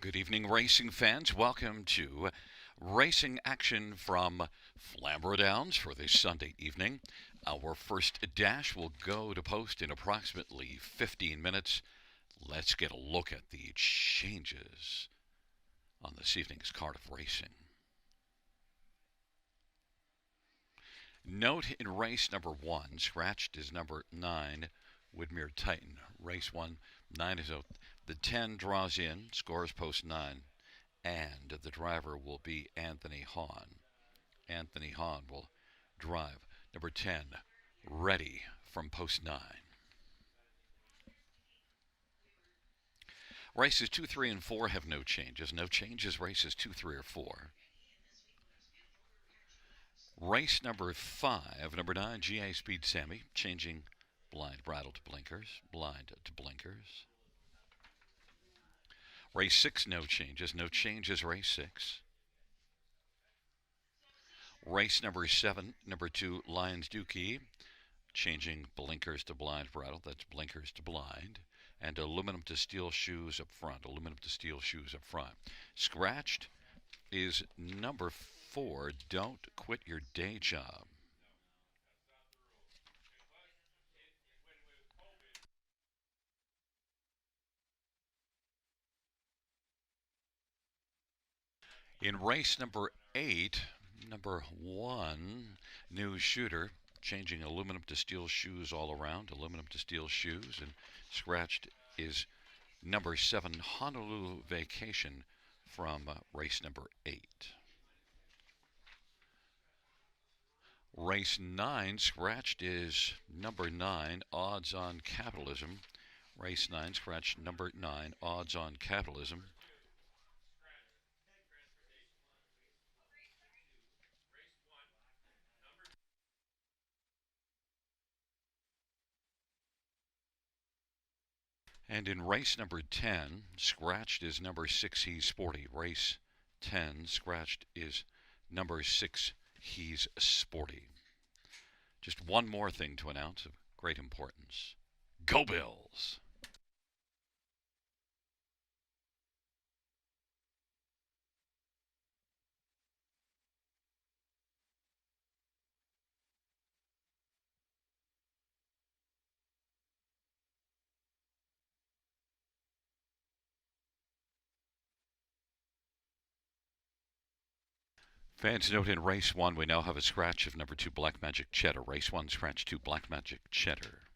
Good evening, racing fans. Welcome to racing action from Flamboro Downs for this Sunday evening. Our first dash will go to post in approximately 15 minutes. Let's get a look at the changes on this evening's card of racing. Note in race number 1, scratched is number 9, Woodmere Titan. Race 1, 9 is out. The 10 draws in, scores post 9, and the driver will be Anthony Hahn. Anthony Hahn will drive number 10, ready from post 9. Races 2, 3, and 4 have no changes. No changes races 2, 3, or 4. Race number 5, number 9, GA Speed Sammy, changing blind bridle to blinkers, blind to blinkers. Race 6, no changes. No changes race 6. Race number 7, number 2, Lions Dookie, changing blinkers to blind bridle. That's blinkers to blind. And aluminum to steel shoes up front. Aluminum to steel shoes up front. Scratched is number 4, Don't Quit Your Day Job. In race number 8, number 1, New Shooter, changing aluminum to steel shoes all around. Aluminum to steel shoes. And scratched is number 7, Honolulu Vacation from race number 8. Race 9, scratched is number 9, Odds on Capitalism. Race 9, scratched number 9, Odds on Capitalism. And in race number 10, scratched is number 6, He's Sporty. Race 10, scratched is number 6, He's Sporty. Just one more thing to announce of great importance. Go Bills! Fans note in race 1, we now have a scratch of number 2, Black Magic Cheddar. Race 1, scratch 2, Black Magic Cheddar.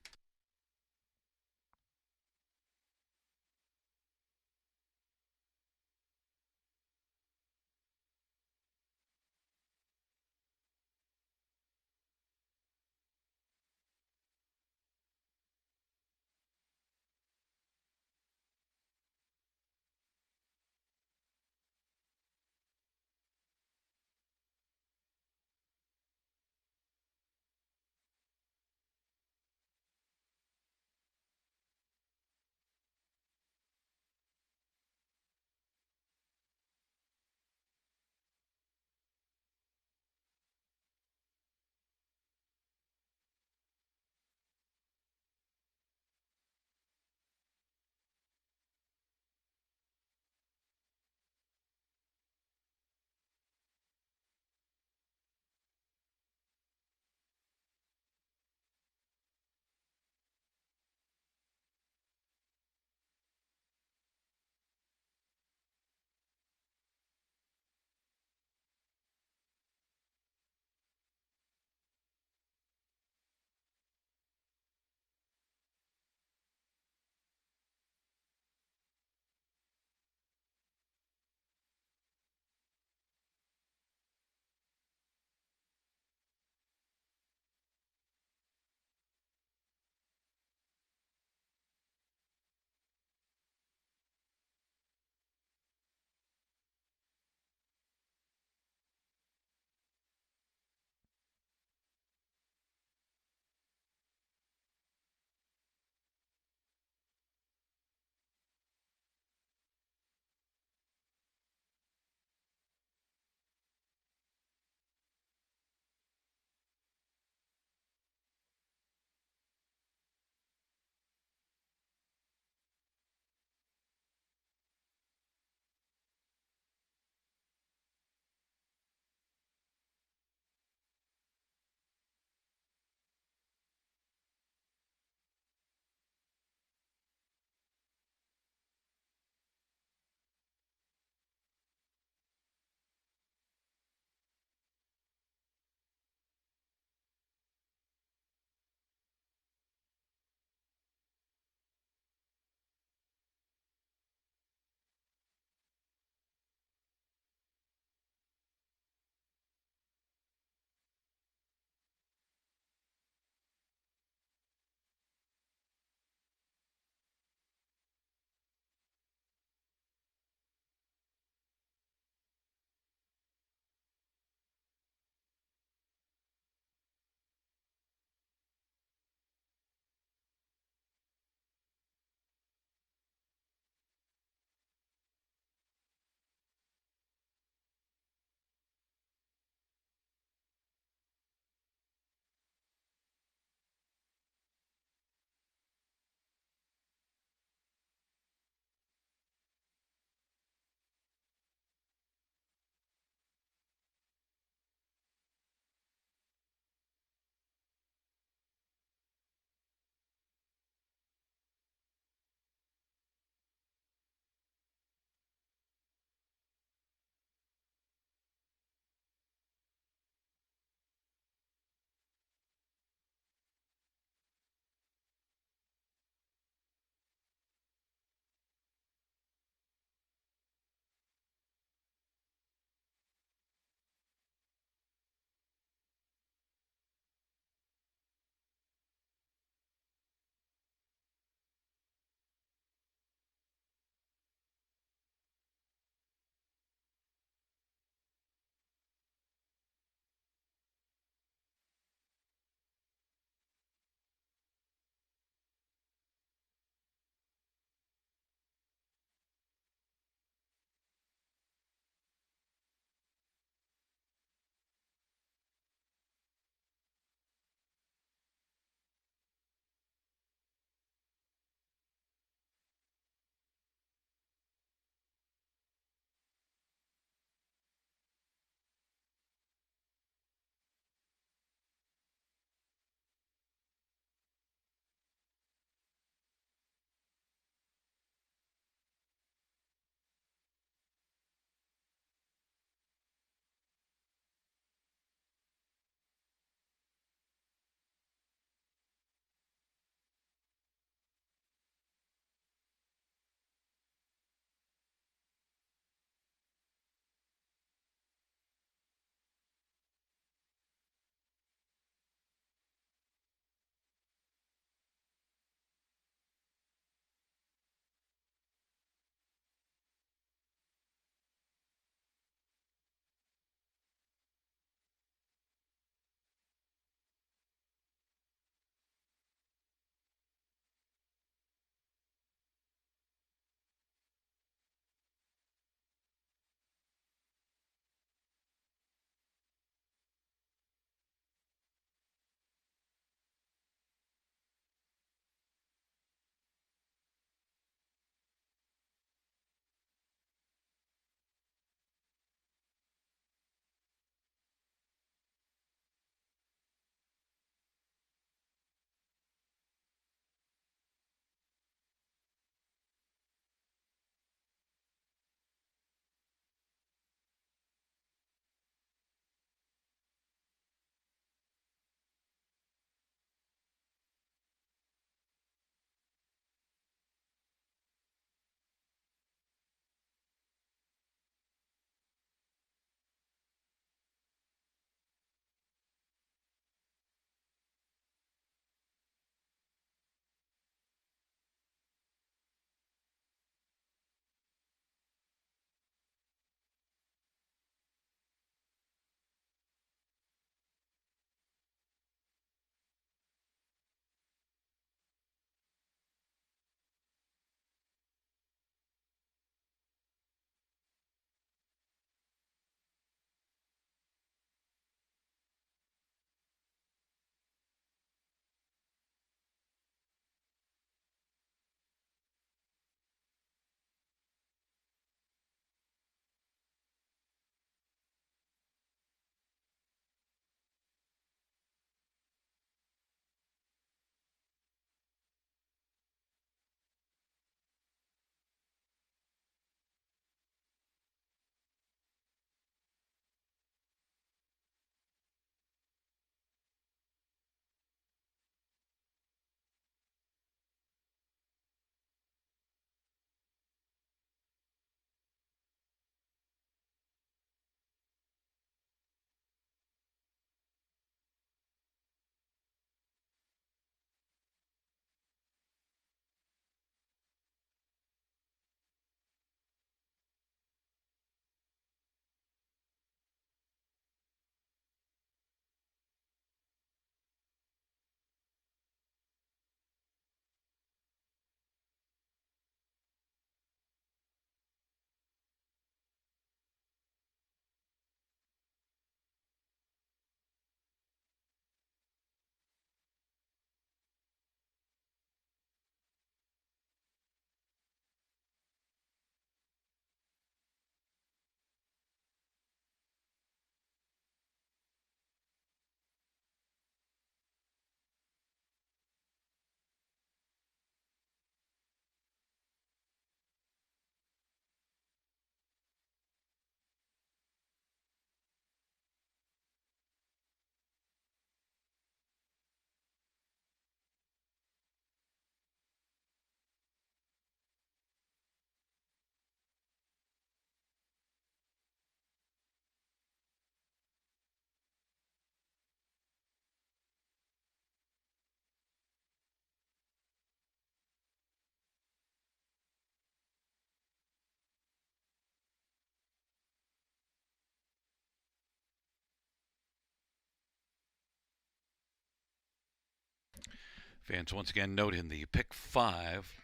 Fans, once again, note in the pick five,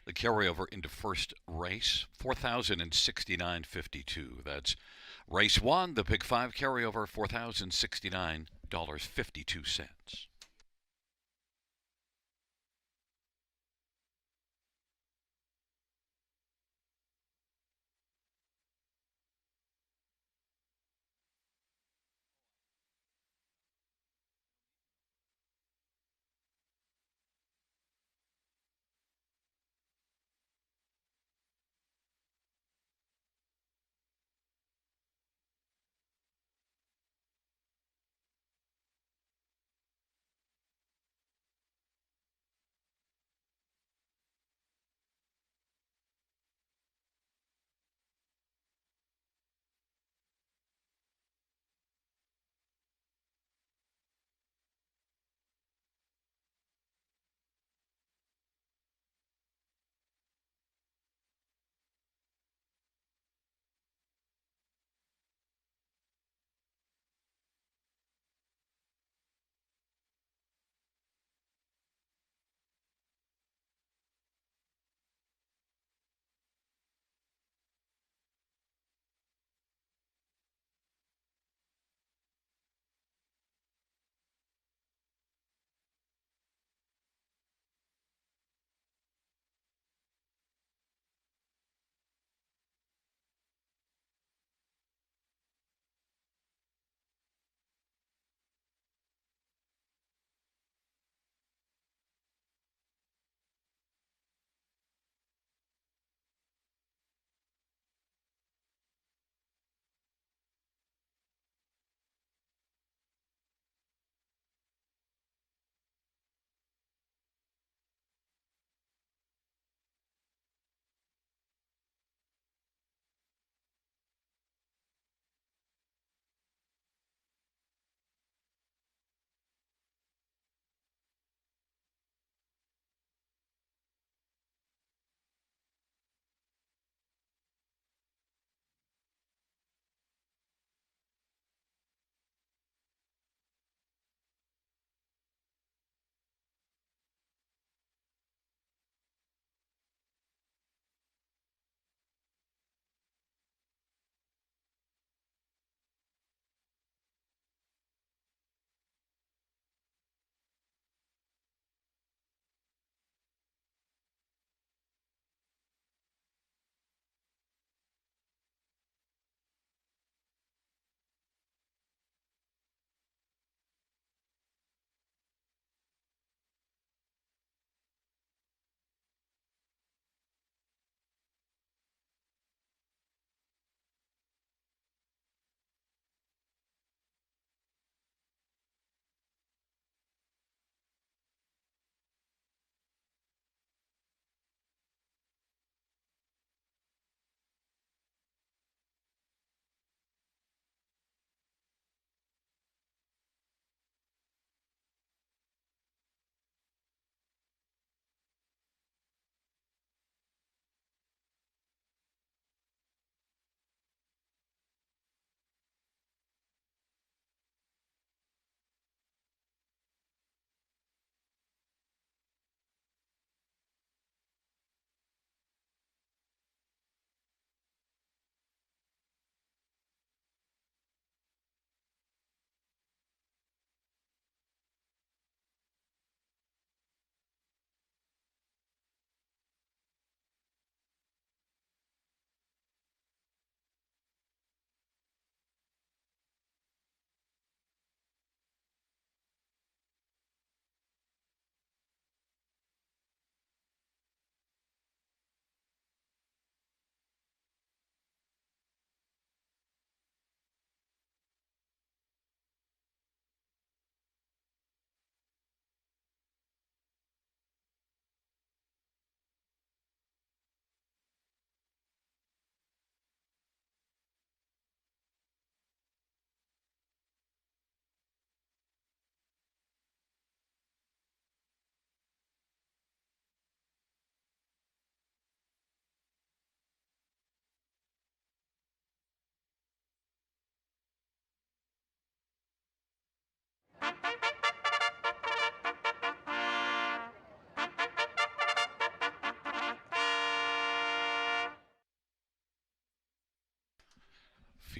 the carryover into first race, 4,069.52. That's race one, the pick five carryover, $4,069.52.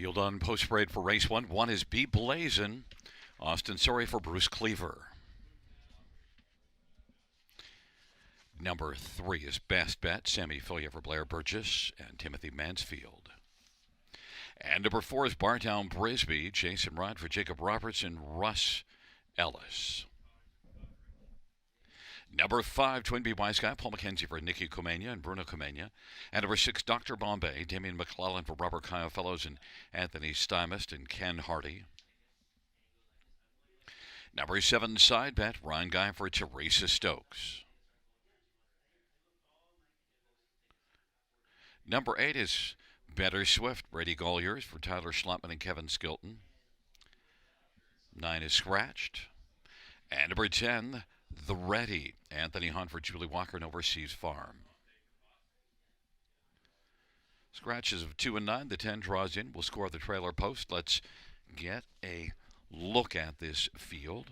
Field on post parade for race one. One is Be Blazin'. Austin Sorry for Bruce Cleaver. Number 3 is Best Bet. Sammy Fillier for Blair Burgess and Timothy Mansfield. And number 4 is Bartown Brisby. Jason Rod for Jacob Roberts and Russ Ellis. Number 5, Twin B Wise Guy, Paul McKenzie for Nicky Comania and Bruno Comania. And number 6, Dr. Bombay, Damian McClellan for Robert Kyle Fellows and Anthony Stymist and Ken Hardy. Number 7, Side Bet, Ryan Guy for Teresa Stokes. Number 8 is Better Swift, Brady Golliers for Tyler Schlotman and Kevin Skilton. 9 is Scratched. And number 10, The Ready, Anthony Hunt for Julie Walker and Overseas Farm. Scratches of 2 and 9. The 10 draws in. We'll score the trailer post. Let's get a look at this field.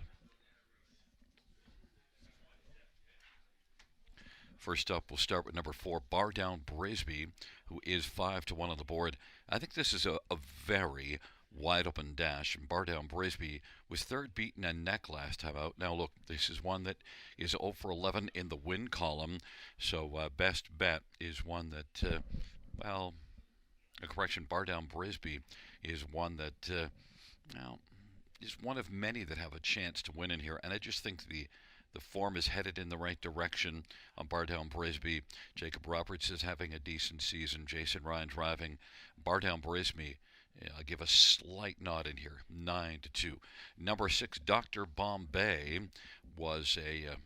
First up, we'll start with number 4, Bar Down Brisby, who is 5-1 on the board. I think this is a very wide open dash, and Bar Down Brisby was third beaten and neck last time out. Now look, this is one that is 0 for 11 in the win column, so Best Bet is one that, well, a correction, Bar Down Brisby is one that, well, is one of many that have a chance to win in here, and I just think the form is headed in the right direction on Bar Down Brisby. Jacob Roberts is having a decent season. Jason Ryan driving. Bar Down Brisby, I'll give a slight nod in here, 9-2. Number 6, Dr. Bombay, was a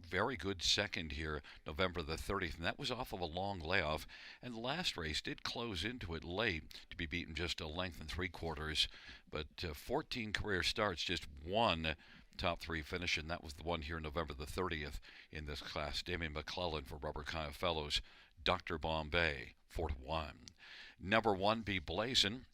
very good second here, November the 30th, and that was off of a long layoff. And the last race did close into it late to be beaten just a length and 3/4, but 14 career starts, just one top 3 finish, and that was the one here November the 30th in this class. Damian McClellan for Robert Kyle Fellows. Dr. Bombay, 4-1. Number 1, Be Blazin',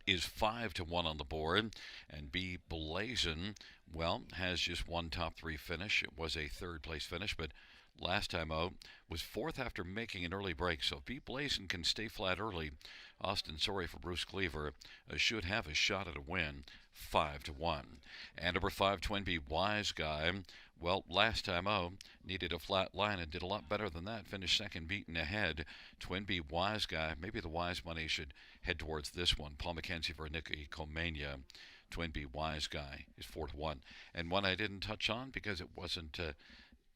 is 5-1 on the board, and Be Blazin', well, has just one top 3 finish. It was a 3rd place finish, but last time out was 4th after making an early break. So if Be Blazin' can stay flat early, Austin Sorry for Bruce Cleaver should have a shot at a win, 5-1. And number 5, Twin B Wise Guy, well, last time out needed a flat line and did a lot better than that. Finished second, beaten ahead. Twin B Wise Guy, maybe the wise money should head towards this one. Paul McKenzie for Nicky Comania. Twin B Wise Guy is 4-1. And one I didn't touch on because it wasn't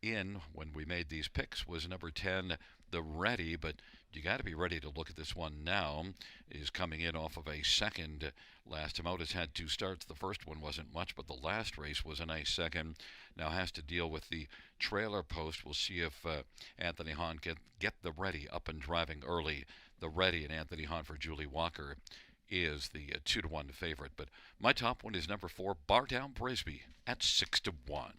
in when we made these picks was number 10, The Ready, but you got to be ready to look at this one now. Is coming in off of a second. Last time out has had 2 starts. The first one wasn't much, but the last race was a nice second. Now has to deal with the trailer post. We'll see if Anthony Hahn can get The Ready up and driving early. The Ready and Anthony Hahn for Julie Walker is the 2-1 favorite. But my top one is number 4, Bar Down Brisby at 6-1.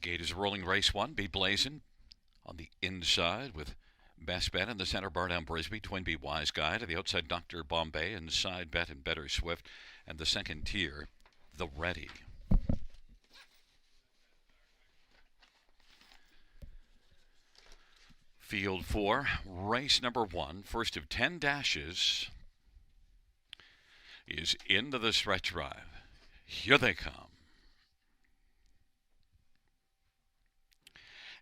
Gate is rolling race 1. Be Blazin' on the inside with Best Bet in the center. Bar Down Brisby, Twin B Wise Guy to the outside. Dr. Bombay and Side Bet and Better Swift, and the second tier, The Ready. Field 4, race number 1, first of 10 dashes, is into the stretch drive. Here they come.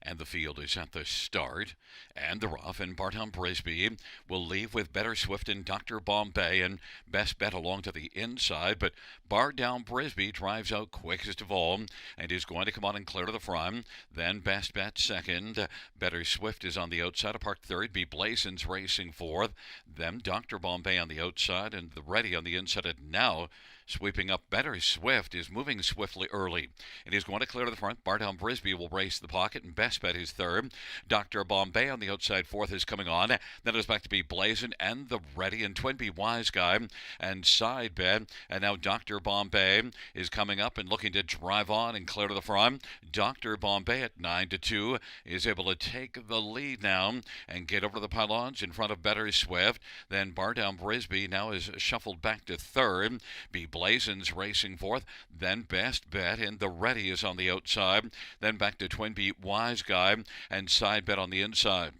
And the field is at the start, and they're off, and Bar Down Brisby will leave with Better Swift and Dr. Bombay and Best Bet along to the inside, but Bar Down Brisby drives out quickest of all and is going to come on and clear to the front. Then Best Bet second, Better Swift is on the outside, apart third, Be Blazin's racing fourth, then Dr. Bombay on the outside and The Ready on the inside, and now sweeping up Better Swift is moving swiftly early and is going to clear to the front. Bar Down Brisby will race the pocket, and Best Best Bet is third. Dr. Bombay on the outside fourth is coming on. Then it's back to be Blazin' and the Ready and Twin B Wise Guy and Side Bet. And now Dr. Bombay is coming up and looking to drive on and clear to the front. Dr. Bombay at 9-2 is able to take the lead now and get over the pylons in front of Better Swift. Then Bar Down Brisbee now is shuffled back to third. Be Blazin's racing fourth. Then Best Bet and the Ready is on the outside. Then back to Twin B Wise Guy and Side Bet on the inside.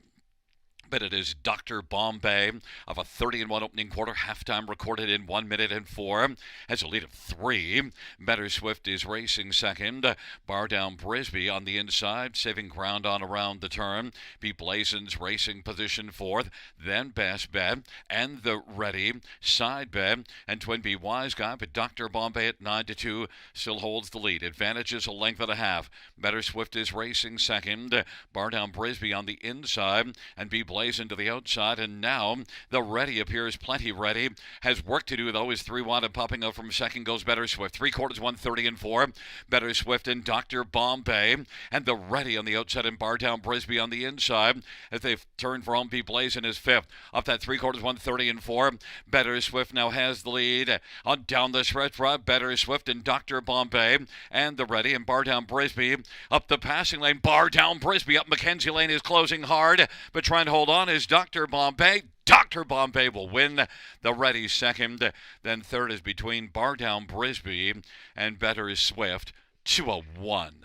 But it is Dr. Bombay of a 30-1 opening quarter, halftime recorded in 1 minute and 4, has a lead of 3. Better Swift is racing second. Bar Down Brisbee on the inside, saving ground on around the turn. Be Blazin's racing position fourth. Then Best Bet and the Ready, Side Bet, and Twin B Wise Guy. But Dr. Bombay at 9-2 still holds the lead. Advantage is a length and a half. Better Swift is racing second. Bar Down Brisbee on the inside, and Be Blazin to the outside, and now the Ready appears plenty ready. Has work to do though. Is 3 wide and popping out from second goes Better Swift. 3/4 130 and 4. Better Swift and Dr. Bombay and the Ready on the outside and Bar Down Brisbee on the inside as they've turned for home. Be Blazin is fifth. Up that 3/4 130 and 4. Better Swift now has the lead on down the stretch. Better Swift and Dr. Bombay and the Ready and Bar Down Brisbee up the passing lane. Bar Down Brisbee up Mackenzie Lane is closing hard, but trying to hold on is Dr. Bombay. Dr. Bombay will win. The Ready second. Then third is between Bar Down Brisbee and Better Swift. 2-1.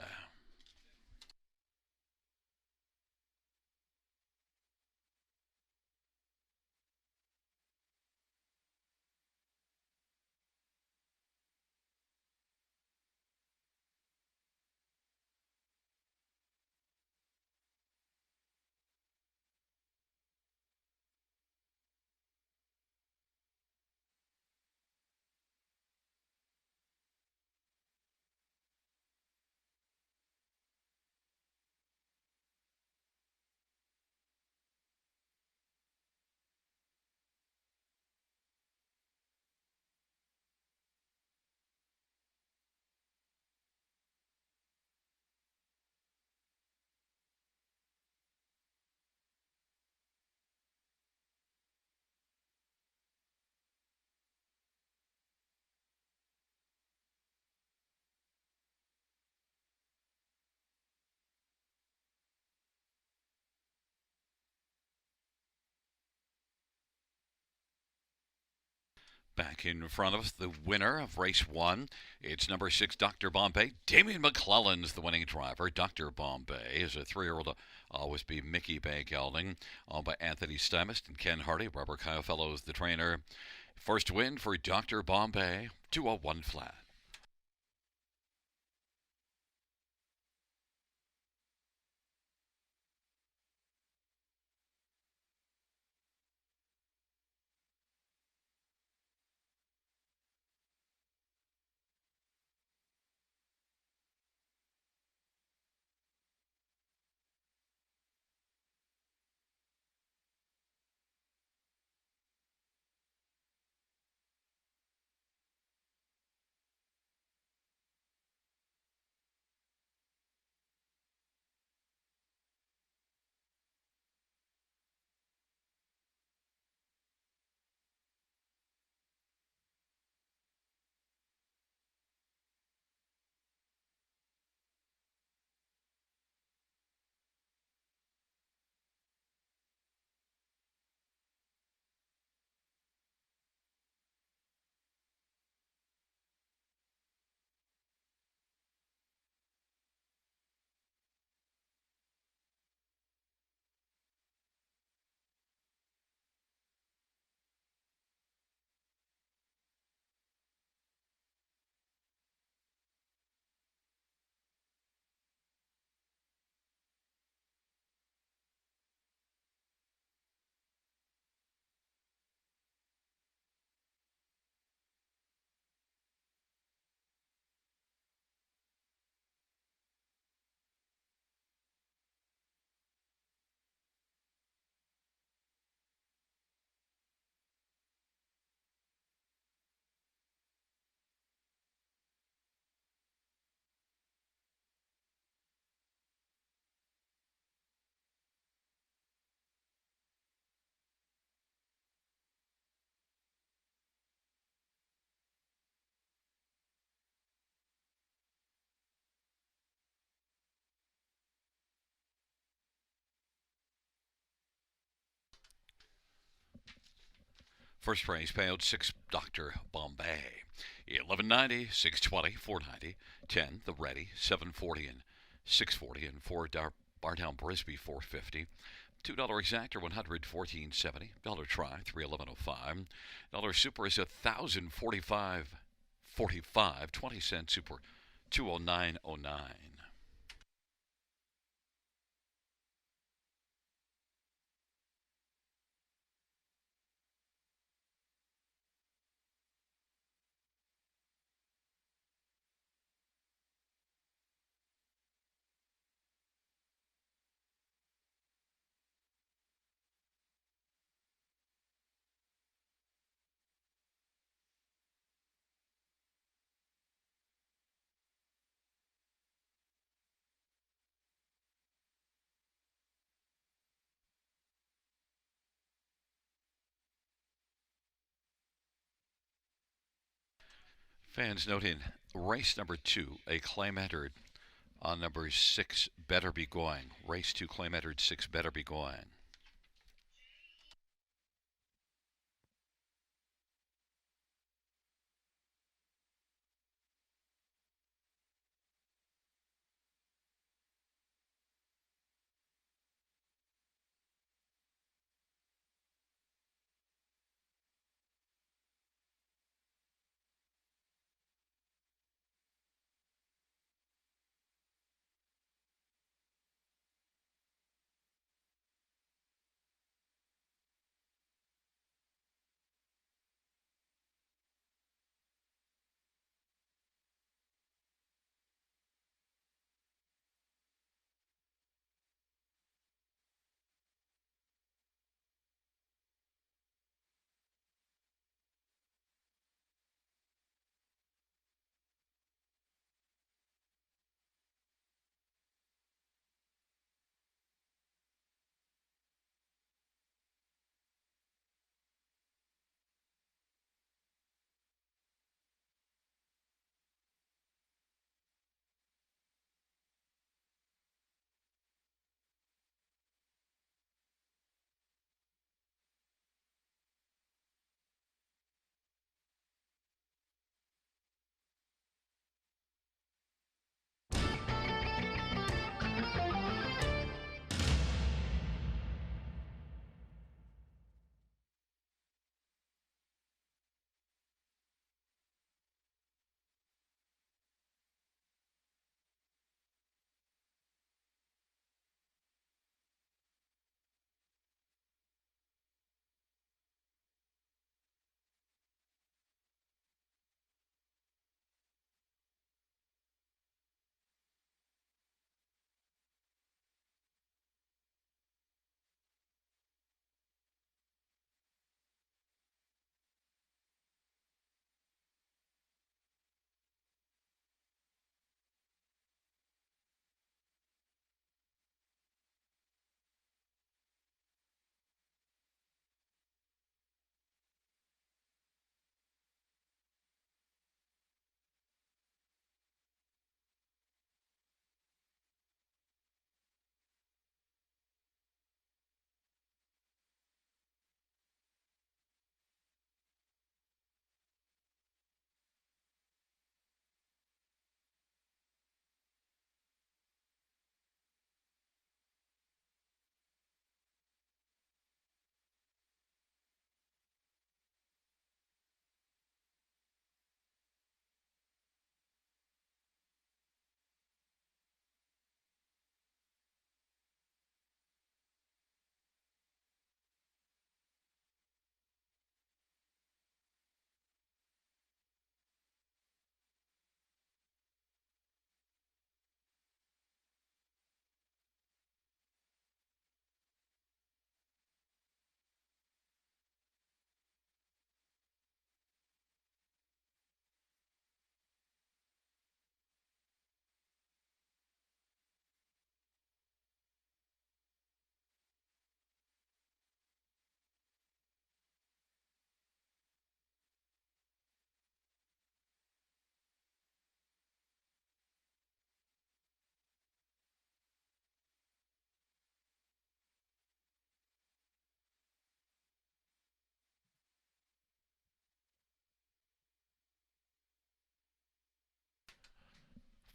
Back in front of us, the winner of race 1. It's number 6, Dr. Bombay. Damien McClellan's the winning driver. Dr. Bombay is a 3-year-old. Always be Mickey Bay Gelding, owned by Anthony Stymist and Ken Hardy. Robert Kyle Fellows, the trainer. First win for Dr. Bombay, 201 flat. First prize payout 6 Dr. Bombay. 1190, 620, 490, 10 The Ready, 740 and 640, and 4 Bartown Brisbee 450. $2 exactor 100 1470. Dollar try 311.05. Dollar super is 1,045.45. 20-cent super 209.09. Fans noting race number 2, a claim entered on number 6, Better Be Going. Race 2, claim entered 6, Better Be Going.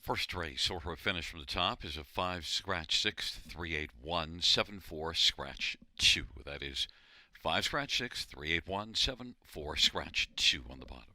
First race or finish from the top is a 5 scratch 6 381 74 scratch 2. That is 5 scratch 6 381 74 scratch 2 on the bottom.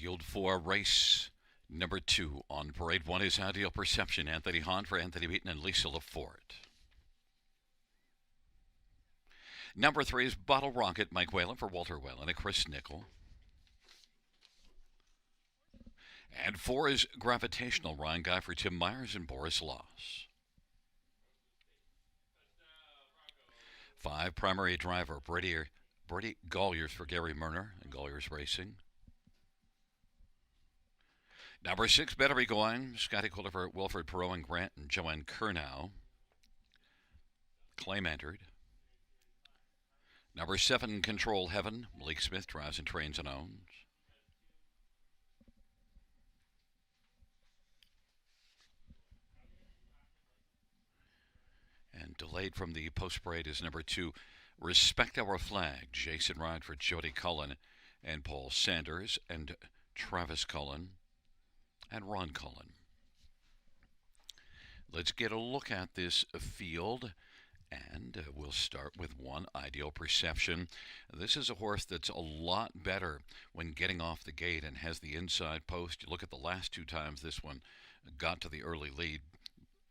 Field 4, race number 2 on parade 1 is Ideal Perception. Anthony Hahn for Anthony Beaton and Lisa Lafort. Number 3 is Bottle Rocket, Mike Whalen for Walter Whalen and Chris Nickel. And 4 is Gravitational, Ryan Guy for Tim Myers and Boris Loss. 5, Primary Driver, Brady Golliers for Gary Murner and Golliers Racing. Number 6, Better Be Going, Scotty Quiller for Wilfred Perot and Grant and Joanne Kernow. Claim entered. Number 7, Control Heaven, Malik Smith drives and trains and owns. And delayed from the post-parade is number 2, Respect Our Flag, Jason Ride for Jody Cullen and Paul Sanders and Travis Cullen and Ron Cullen. Let's get a look at this field, and we'll start with 1, Ideal Perception. This is a horse that's a lot better when getting off the gate and has the inside post. You look at the last 2 times this one got to the early lead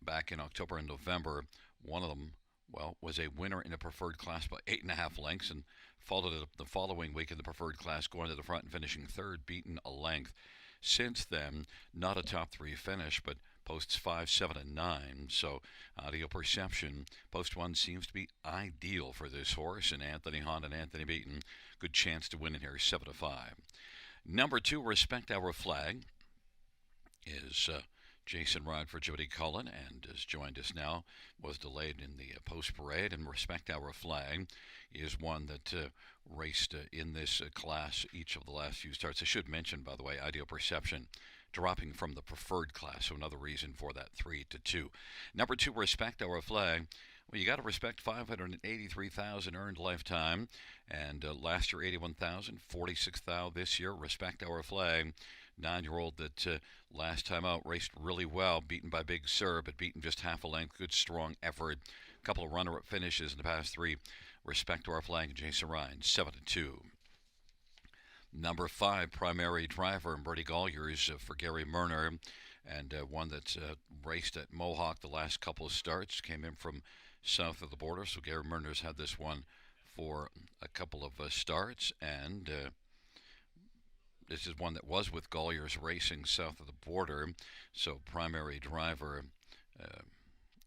back in October and November. One of them, well, was a winner in a preferred class by 8.5 lengths and followed it up the following week in the preferred class, going to the front and finishing 3rd, beaten a length. Since then, not a top 3 finish, but posts 5, 7, and 9. So, Ideal Perception, post 1 seems to be ideal for this horse, and Anthony Hahn and Anthony Beaton, good chance to win in here, 7-5. Number 2, Respect Our Flag, is Jason Ride for Jody Cullen, and has joined us now, was delayed in the post-parade, and Respect Our Flag is one that raced in this class each of the last few starts. I should mention, by the way, Ideal Perception dropping from the preferred class, so another reason for that 3-2. Number 2, Respect Our Flag. Well, you got to respect 583,000 earned lifetime, and last year 81,000, 46,000 this year. Respect Our Flag. 9-year-old that last time out raced really well, beaten by Big Sur, but beaten just half a length. Good, strong effort. A couple of runner-up finishes in the past 3. Respect Our Flag and Jason Ryan, 7-2. Number 5, Primary Driver, and Brady Golliers for Gary Murner, and one that's raced at Mohawk the last couple of starts, came in from south of the border, so Gary Murner's had this one for a couple of starts, and this is one that was with Golliers Racing south of the border, so Primary Driver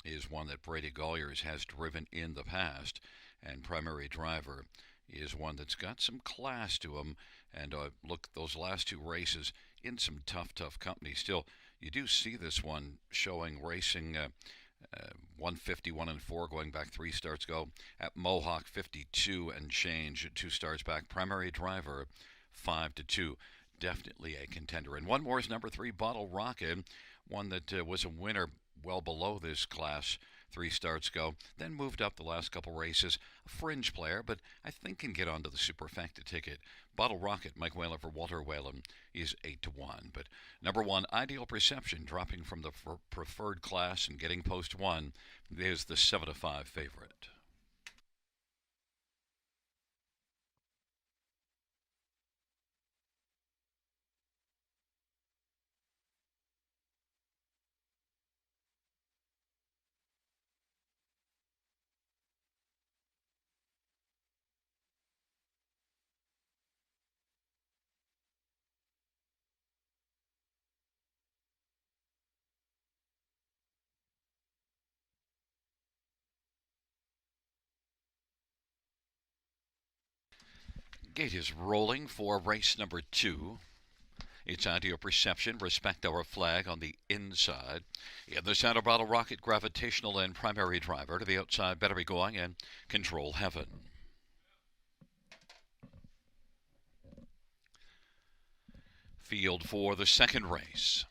is one that Brady Golliers has driven in the past, and Primary Driver is one that's got some class to him, and look, those last 2 races in some tough company. Still, you do see this one showing racing 151 and 4 going back 3 starts ago. At Mohawk, 52 and change 2 starts back. Primary Driver, 5-2. Definitely a contender. And one more is number 3, Bottle Rocket, one that was a winner well below this class 3 starts ago, then moved up the last couple races. A fringe player, but I think can get onto the Superfecta ticket. Bottle Rocket, Mike Whalen for Walter Whalen, is 8-1. But number 1, Ideal Perception, dropping from the preferred class and getting post 1, is the 7-5 favorite. Gate is rolling for race number 2. It's Ideal Perception, Respect Our Flag on the inside. In the center, Bottle Rocket, Gravitational, and Primary Driver. To the outside, Better Be Going, and Control Heaven. Field for the second race.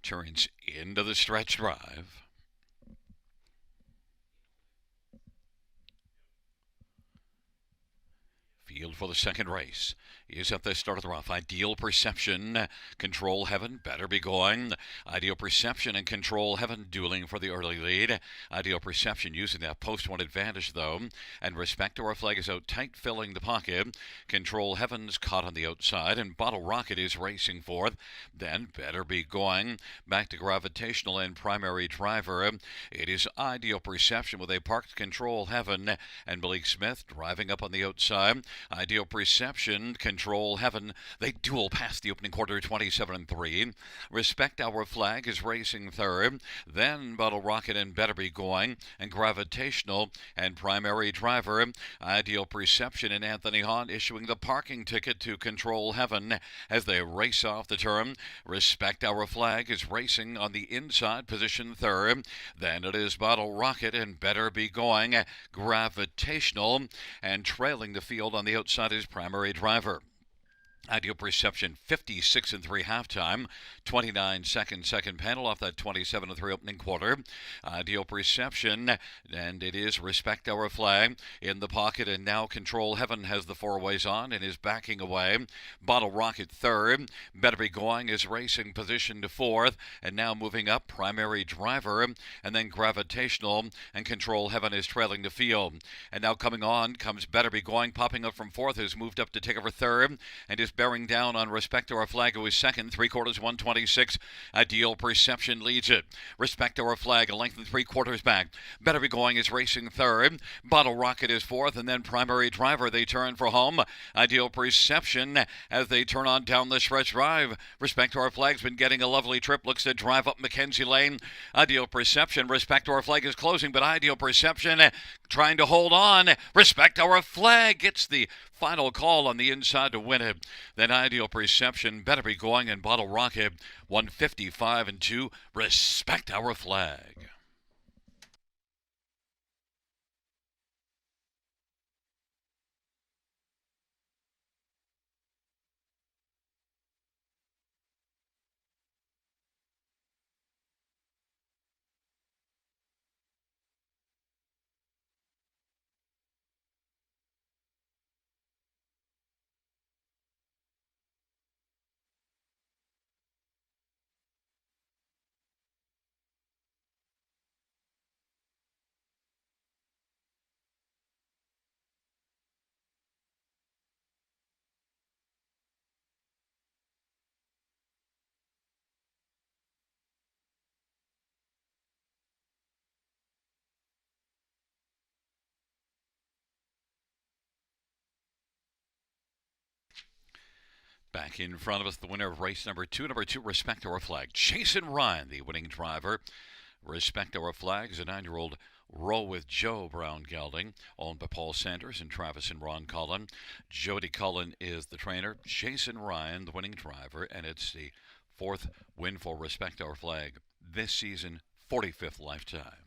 Turns into the stretch drive. Field for the second race is at the start of the rough. Ideal Perception, Control Heaven, better be going. Ideal Perception and Control Heaven dueling for the early lead. Ideal Perception using that post-one advantage, though. And Respect Our Flag is out tight, filling the pocket. Control Heaven's caught on the outside, and Bottle Rocket is racing fourth. Then Better Be Going. Back to Gravitational and Primary Driver. It is Ideal Perception with a parked Control Heaven, and Blake Smith driving up on the outside. Ideal Perception, Control Heaven, they duel past the opening quarter, 27-3. Respect Our Flag is racing third. Then Bottle Rocket and Better Be Going, and Gravitational and Primary Driver. Ideal Perception and Anthony Hahn issuing the parking ticket to Control Heaven as they race off the turn. Respect Our Flag is racing on the inside, position third. Then it is Bottle Rocket and Better Be Going. Gravitational and trailing the field on the outside is Primary Driver. Ideal Perception 56-3 halftime, 29 seconds second panel off that 27-3 opening quarter. Ideal Perception, and it is Respect Our Flag in the pocket, and now Control Heaven has the four ways on and is backing away. Bottle Rocket third. Better Be Going is racing position to fourth, and now moving up Primary Driver, and then Gravitational, and Control Heaven is trailing the field. And now coming on comes Better Be Going, popping up from fourth, has moved up to take over third, and is bearing down on Respect Our Flag, who is second, 3/4, 126. Ideal Perception leads it. Respect Our Flag, a length and 3/4 back. Better Be Going is racing third. Bottle Rocket is fourth, and then Primary Driver, they turn for home. Ideal Perception as they turn on down the stretch drive. Respect Our Flag's been getting a lovely trip, looks to drive up Mackenzie Lane. Ideal Perception, Respect Our Flag is closing, but Ideal Perception trying to hold on. Respect Our Flag gets the final call on the inside to win it. Then Ideal Perception, Better Be Going, and Bottle Rocket, 155-2. Respect Our Flag. Back in front of us, the winner of race number two, Respect Our Flag. Jason Ryan, the winning driver. Respect Our Flag is a 9-year-old row with Joe Brown Gelding, owned by Paul Sanders and Travis and Ron Cullen. Jody Cullen is the trainer. Jason Ryan, the winning driver, and it's the fourth win for Respect Our Flag this season, 45th lifetime.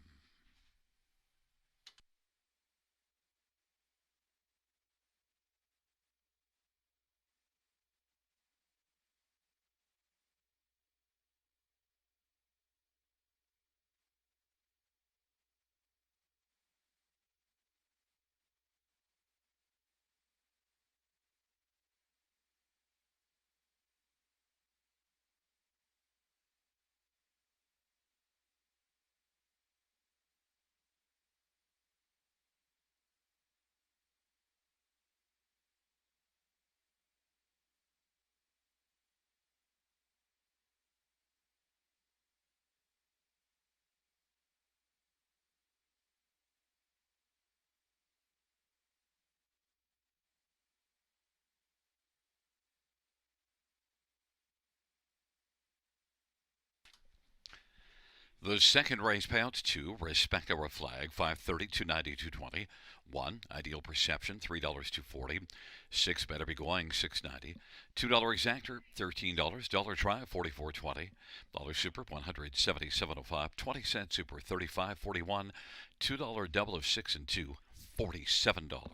The second race payouts: 2, Respect Our Flag, $5.30, $2.90, $2.20. 1, Ideal Perception, $3, $2.40. 6, Better Be Going, $6.90. $2 Exactor, $13. Dollar Try, $44.20. Dollar Super, $177.05. 20-cent Super, $35.41. $2 Double of 6 and 2, $47.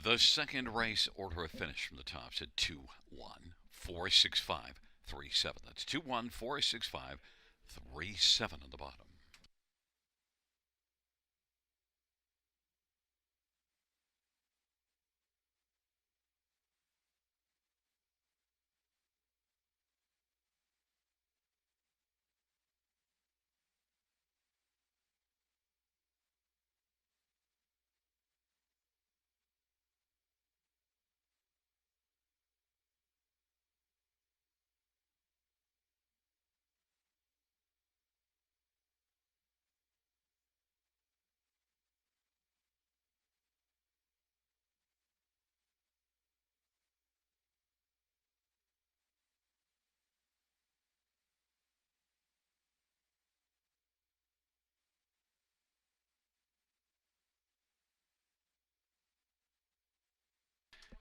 The second race order of finish from the top said 2 1 4 6 5 3 7. That's 2 1 4 6 5 3 7 on the bottom.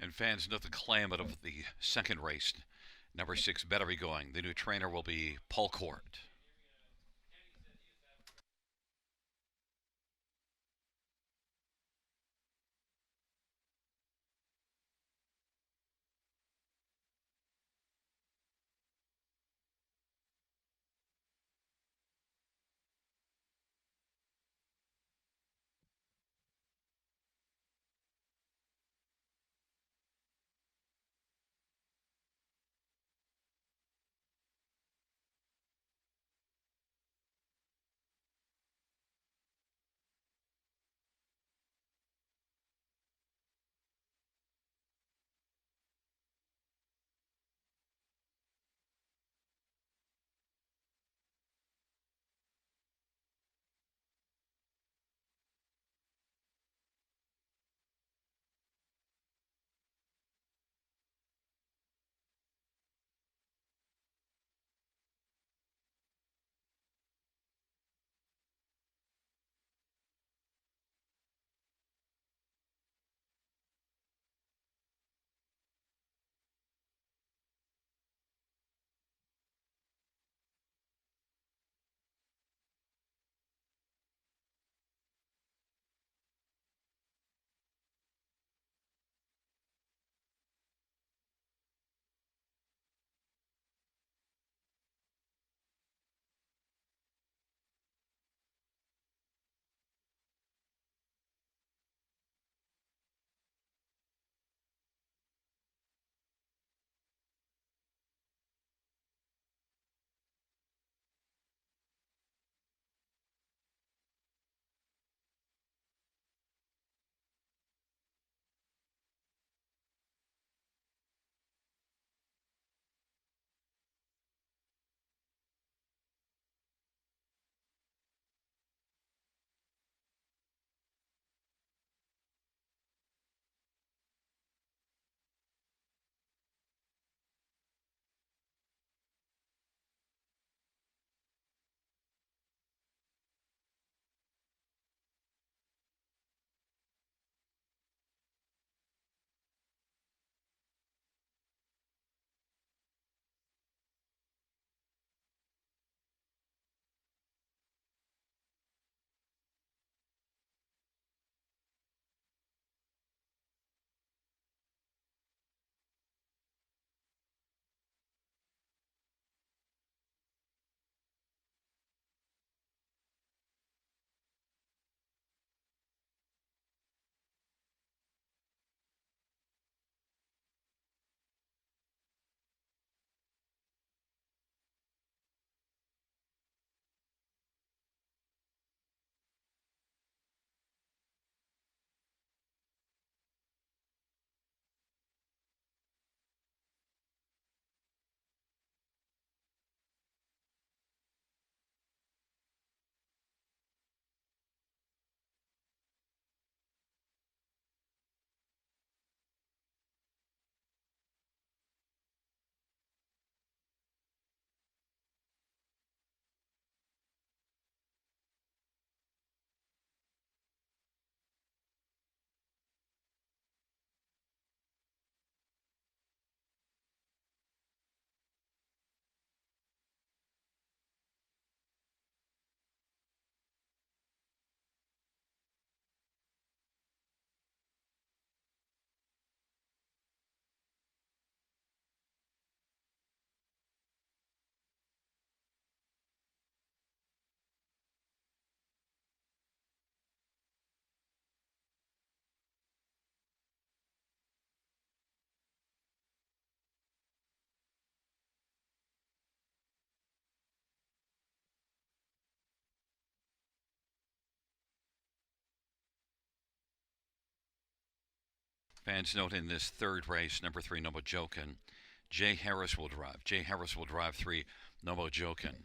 And fans, note the claimant of the second race, number 6, Better Be Going. The new trainer will be Paul Court. Fans note in this third race, number 3, Nomo Jokin. Jay Harris will drive. Jay Harris will drive 3, Nomo Jokin.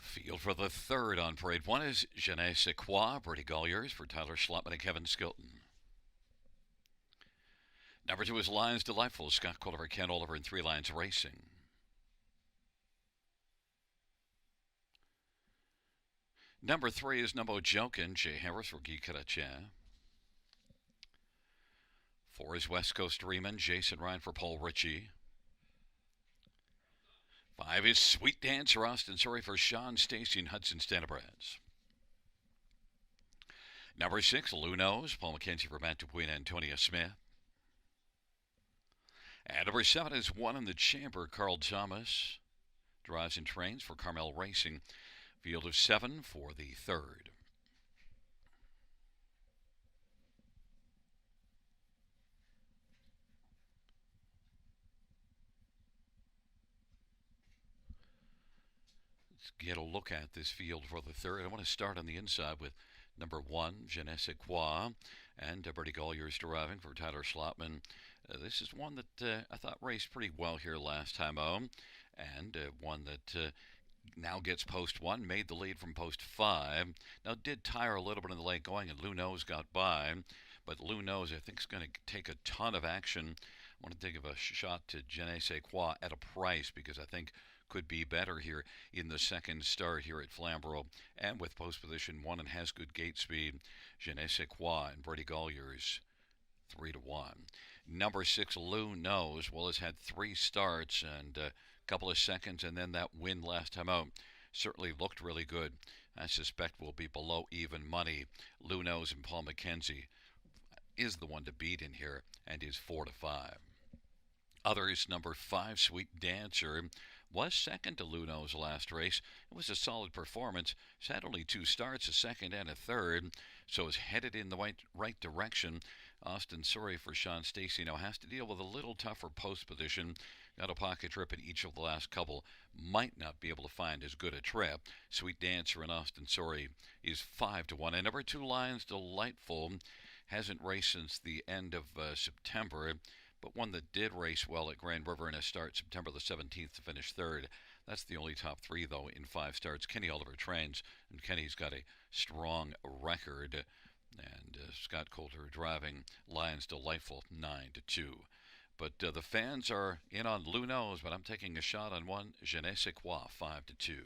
Field for the third on parade 1 is Je ne sais quoi, Brady Golliers for Tyler Schlottman and Kevin Skilton. Number 2 is Lions Delightful, Scott Culliver, Ken Oliver, and 3 Lions Racing. Number 3 is Nomo Jokin, Jay Harris for Guy Caretaker. 4 is West Coast Dreamin', Jason Ryan for Paul Ritchie. 5 is Sweet Dancer, Austin Surrey for Sean Stacy and Hudson Stanabrats. Number 6, Lou Knows, Paul McKenzie for Matt Dupuy and Antonia Smith. And number 7 is One in the Chamber, Carl Thomas. Drives and trains for Carmel Racing. Field of 7 for the third. Let's get a look at this field for the third. I want to start on the inside with number 1, Je ne sais quoi. And Bertie Collier's driving for Tyler Schlotman. This is one that I thought raced pretty well here last time home, and one that now gets post one, made the lead from post five. Now did tire a little bit in the late going, and Lou Nose got by, but Lou Nose I think is going to take a ton of action. I want to take a shot to Je ne sais quoi at a price because I think could be better here in the second start here at Flamboro, and with post position one and has good gate speed. Je ne sais quoi and Brady Collier's 3-1. Number 6, Lou Nose, well, has had 3 starts and a couple of seconds, and then that win last time out certainly looked really good. I suspect will be below even money. Lou Nose and Paul McKenzie is the one to beat in here and is 4-5. Others, number 5, Sweet Dancer, was second to Lou Nose last race. It was a solid performance. It's had only 2 starts, a second and a third, so is headed in the right direction. Austin Sorry for Sean Stacy now has to deal with a little tougher post position. Got a pocket trip in each of the last couple. Might not be able to find as good a trip. Sweet Dancer and Austin Sorry is 5-1. And number 2, Lions Delightful, hasn't raced since the end of September, but one that did race well at Grand River in a start September the 17th to finish third. That's the only top 3, though, in 5 starts. Kenny Oliver trains, and Kenny's got a strong record. And Scott Coulter driving Lions Delightful 9-2. But the fans are in on Lou Nose, but I'm taking a shot on one, Je ne sais quoi, 5-2.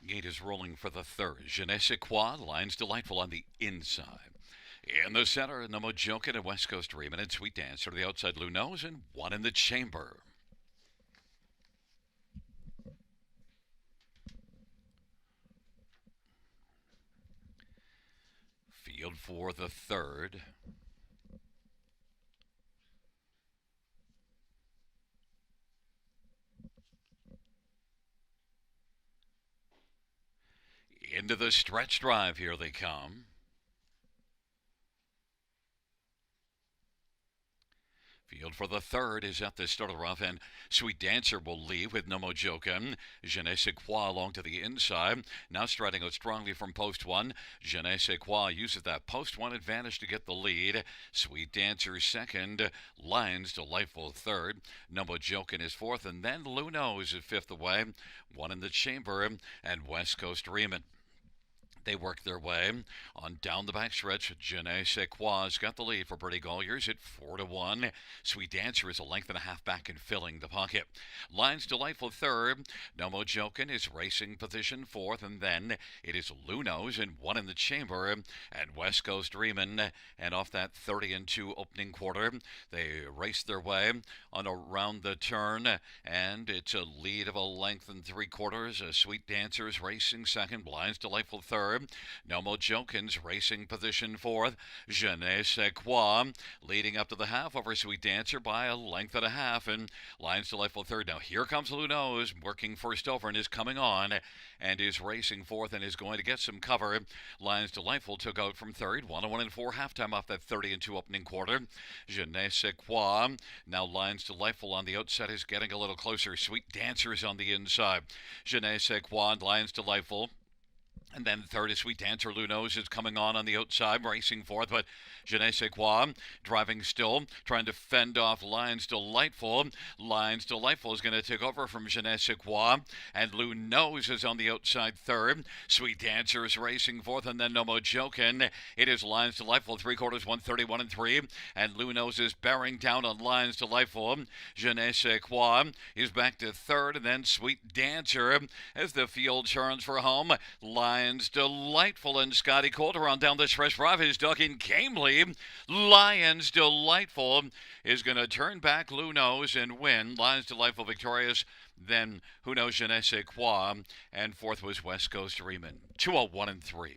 Gate is rolling for the third. Je ne sais quoi, Lions Delightful on the inside. In the center, Nomo Jokin and West Coast Dreamin' and Sweet Dancer to the outside, Lou Nose, and one in the chamber. Field for the third. Into the stretch drive, here they come. Field for the third is at the start of the rough, and Sweet Dancer will leave with Nomo Jokin. Je ne sais quoi along to the inside. Now striding out strongly from post one. Je ne sais quoi uses that post one advantage to get the lead. Sweet Dancer second. Lions Delightful third. Nomo Jokin is fourth, and then Lou Nose is fifth away. One in the chamber, and West Coast Riemann. They work their way on down the backstretch. Je ne sais quoi's got the lead for Bertie Collier's at 4-1. Sweet Dancer is a length and a half back and filling the pocket. Lions Delightful third. Nomo Jokin is racing position fourth, and then it is Lou Nose and one in the chamber, and West Coast Riemann. And off that 30-2 opening quarter, they race their way on around the turn, and it's a lead of a length and 3/4. Sweet Dancer's racing second. Lions Delightful third. Nomo Jokin's racing position fourth. Je ne sais quoi leading up to the half over Sweet Dancer by a length and a half, and Lions Delightful third. Now here comes Lou Nose working first over and is coming on and is racing fourth and is going to get some cover. Lions Delightful took out from third. 1-1-4 halftime off that 30-2 opening quarter. Je ne sais quoi. Now Lions Delightful on the outside is getting a little closer. Sweet Dancer is on the inside. Je ne sais quoi and Lions Delightful And then third is Sweet Dancer Lunos is coming on the outside, racing fourth, but Je ne sais quoi driving still, trying to fend off Lions Delightful. Lions Delightful is going to take over from Je ne sais quoi, and Lunos is on the outside third. Sweet Dancer is racing fourth, and then No Mo Jokin. It is Lions Delightful, three quarters, 131 and 3, and Lunos is bearing down on Lions Delightful. Je ne sais quoi is back to third, and then Sweet Dancer as the field turns for home. Lions Delightful and Scotty Coulter on down the stretch. Drive his duck in gamely. Lions Delightful is going to turn back Lunos and win. Lions Delightful victorious. Then Who Knows Je ne sais quoi. And fourth was West Coast Riemann. 201 and 3.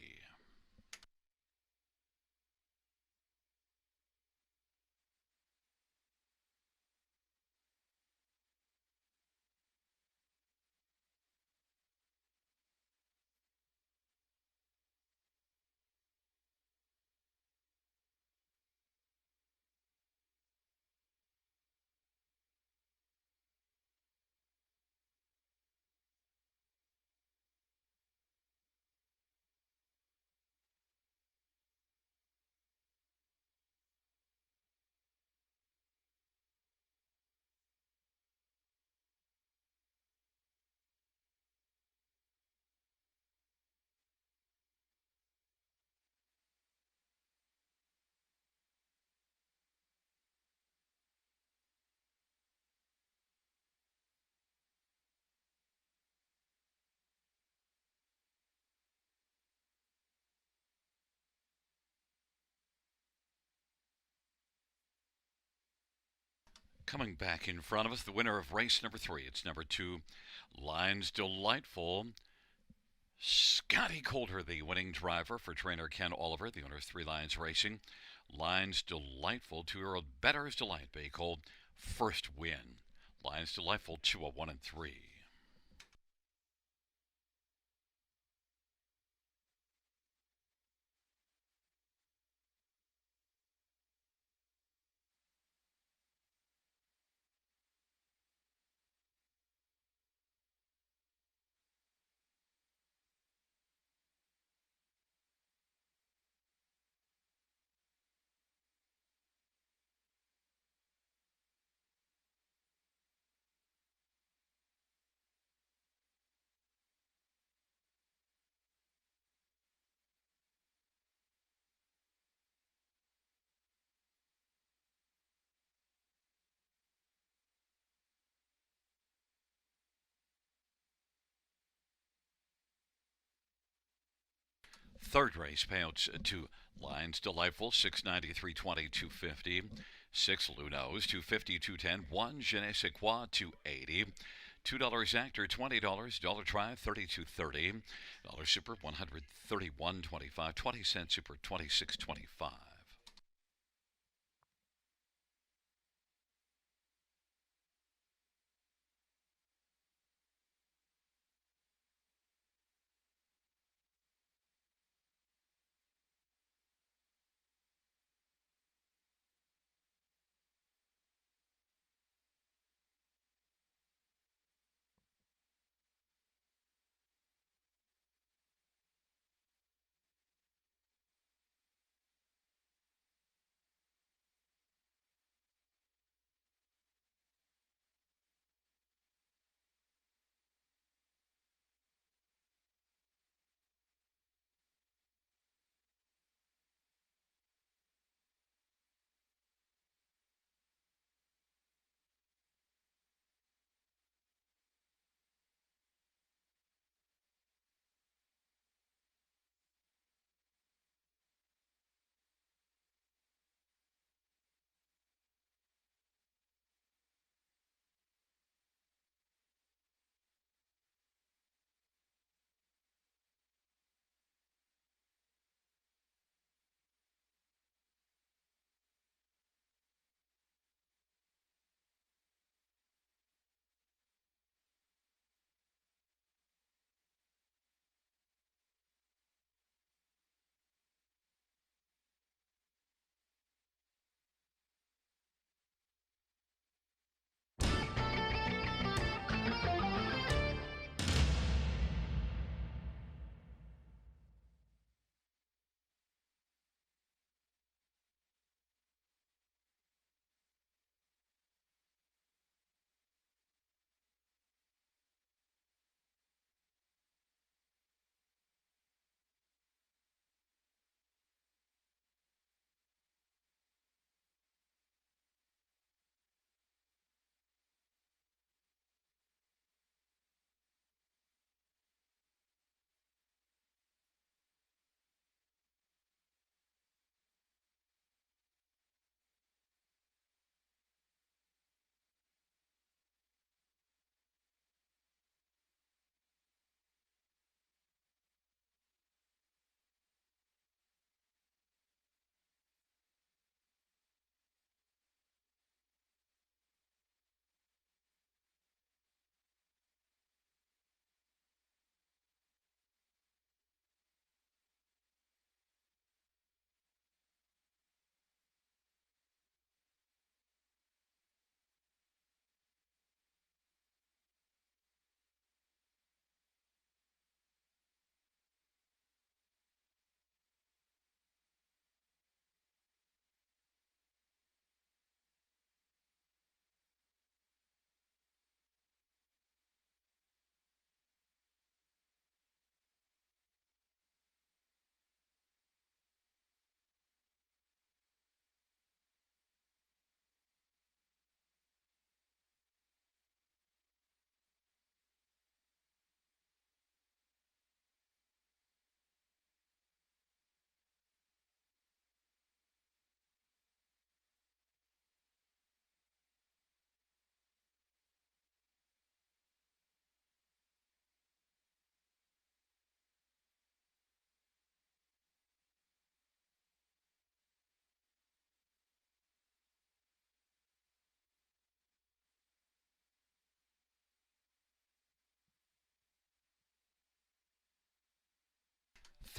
Coming back in front of us, the winner of race number 3. It's number 2, Lions Delightful. Scotty Coulter, the winning driver for trainer Ken Oliver, the owner of Three Lions Racing. Lions Delightful, 2-year-old Better's Delight, Bay Cold, first win. Lions Delightful, 201 and 3. Third race, payouts to Lions Delightful, 690, 320, 250. 6 Lunos, 250, 210. 1 Je ne sais quoi, 280. $2 actor, $20. Dollar try, 32.30. Dollar super, 131.25. 20-cent super, 26.25.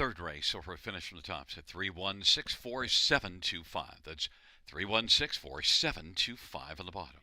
third race, so for a finish from the top, so 3164,725. That's 3164,725 on the bottom.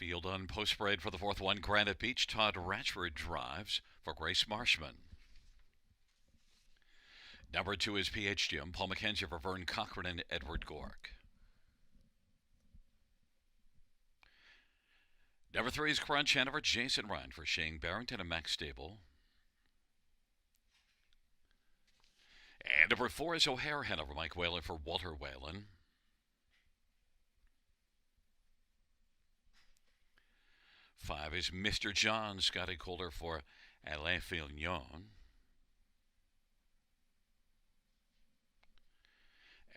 Field on post parade for the fourth one. Granite Beach. Todd Ratchford drives for Grace Marshman. Number 2 is PHGM. Paul McKenzie for Vern Cochran and Edward Gork. Number 3 is Crunch Hanover. Jason Ryan for Shane Barrington and Max Stable. And number 4 is O'Hare Hanover. Mike Whalen for Walter Whalen. 5 is Mr. John. Scotty Calder for Alain Fillon.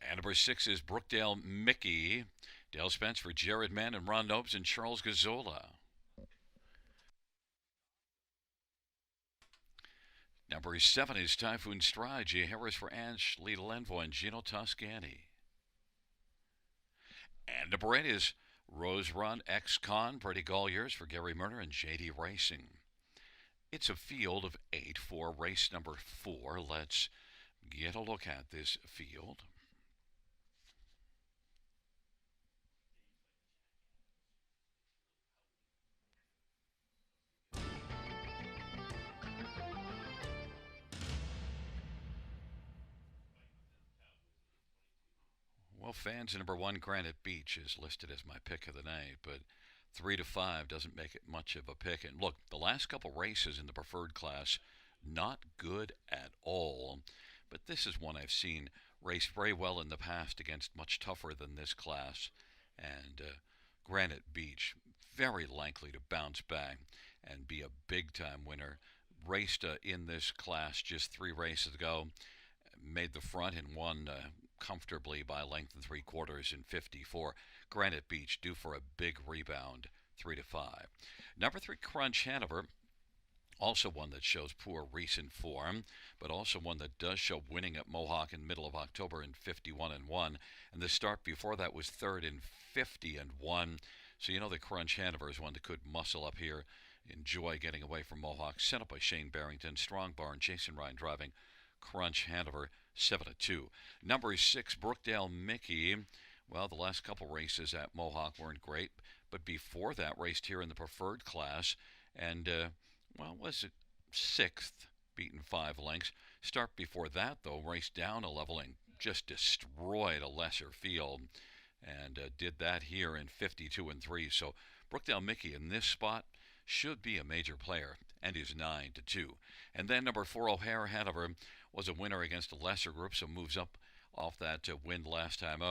And number 6 is Brookdale Mickey. Dale Spence for Jared Mann and Ron Nobes and Charles Gazzola. Number 7 is Typhoon Stride. Jay Harris for Ashley Lenvoy and Gino Toscani. And number 8 is Rose Run X Con. Brady Golliers for Gary Murner and JD Racing. It's a field of 8 for race number 4. Let's get a look at this field. Well, fans, number 1, Granite Beach is listed as my pick of the night, but 3 to 5 doesn't make it much of a pick. And look, the last couple races in the preferred class, not good at all. But this is one I've seen race very well in the past against much tougher than this class. And Granite Beach, very likely to bounce back and be a big-time winner. Raced in this class just 3 races ago, made the front and won comfortably by length and 3/4 in 54. Granite Beach due for a big rebound, 3 to 5. Number 3, Crunch Hanover. Also one that shows poor recent form, but also one that does show winning at Mohawk in middle of October in 51-1. And the start before that was 3rd in 50-1. So you know the Crunch Hanover is one that could muscle up here, enjoy getting away from Mohawk. Set up by Shane Barrington, Strong Barn, Jason Ryan driving. Crunch Hanover 7-2. Number 6, Brookdale Mickey. Well, the last couple races at Mohawk weren't great, but before that raced here in the preferred class and was it 6th, beaten 5 lengths. Start before that though, raced down a level and just destroyed a lesser field, and did that here in 52-3. So Brookdale Mickey in this spot should be a major player and is 9-2. And then number 4, O'Hare Hanover, was a winner against a lesser group, so moves up off that win last time.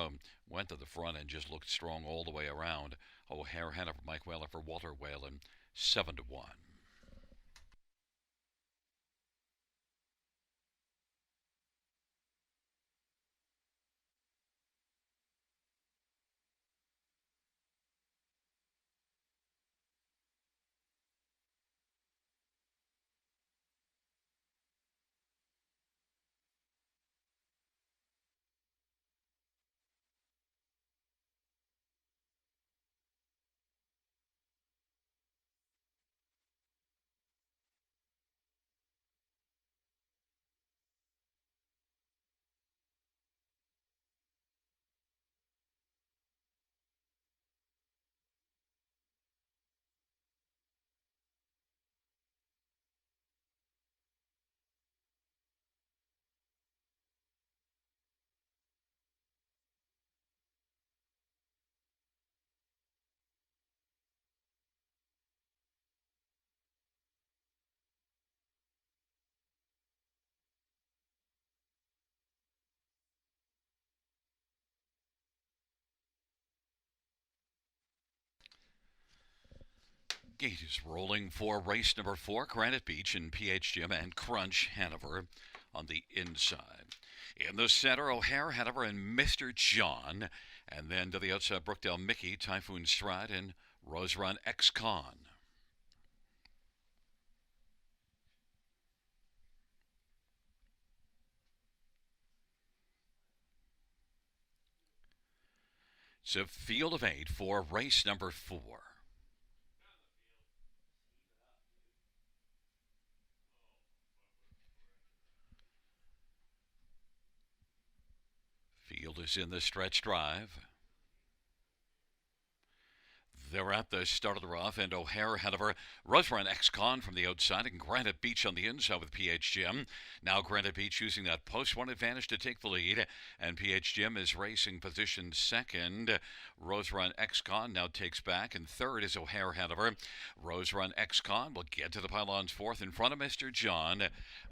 Went to the front and just looked strong all the way around. O'Hare Hanover, Mike Whalen for Walter Whalen, 7-1. Gate is rolling for race number 4, Granite Beach and PHGM and Crunch Hanover on the inside. In the center, O'Hare Hanover and Mr. John. And then to the outside, Brookdale Mickey, Typhoon Stride, and Rose Run X-Con. It's a field of 8 for race number 4. Field is in the stretch drive. They're at the start of the rough, and O'Hare ahead of her. Rosemary and Ex-Con from the outside, and Granite Beach on the inside with PH Jim. Now Granite Beach using that post-one advantage to take the lead, and PH Jim is racing position second. Rose Run Ex-Con now takes back, and third is O'Hare ahead of her. Rose Run Ex-Con will get to the pylons fourth in front of Mr. John.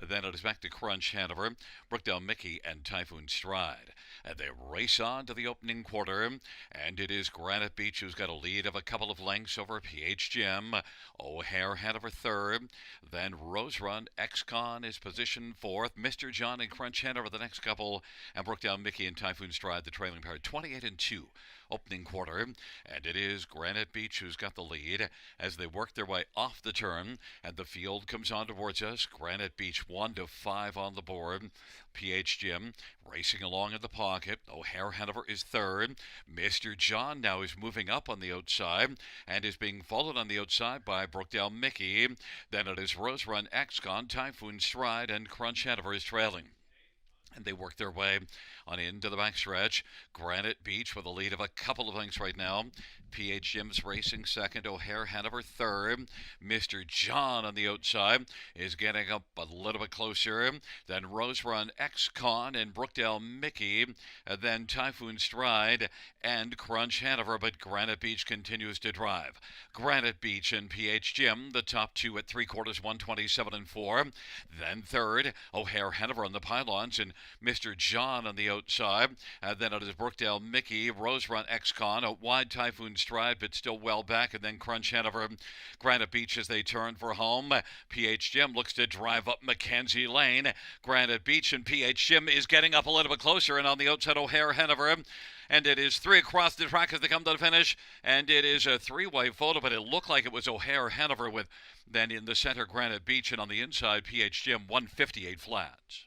Then it is back to Crunch ahead of her. Brookdale Mickey and Typhoon Stride. And they race on to the opening quarter, and it is Granite Beach who's got a lead of a couple of lengths over PH Jim. O'Hare ahead of her third. Then Rose Run Ex-Con is positioned fourth. Mr. John and Crunch ahead over the next couple, and Brookdale Mickey and Typhoon Stride the trailing pair. 28 and 2 opening quarter, and it is Granite Beach who's got the lead as they work their way off the turn, and the field comes on towards us. Granite Beach 1-5 on the board. PH Jim racing along in the pocket. O'Hare Hanover is third. Mr. John now is moving up on the outside and is being followed on the outside by Brookdale Mickey. Then it is Rose Run Ex-Con, Typhoon Stride, and Crunch Hanover is trailing. And they work their way on into the backstretch. Granite Beach with a lead of a couple of lengths right now. PH Jim's racing second. O'Hare Hanover third. Mr. John on the outside is getting up a little bit closer. Then Rose Run Ex-Con and Brookdale Mickey. Then Typhoon Stride and Crunch Hanover. But Granite Beach continues to drive. Granite Beach and PH Jim, the top two at 3/4, 127 and 4. Then third, O'Hare Hanover on the pylons and Mr. John on the outside. Then it is Brookdale Mickey, Rose Run Ex-Con, a wide Typhoon Stride, but still well back, and then Crunch Hanover. Granite Beach as they turn for home. PH Jim looks to drive up Mackenzie Lane. Granite Beach and PH Jim is getting up a little bit closer, and on the outside, O'Hare Hanover. And it is three across the track as they come to the finish, and it is a three-way photo, but it looked like it was O'Hare Hanover with then in the center Granite Beach, and on the inside PH Jim 158 flats.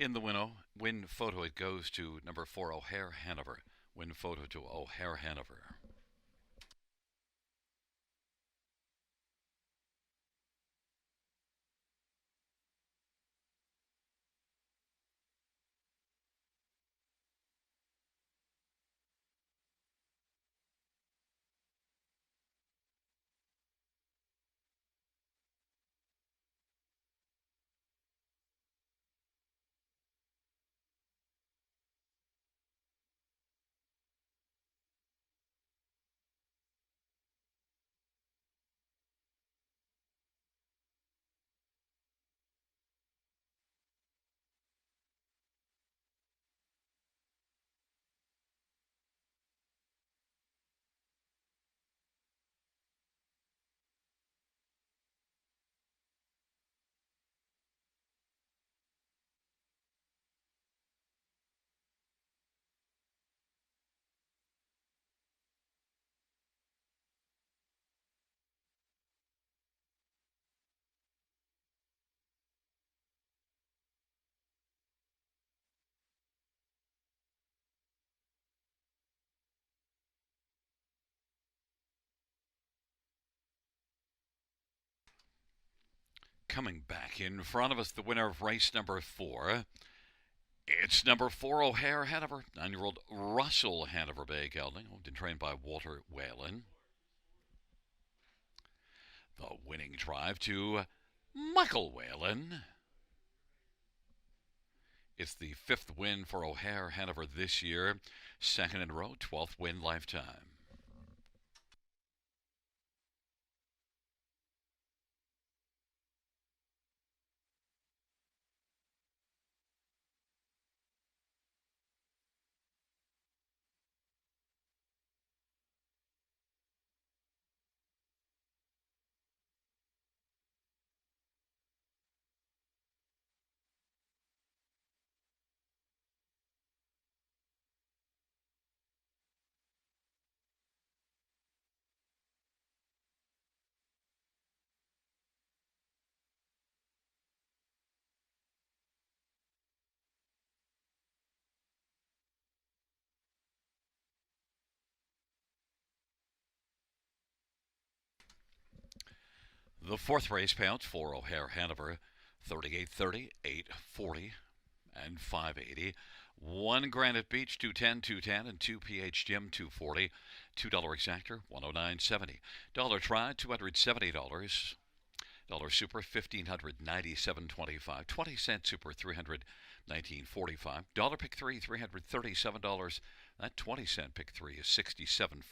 In the win photo, it goes to number 4, O'Hare Hanover. Win photo to O'Hare Hanover. Coming back in front of us, the winner of race number 4. It's number 4, O'Hare Hanover. 9-year-old Russell Hanover Bay Gelding, owned and trained by Walter Whalen. The winning drive to Michael Whalen. It's the 5th win for O'Hare Hanover this year. 2nd in a row, 12th win lifetime. The fourth race payouts for O'Hare Hanover 3830, 840, and 580. One Granite Beach 210, 210, and two PH Gym 240. $2 exactor 109.70. Dollar Try $270. Dollar Super 1597.25. 20-cent Super 319.45. Dollar Pick 3 $337. That 20-cent Pick 3 is 67.40.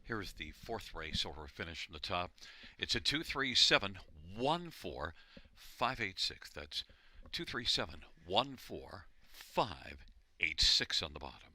Here's the fourth race order finish from the top. It's a 237-14586. That's 237-14586 on the bottom.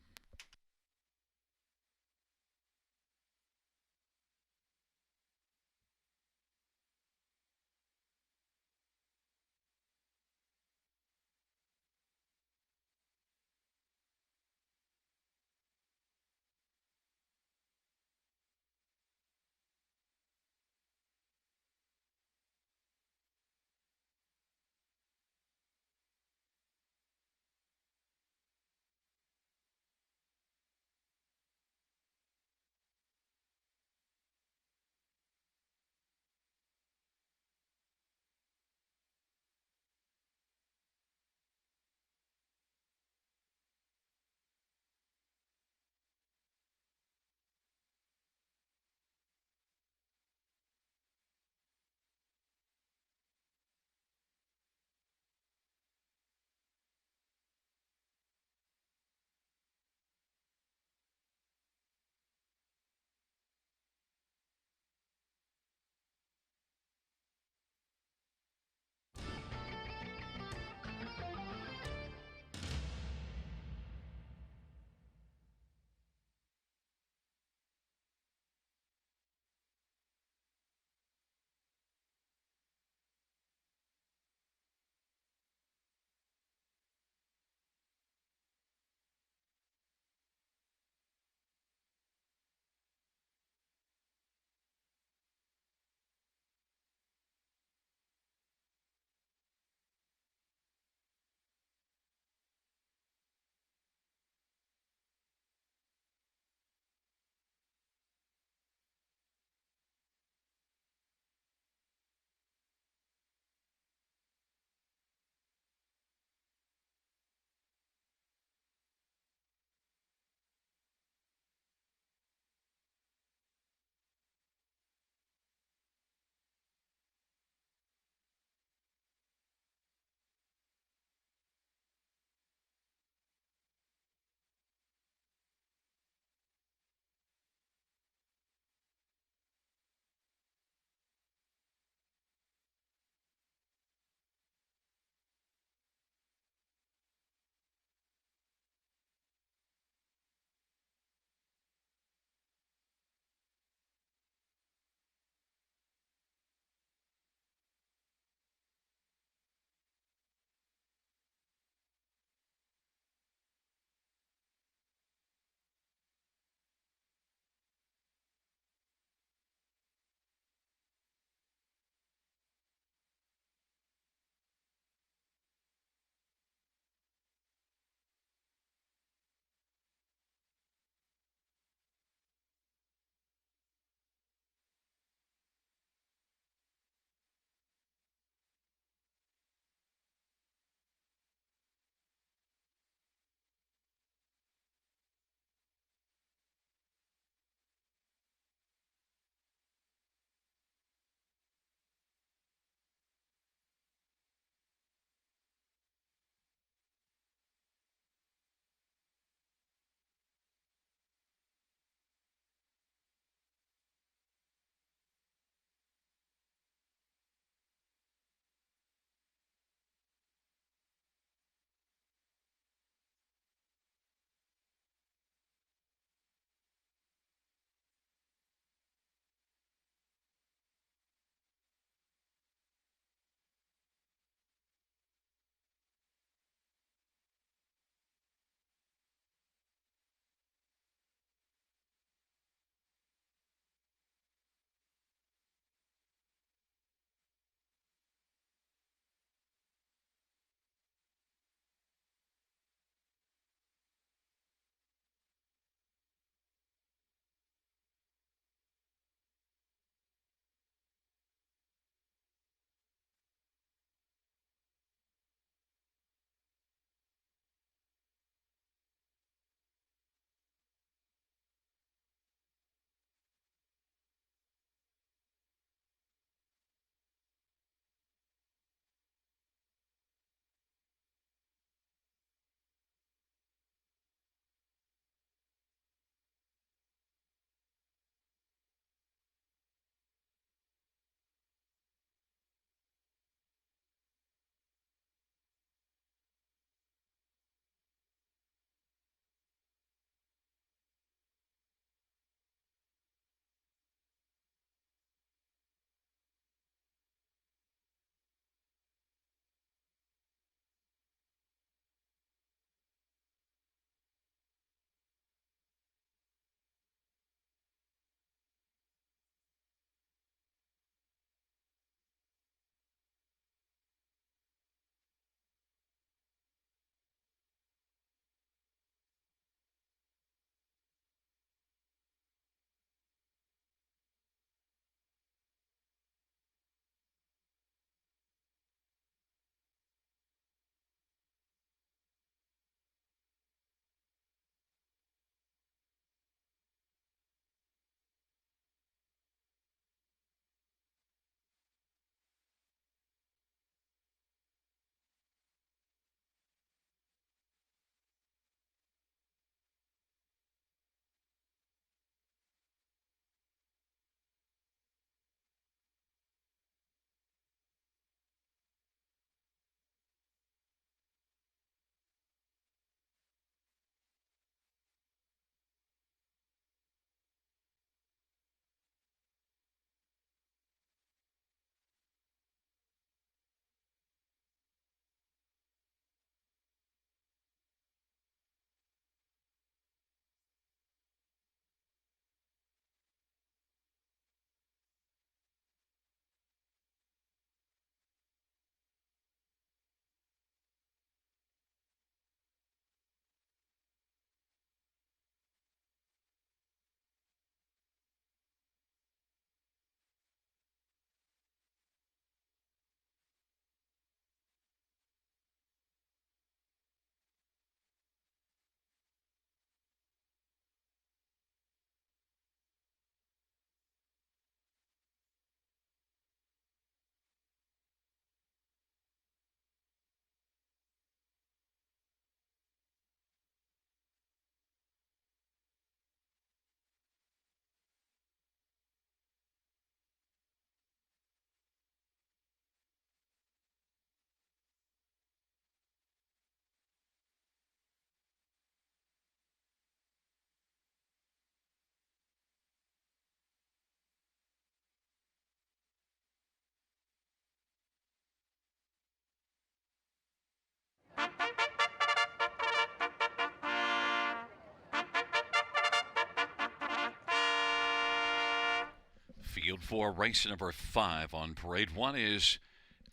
for race number 5 on parade 1 is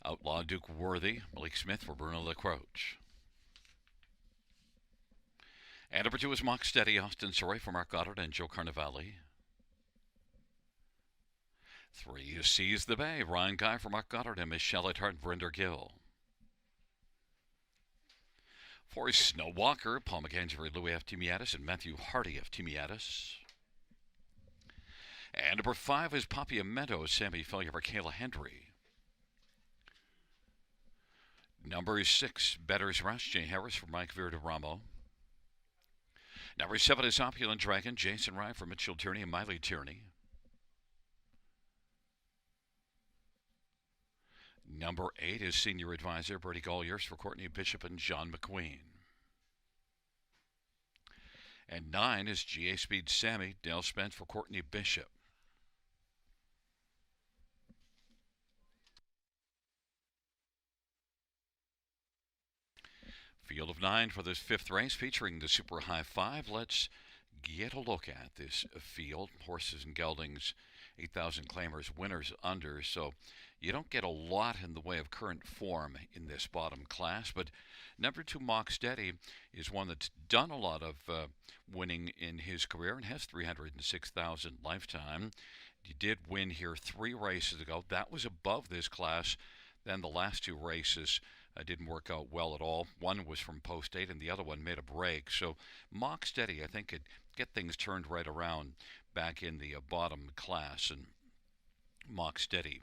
Outlaw Duke Worthy, Malik Smith for Bruno LaCroix. And number 2 is Mock Steady, Austin Soray for Mark Goddard and Joe Carnivale. 3 is Seize the Bay, Ryan Guy for Mark Goddard and Michelle Hart and Brinder Gill. 4 is Snow Walker, Paul McCann for Louis F. Timiatis and Matthew Hardy of Timiatis. And number 5 is Papiamento, Sammy Failure for Kayla Hendry. Number 6, Better's Rush, Jay Harris for Mike Verderamo. Number 7 is Opulent Dragon, Jason Rye for Mitchell Tierney and Miley Tierney. Number 8 is Senior Advisor, Bertie Golliers for Courtney Bishop and John McQueen. And 9 is GA Speed Sammy, Dale Spence for Courtney Bishop. Field of 9 for this 5th race featuring the Super High 5. Let's get a look at this field. Horses and geldings, 8,000 claimers, winners under. So you don't get a lot in the way of current form in this bottom class. But number 2, Mock Steady, is one that's done a lot of winning in his career and has 306,000 lifetime. He did win here 3 races ago. That was above this class. Then the last 2 races didn't work out well at all. One was from post 8 and the other one made a break. So Mock Steady, I think, could get things turned right around back in the bottom class. And Mock Steady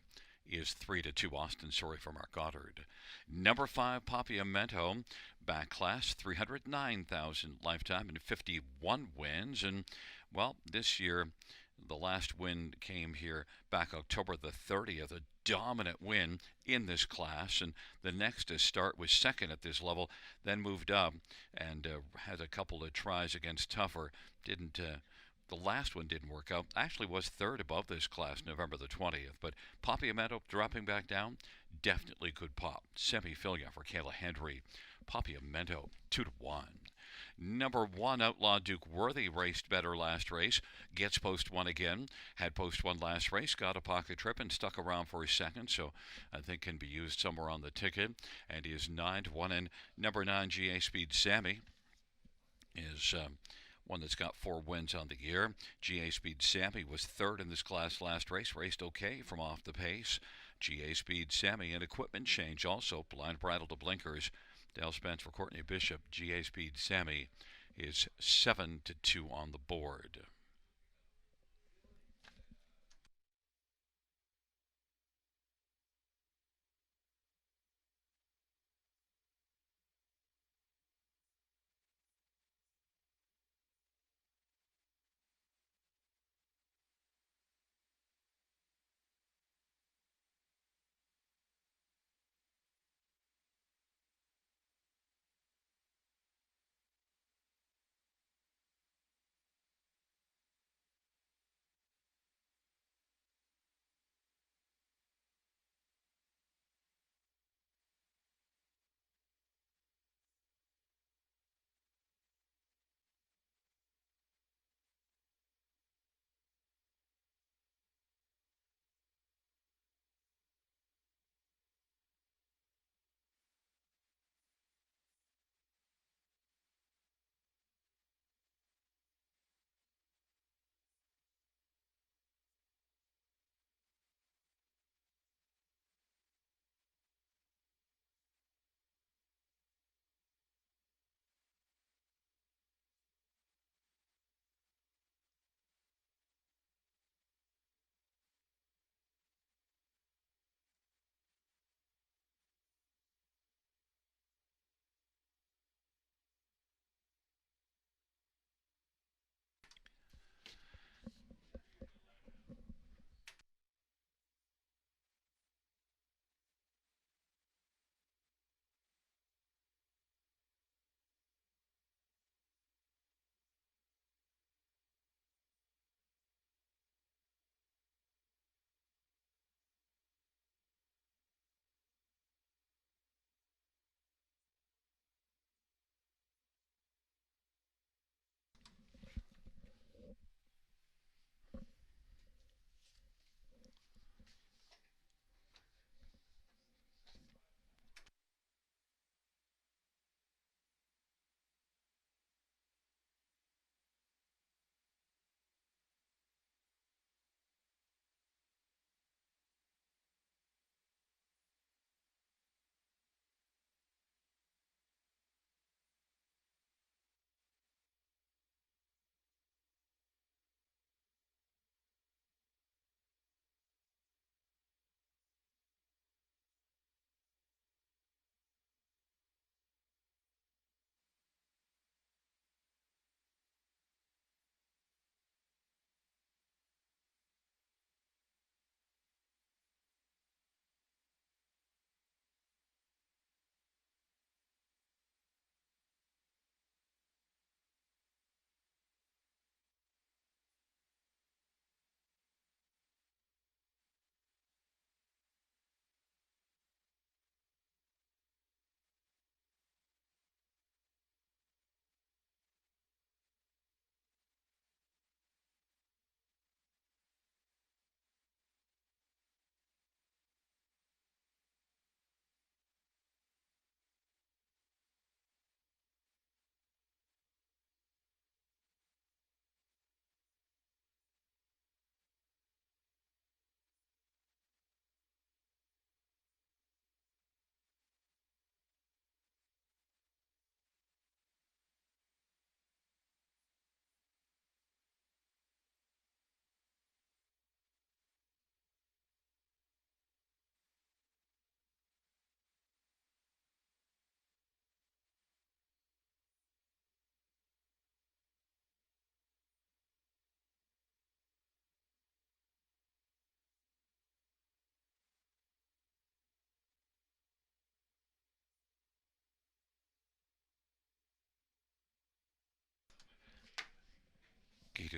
is 3-2 Austin Soray for Mark Goddard. Number 5, Papiamento, back class, 309,000 lifetime and 51 wins. And, well, this year, the last win came here back October the 30th, a dominant win in this class. And the next start was second at this level, then moved up and had a couple of tries against tougher. The last one didn't work out. Actually was third above this class November the 20th. But Papiamento dropping back down definitely could pop. Semi-Filia for Kayla Hendry. Papiamento 2-1. Number 1, Outlaw Duke Worthy, raced better last race. Gets post 1 again. Had post 1 last race. Got a pocket trip and stuck around for a second. So I think can be used somewhere on the ticket. And he is 9-1. And number 9, GA Speed Sammy, is one that's got 4 wins on the year. GA Speed Sammy was 3rd in this class last race. Raced okay from off the pace. GA Speed Sammy, an equipment change also. Blind bridle to blinkers. Dale Spence for Courtney Bishop. GA Speed Sammy is 7-2 on the board.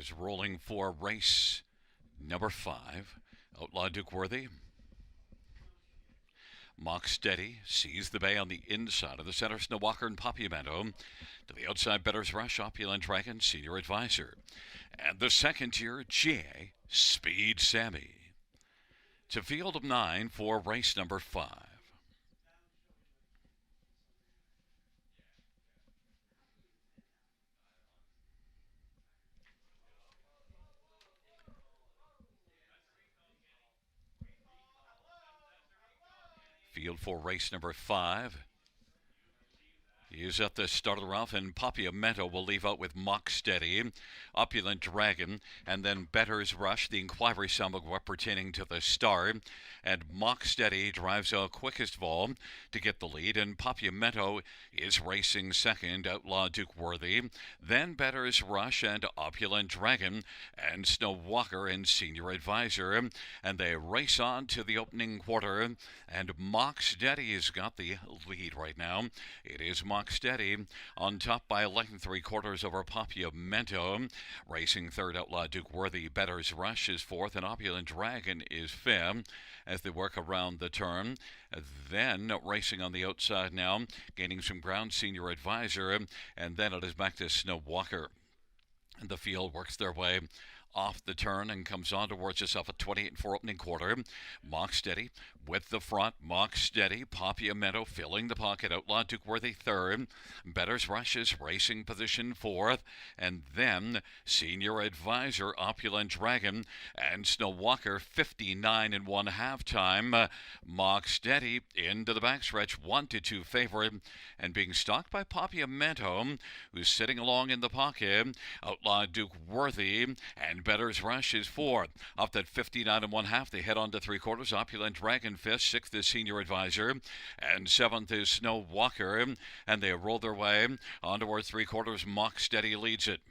is rolling for race number 5. Outlaw Duke Worthy. Mock Steady sees the bay on the inside of the center. Snow Walker and Papiamento. To the outside, Better's Rush, Opulent Dragon, Senior Advisor. And the second tier, GA, Speed Sammy. To field of 9 for race number 5. Field for race number 5. He's at the start of the route, and Papiamento will leave out with Mock Steady, Opulent Dragon, and then Better's Rush, the inquiry somewhat pertaining to the star. And Mock Steady drives out quickest of all to get the lead, and Papiamento is racing second, Outlaw Duke Worthy. Then Better's Rush and Opulent Dragon, and Snow Walker and Senior Advisor. And they race on to the opening quarter, and Mock Steady has got the lead right now. It is Mock Steady on top by 11 3/4 over Papiamento. Racing third, Outlaw Duke Worthy. Better's Rush is fourth, and Opulent Dragon is fifth as they work around the turn. Then racing on the outside now, gaining some ground, Senior Advisor, and then it is back to Snow Walker. And the field works their way off the turn and comes on towards us off a 28-4 opening quarter. Mock Steady with the front. Mock Steady. Papiamento filling the pocket. Outlaw Duke Worthy third. Better's Rush is racing position fourth. And then Senior Advisor, Opulent Dragon, and Snow Walker 59 and 1/2 time. Mock Steady into the backstretch, 1-2 favorite, and being stalked by Papiamento, who's sitting along in the pocket. Outlaw Duke Worthy and Better's Rush is fourth. Off that 59 and 1/2, they head on to 3/4. Opulent Dragon fifth, sixth is Senior Advisor, and seventh is Snow Walker. And they roll their way on towards 3/4. Mock Steady leads it.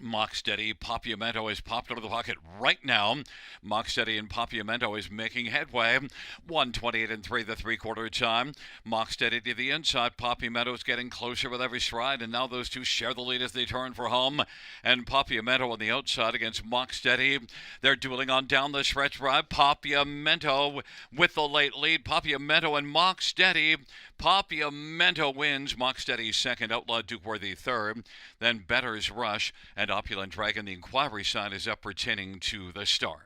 Mock Steady, Papiamento is popped out of the pocket right now. Mock Steady and Papiamento is making headway. 1:28 and 3 the 3/4 time. Mock Steady to the inside. Papiamento is getting closer with every stride, and now those two share the lead as they turn for home. And Papiamento on the outside against Mock Steady. They're dueling on down the stretch ride. Papiamento with the late lead. Papiamento and Mock Steady. Papiamento wins. Mock Steady second. Outlaw Duke Worthy third. Then Better's Rush and Opulent Dragon. The inquiry sign is up pertaining to the start.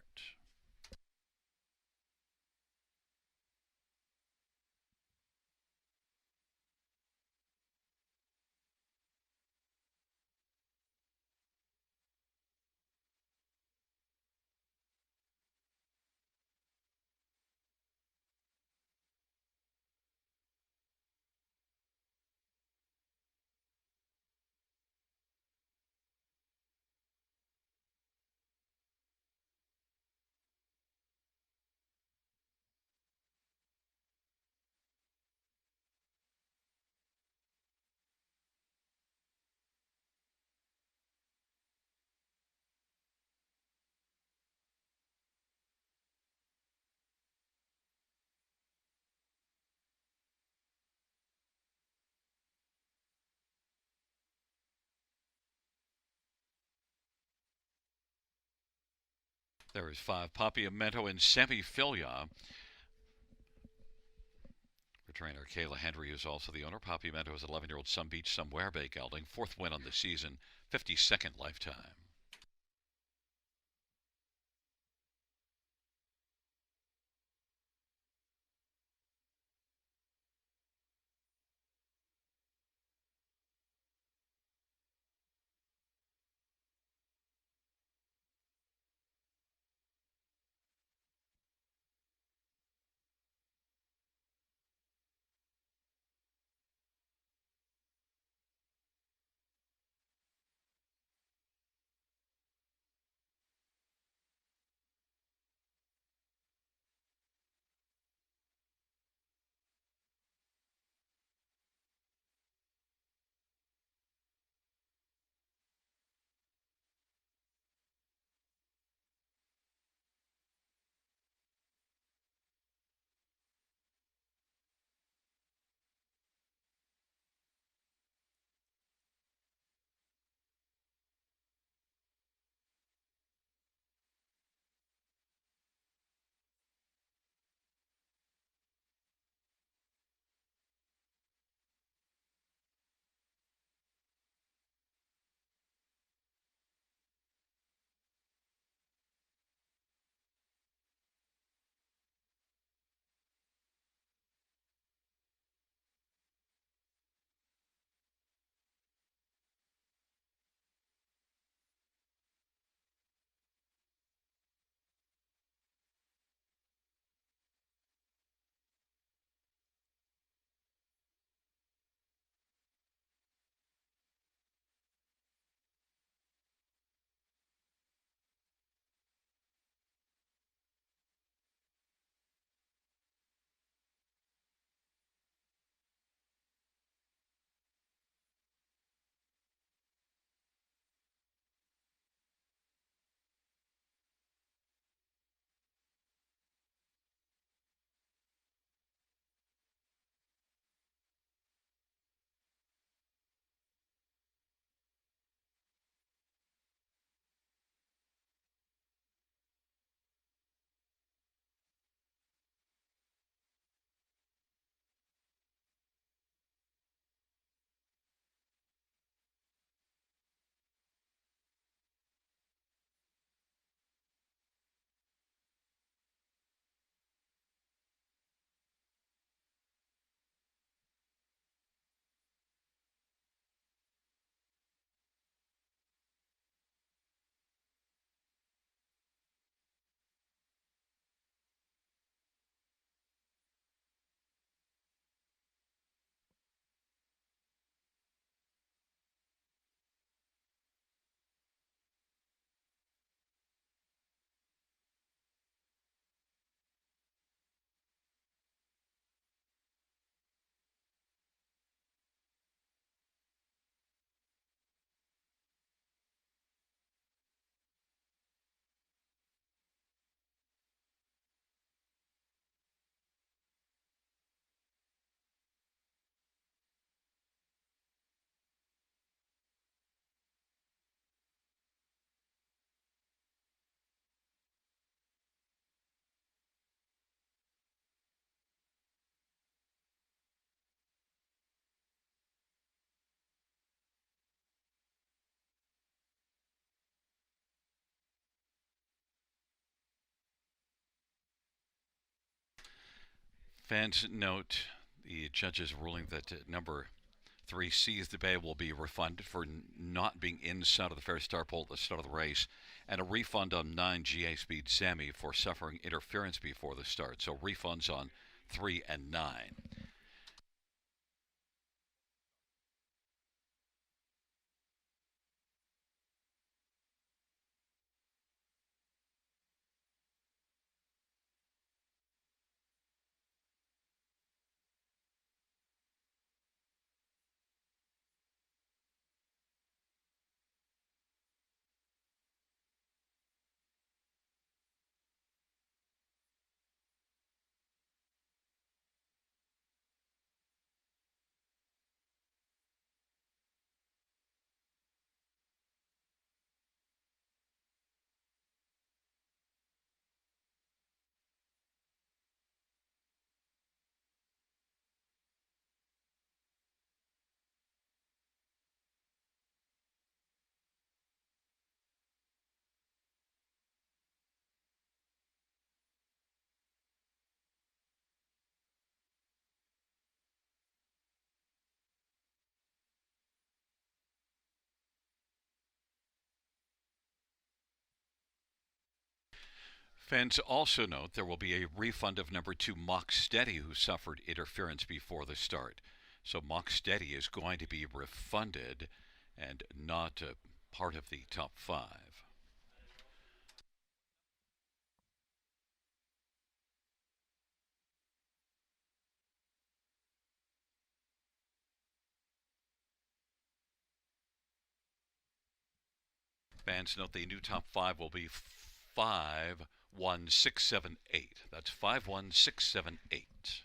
There is 5. Papiamento and Semifilia. Her trainer, Kayla Henry, is also the owner. Papiamento is 11-year-old Sun Beach Somewhere Bay gelding. 4th win on the season. 52nd lifetime. Fans note the judge's ruling that number 3 Seize the Bay will be refunded for not being inside of the fair start pole at the start of the race, and a refund on 9 GA Speed Sammy for suffering interference before the start. So refunds on 3 and 9. Fans also note there will be a refund of number 2 Mock Steady, who suffered interference before the start. So Mock Steady is going to be refunded and not part of the top 5. Fans note the new top 5 will be 51678. That's 51678.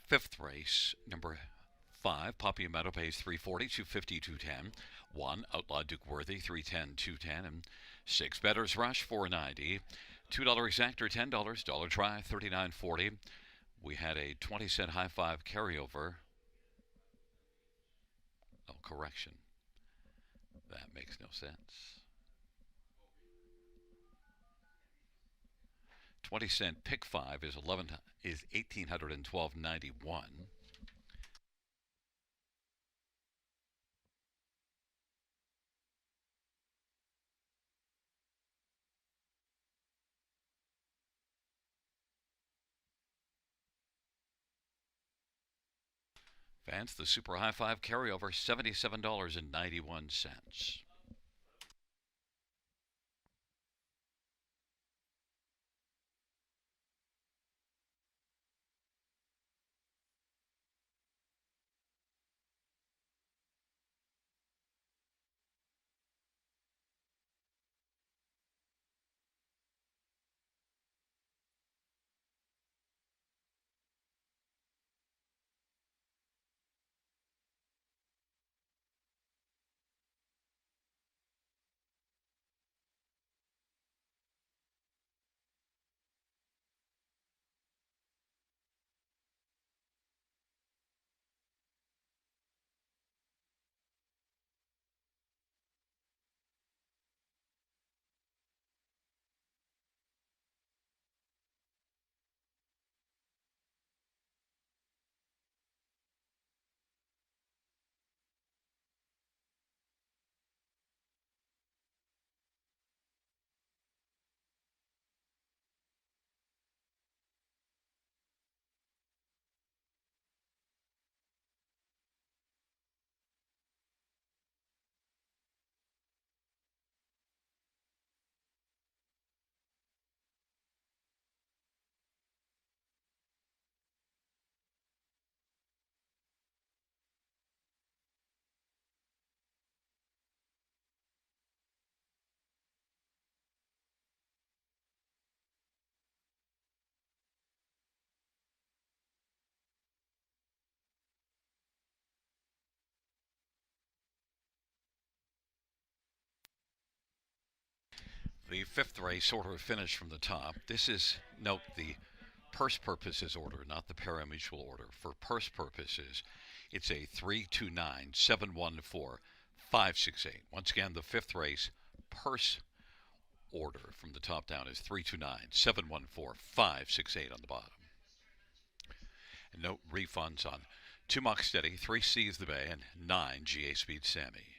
Fifth race, number 5, Poppy Meadow pays 340, 250, 210. 1, Outlaw Duke Worthy, 310, 210. And 6, Better's Rush, 490. $2 exactor, $10. Dollar try, 39.40. We had a 20-cent high five carryover. Oh, correction. That makes no sense. 20-cent pick 5 is 1812.91. Fans, the Super High Five carryover, $77.91. The fifth race order finished from the top. This is, note, the purse purposes order, not the parimutuel order. For purse purposes, it's a 329 714 568. Once again, the fifth race purse order from the top down is 329 714 568 on the bottom. And note refunds on 2 Mach Steady, 3 Seize the Bay, and 9 GA Speed Sammy.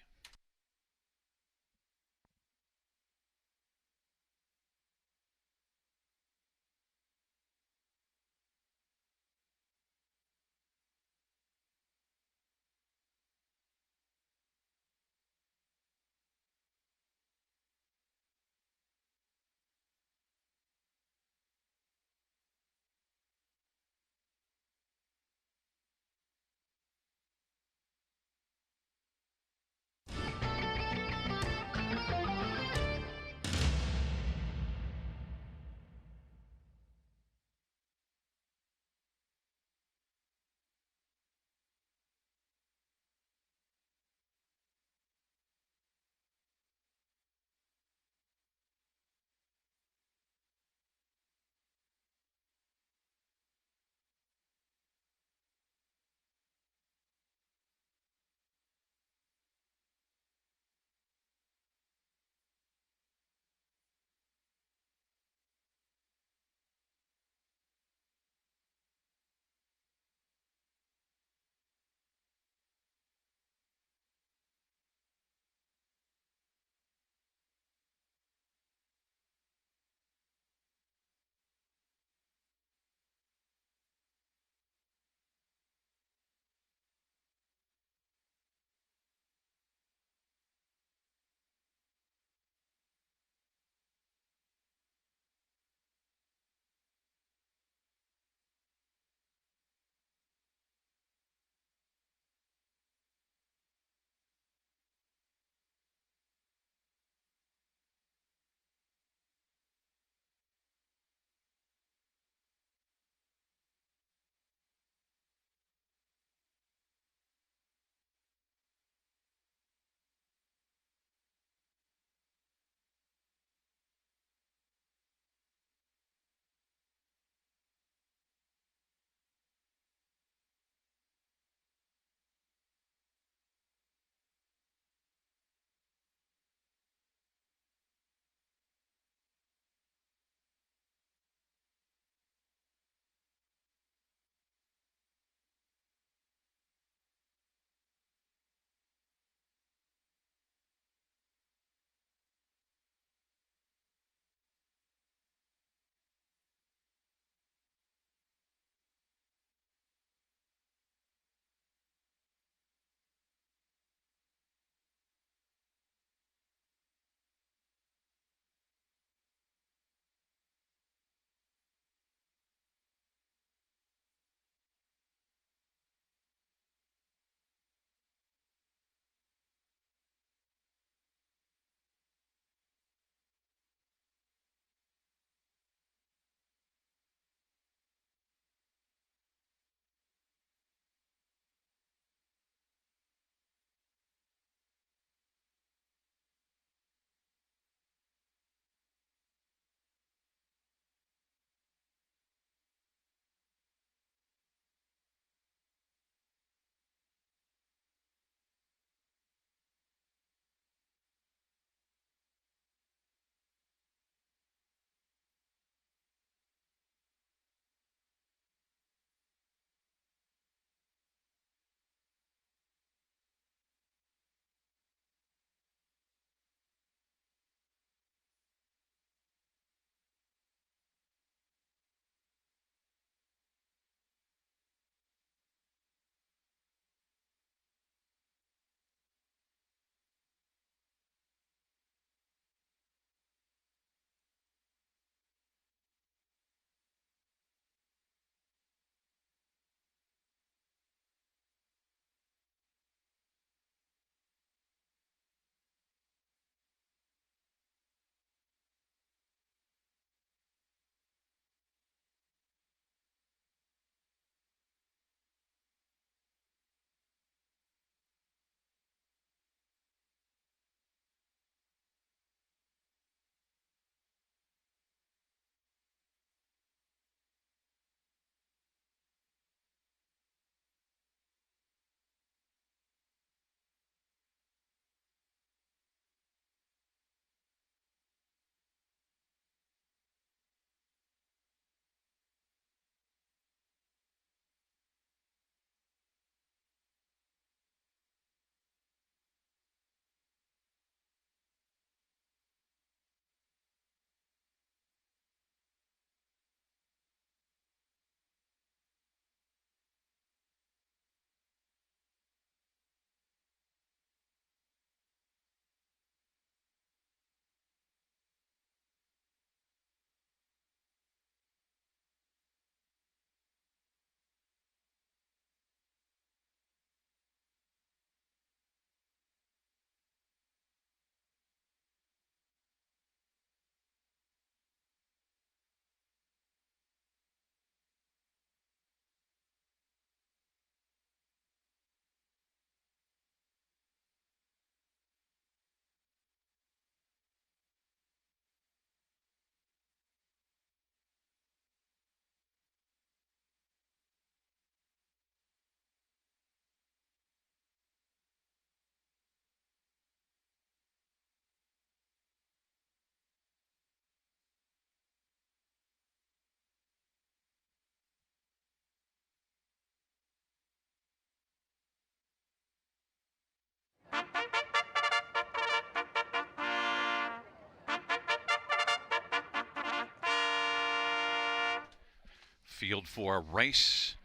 Field 4, race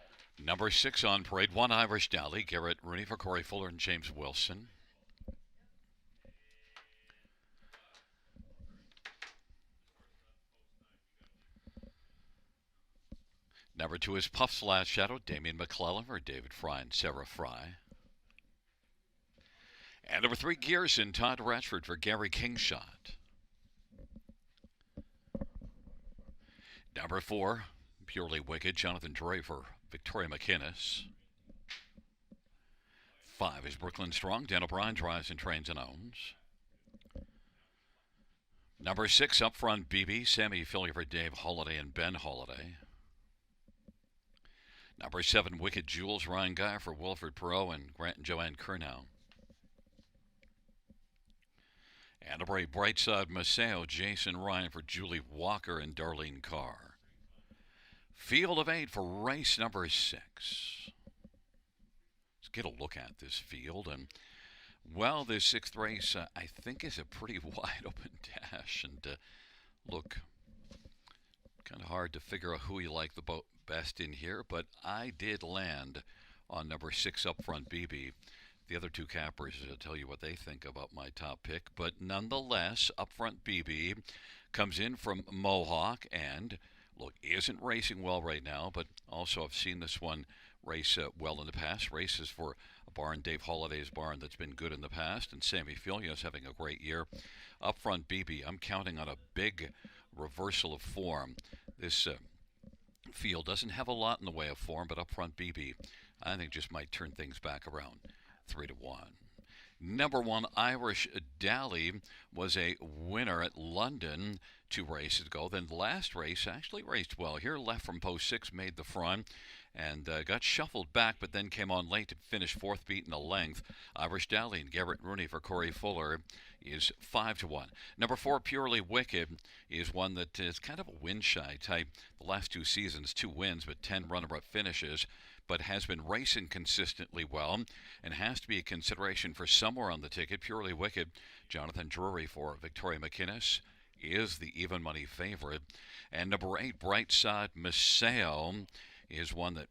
number 6 on parade. 1 Irish Dally, Garrett Rooney for Corey Fuller and James Wilson. Number 2 is Puff's Last Shadow, Damian McClellan for David Fry and Sarah Fry. And number 3, Gearson, Todd Ratchford for Gary Kingshot. Number 4, Purely Wicked, Jonathan Dre for Victoria McInnes. 5 is Brooklyn Strong, Dan O'Brien drives and trains and owns. Number 6, Up Front BB, Sammy Philly for Dave Holiday and Ben Holiday. Number 7, Wicked Jewels, Ryan Guy for Wilfred Perot and Grant and Joanne Curnow. And number 8, Brightside Maceo, Jason Ryan for Julie Walker and Darlene Carr. Field of 8 for race number 6. Let's get a look at this field. And, well, this 6th race, I think, is a pretty wide open dash. And, look, kind of hard to figure out who you like the best in here. But I did land on number 6, Up Front BB. The other 2 cappers will tell you what they think about my top pick. But nonetheless, Up Front BB comes in from Mohawk and, look, isn't racing well right now, but also I've seen this one race well in the past. Races for a barn, Dave Holiday's barn, that's been good in the past, and Sammy Filia's having a great year. Up Front BB, I'm counting on a big reversal of form. This field doesn't have a lot in the way of form, but Up Front BB, I think, just might turn things back around. 3-1. Number 1, Irish Dally was a winner at London 2 races ago. Then the last race actually raced well here. Left from post 6, made the front, and got shuffled back, but then came on late to finish 4th, beaten a length. Irish Dally and Garrett Rooney for Corey Fuller is 5-1. Number 4, Purely Wicked, is one that is kind of a win-shy type. The last 2 seasons, 2 wins, but 10 runner-up finishes, but has been racing consistently well and has to be a consideration for somewhere on the ticket. Purely Wicked, Jonathan Drury for Victoria McInnes is the even money favorite. And number 8, Brightside Maceo, is one that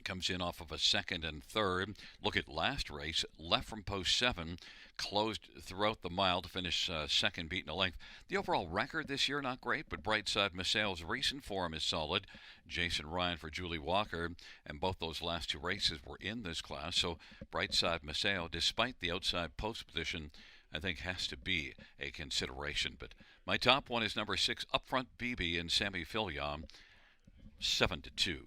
comes in off of a 2nd and 3rd. Look at last race, left from post 7, closed throughout the mile to finish 2nd, beaten a length. The overall record this year, not great, but Brightside Maceo's recent form is solid. Jason Ryan for Julie Walker, and both those last 2 races were in this class. So Brightside Maceo, despite the outside post position, I think has to be a consideration. But my top one is number 6, Up Front BB and Sammy Filia, 7-2.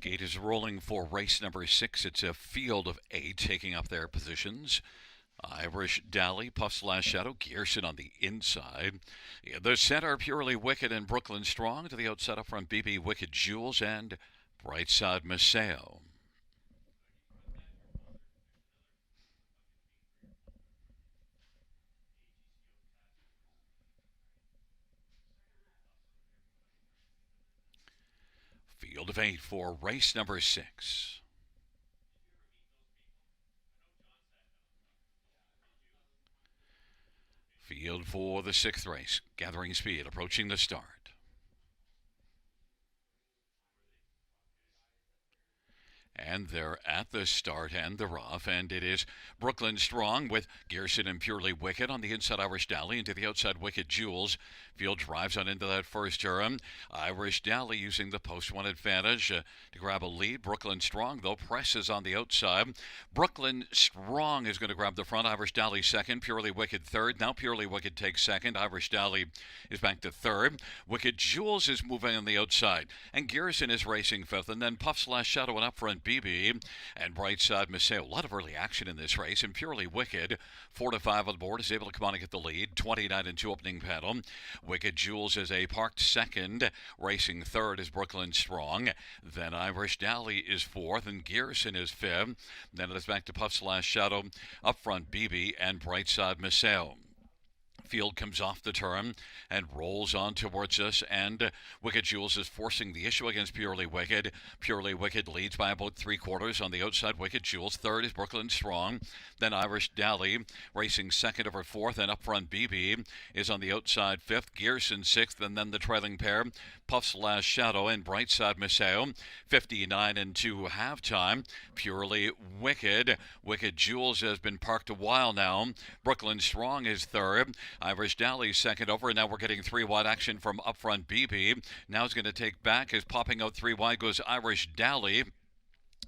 Gate is rolling for race number 6. It's a field of 8 taking up their positions. Irish Dally, Puff's Last Shadow, Gearson on the inside. In the center, Purely Wicked and Brooklyn Strong. To the outside, Up Front BB, Wicked Jewels, and Brightside Maceo. Field of 8 for race number 6. Field for the 6th race, gathering speed, approaching the start. And And they're at the start and the rough, and it is Brooklyn Strong with Gearson and Purely Wicked on the inside. Irish Dally into the outside. Wicked Jules. Field drives on into that first turn. Irish Dally using the post one advantage to grab a lead. Brooklyn Strong, though, presses on the outside. Brooklyn Strong is going to grab the front. Irish Dally second. Purely Wicked third. Now Purely Wicked takes second. Irish Dally is back to third. Wicked Jules is moving on the outside. And Gearson is racing fifth. And then Puff Slash Shadow and up front BB. And Brightside Maceo. A lot of early action in this race. And Purely Wicked, 4 to 5 on the board, is able to come on and get the lead. 29 and 2 opening paddle. Wicked Jules is a parked second. Racing third is Brooklyn Strong. Then Irish Dally is fourth. And Gearson is fifth. Then it is back to Puff Slash Shadow, up front BB, and Brightside Maceo. Field comes off the turn and rolls on towards us, and Wicked Jules is forcing the issue against Purely Wicked. Purely Wicked leads by about 3/4 on the outside. Wicked Jules third is Brooklyn Strong. Then Irish Dally racing second over fourth, and up front BB is on the outside fifth. Gearson sixth, and then the trailing pair, Puff Slash Shadow and Brightside Maceo. 59 and 2 halftime. Purely Wicked. Wicked Jules has been parked a while now. Brooklyn Strong is third. Irish Dally second over, and now we're getting 3 wide action from up front BB. Now he's going to take back, as popping out 3 wide goes Irish Dally.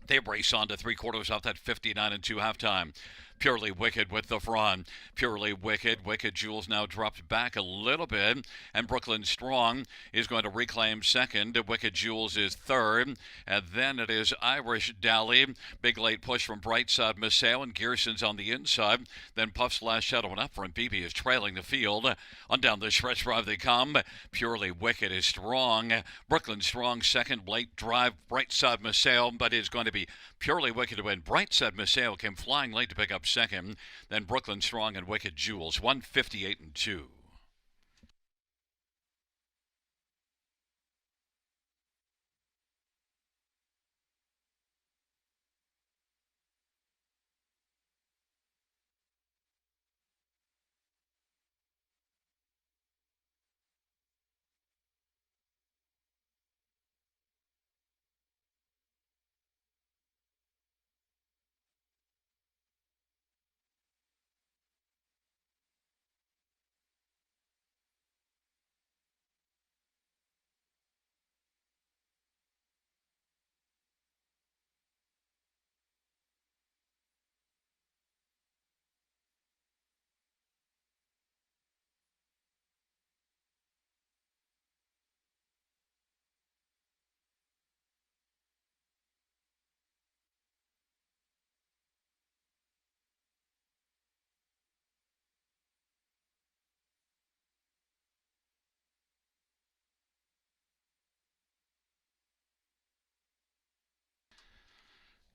They race on to 3/4 off that 59 and 2 halftime. Purely Wicked with the front. Purely Wicked. Wicked Jules now dropped back a little bit, and Brooklyn Strong is going to reclaim second. Wicked Jules is third, and then it is Irish Dally. Big late push from Brightside Maceo, and Gearson's on the inside. Then Puff Slash Shadow and up front BB is trailing the field. On down the stretch drive they come. Purely Wicked is strong. Brooklyn Strong second. Late drive Brightside Maceo, but it's going to be Purely Wicked to win. Brightside Maceo came flying late to pick up second. Then Brooklyn Strong and Wicked Jules, 158 and 2.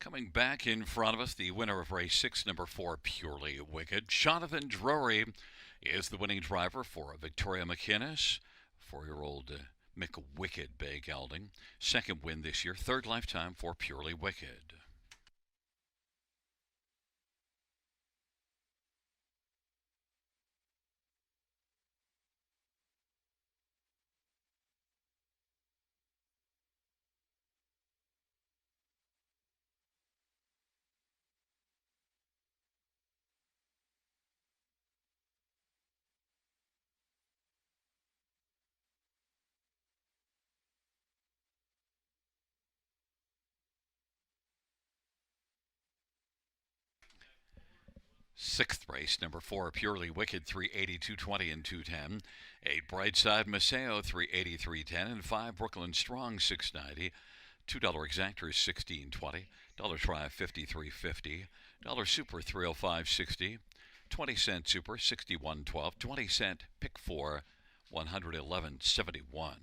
Coming back in front of us, the winner of race 6, number 4, Purely Wicked. Jonathan Drury is the winning driver for Victoria McInnes, 4-year-old McWicked Bay Gelding. Second win this year, third lifetime for Purely Wicked. Sixth race, number 4, Purely Wicked, 380, 220, and 210. 8, Brightside Maceo, 380, 310, and 5, Brooklyn Strong, 690. $2 exactors, 16.20. Dollar try, 53.50. Dollar super, 305.60. 20-cent super, 61.12. 20-cent pick 4, 111.71.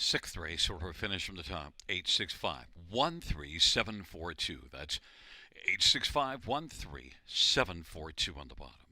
sixth race, so we're finished from the top. 865-13742. That's 865-13742 on the bottom.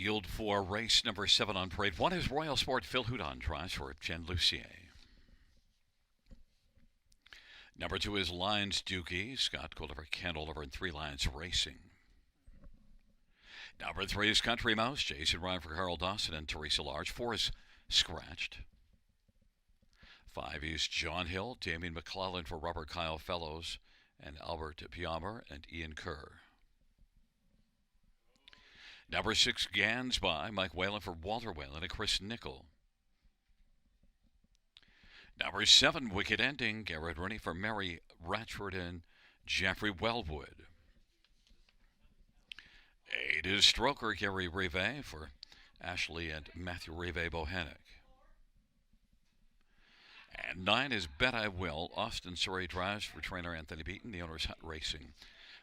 Field 4, race number 7 on parade 1 is Royal Sport. Phil Houdon tries for Jen Lucier. Number 2 is Lions Dookie. Scott Colliver, Ken Oliver, and 3 Lions Racing. Number 3 is Country Mouse. Jason Ryan for Carl Dawson and Teresa Large. 4 is Scratched. 5 is John Hill. Damien McClellan for Robert Kyle Fellows and Albert Piammer and Ian Kerr. Number 6, Gans by Mike Whalen for Walter Whalen and Chris Nickel. Number 7, Wicked Ending. Garrett Rooney for Mary Ratchford and Jeffrey Wellwood. 8 is Stroker. Gary Rive for Ashley and Matthew Rive Bohannock. And 9 is Bet I Will. Austin Surrey drives for trainer Anthony Beaton. The owner's Hunt Racing.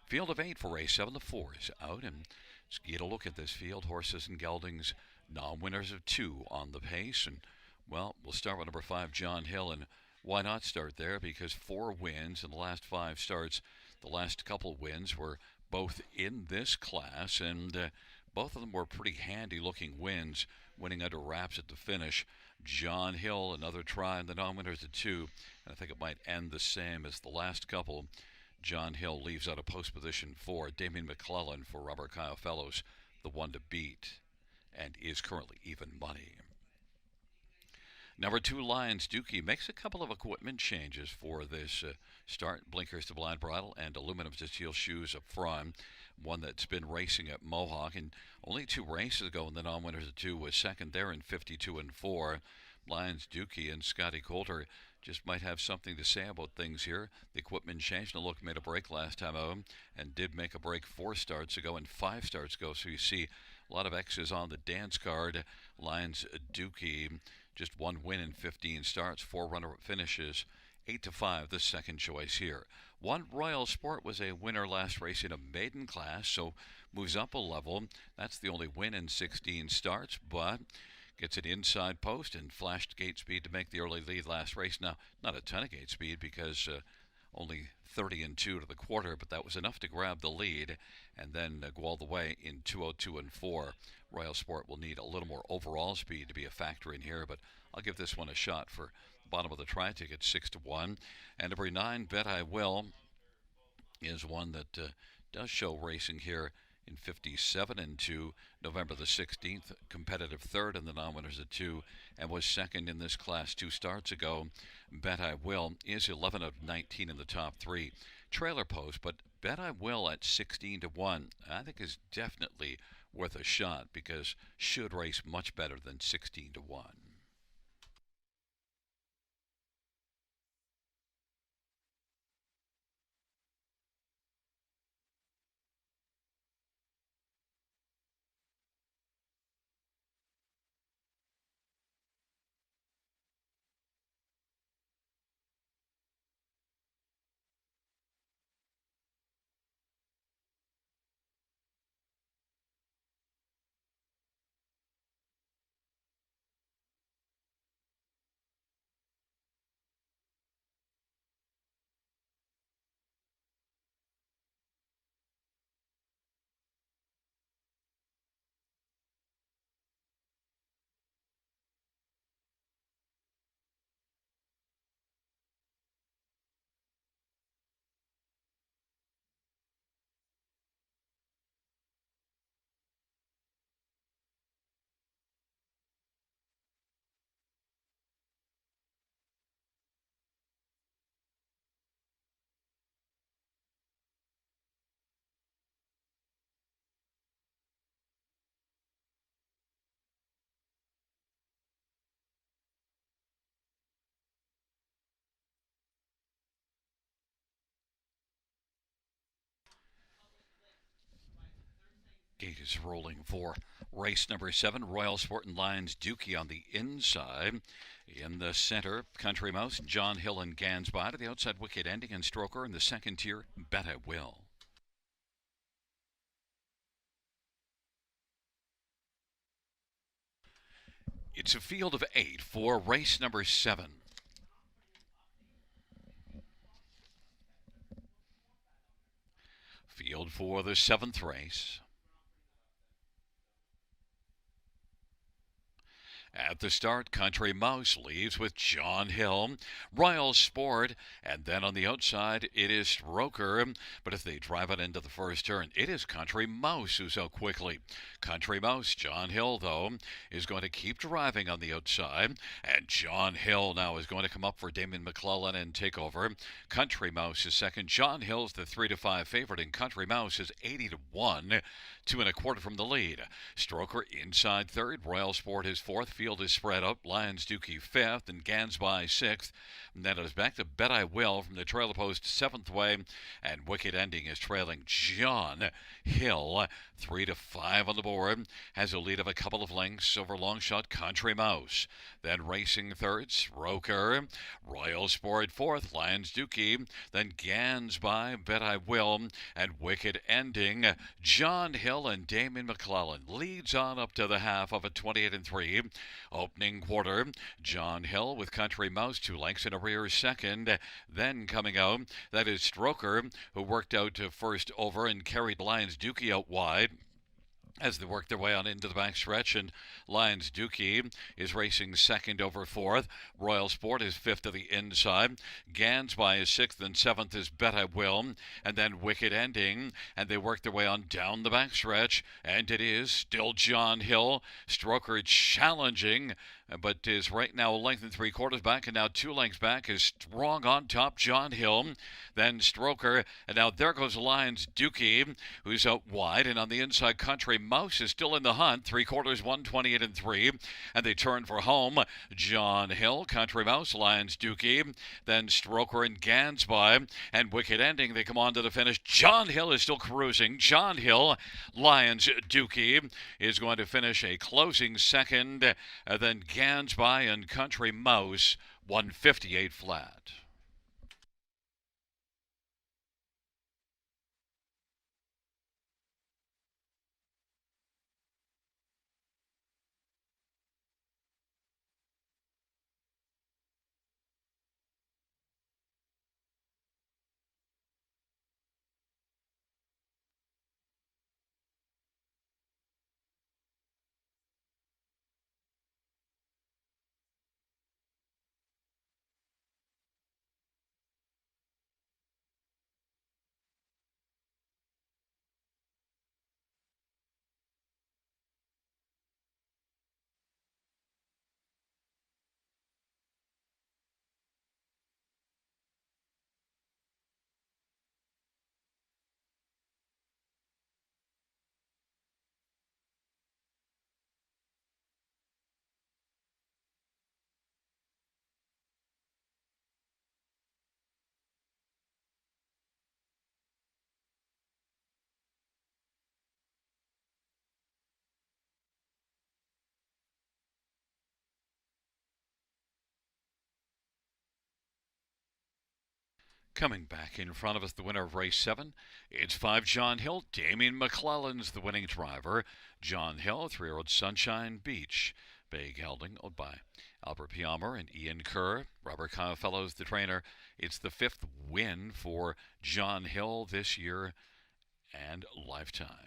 Field of 8 for race 7. The 4 is out. And let's get a look at this field. Horses and geldings, non-winners of 2 on the pace. And, well, we'll start with number 5, John Hill. And why not start there? Because 4 wins in the last 5 starts. The last couple wins were both in this class. And both of them were pretty handy-looking wins, winning under wraps at the finish. John Hill, another try in the non-winners of 2. And I think it might end the same as the last couple. John Hill leaves out a post position 4. Damien McClellan for Robert Kyle Fellows, the one to beat, and is currently even money. Number 2, Lions Dookie makes a couple of equipment changes for this start. Blinkers to blind bridle and aluminum to steel shoes up front. One that's been racing at Mohawk, and only 2 races ago in the non-winners of 2 was second there in 52 and 4. Lions Dookie and Scotty Coulter just might have something to say about things here. The equipment changed. Now look, made a break last time out and did make a break 4 starts ago and 5 starts ago. So you see a lot of X's on the dance card. Lions Dookie, just 1 win in 15 starts, 4 runner-up finishes, 8-5, the second choice here. 1 Royal Sport was a winner last race in a maiden class, so moves up a level. That's the only win in 16 starts, but gets an inside post and flashed gate speed to make the early lead last race. Now, not a ton of gate speed because only 30 and 2 to the quarter, but that was enough to grab the lead and then go all the way in 2:02 and 4. Royal Sport will need a little more overall speed to be a factor in here, but I'll give this one a shot for the bottom of the tri-ticket, 6-1. And number 9, Bet I Will, is one that does show racing here in 57 and 2, November the 16th, competitive 3rd in the non-winners of 2, and was 2nd in this class 2 starts ago. Bet I Will is 11 of 19 in the top 3. Trailer post, but Bet I Will at 16-1, I think is definitely worth a shot because should race much better than 16-1. Gate is rolling for race number 7. Royal Sport and Lions Dookie on the inside. In the center, Country Mouse, John Hill and Gansby. To the outside, Wicked Ending and Stroker. In the second tier, Bet I Will. It's a field of 8 for race number 7. Field for the 7th race. At the start, Country Mouse leads with John Hill, Royal Sport, and then on the outside it is Stroker. But if they drive it into the first turn, it is Country Mouse who's out quickly. Country Mouse, John Hill, though, is going to keep driving on the outside, and John Hill now is going to come up for Damon McClellan and take over. Country Mouse is second. John Hill's the 3-5 favorite, and Country Mouse is 80-1, 2 1/4 from the lead. Stroker inside third. Royal Sport is fourth. Field is spread up. Lions Dookie fifth, and Gansby sixth. And then it is back to Bet I Will from the trailer post seventh way, and Wicked Ending is trailing John Hill 3-5 on the board. Has a lead of a couple of lengths over long shot Country Mouse. Then racing third, Stroker. Royal Sport fourth, Lions Dookie. Then Gansby, Bet I Will, and Wicked Ending. John Hill and Damon McClellan leads on up to the half of a 28-3. Opening quarter, John Hill with Country Mouse 2 lengths in a rear second. Then coming out, that is Stroker, who worked out to first over and carried Lions Dookie out wide as they work their way on into the backstretch, and Lions Dookie is racing second over fourth. Royal Sport is fifth to the inside. Gansby is sixth, and seventh is Bet I Will, and then Wicked Ending, and they work their way on down the backstretch, and it is still John Hill. Stroker challenging, but is right now a length and 3/4 back, and now 2 lengths back is strong on top John Hill. Then Stroker, and now there goes Lions Dookie, who's out wide, and on the inside Country Mouse is still in the hunt. 3/4, 128-3, and they turn for home. John Hill, Country Mouse, Lions Dookie, then Stroker and Gansby, and Wicked Ending. They come on to the finish. John Hill is still cruising. John Hill, Lions Dookie is going to finish a closing second. Then Gansby and Country Mouse 158 flat. Coming back in front of us, the winner of race 7, it's 5 John Hill. Damien McClellan's the winning driver. John Hill, 3-year-old Sunshine Beach. Bay gelding owned by Albert Piamer and Ian Kerr. Robert Kyle the trainer. It's the 5th win for John Hill this year and lifetime.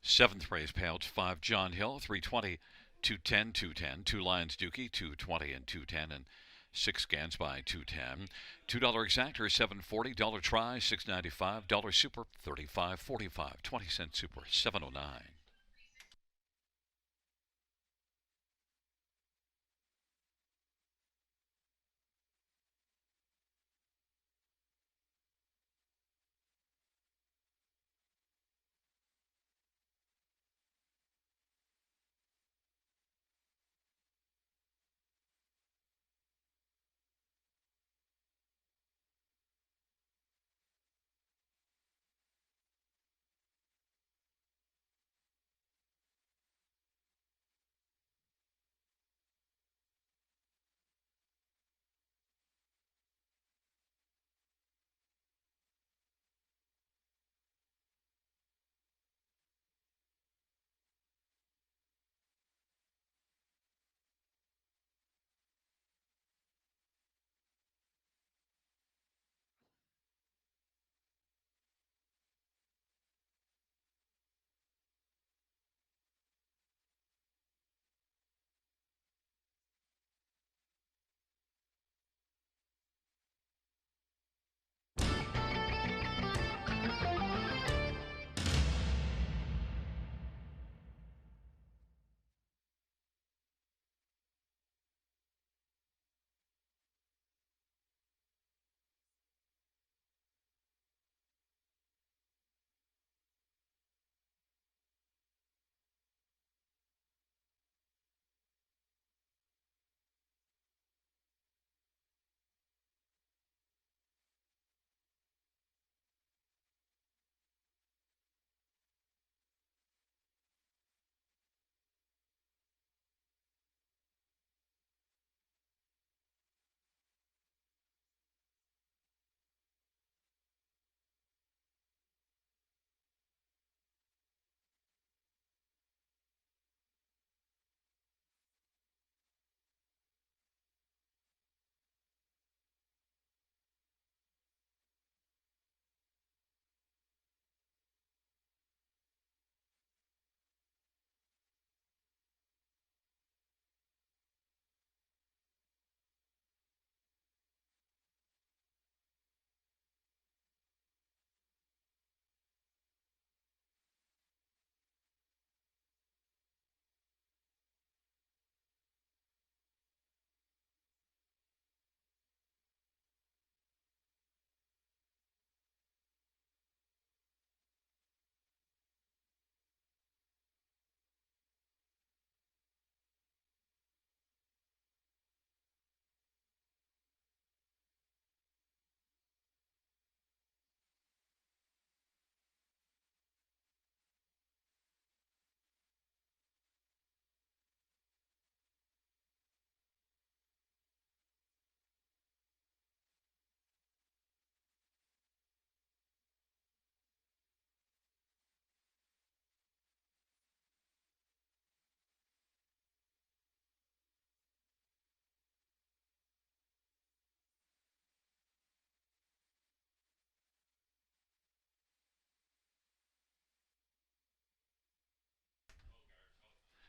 Seventh race payouts: 5 John Hill, 320, 210, 210, 2 Lions Dookie, 220 and 210, and 6 Gansby, 210. $2 exactor, $7.40. $1 try, $6.95. $1 super, $35.45. 20-cent super, $7.09.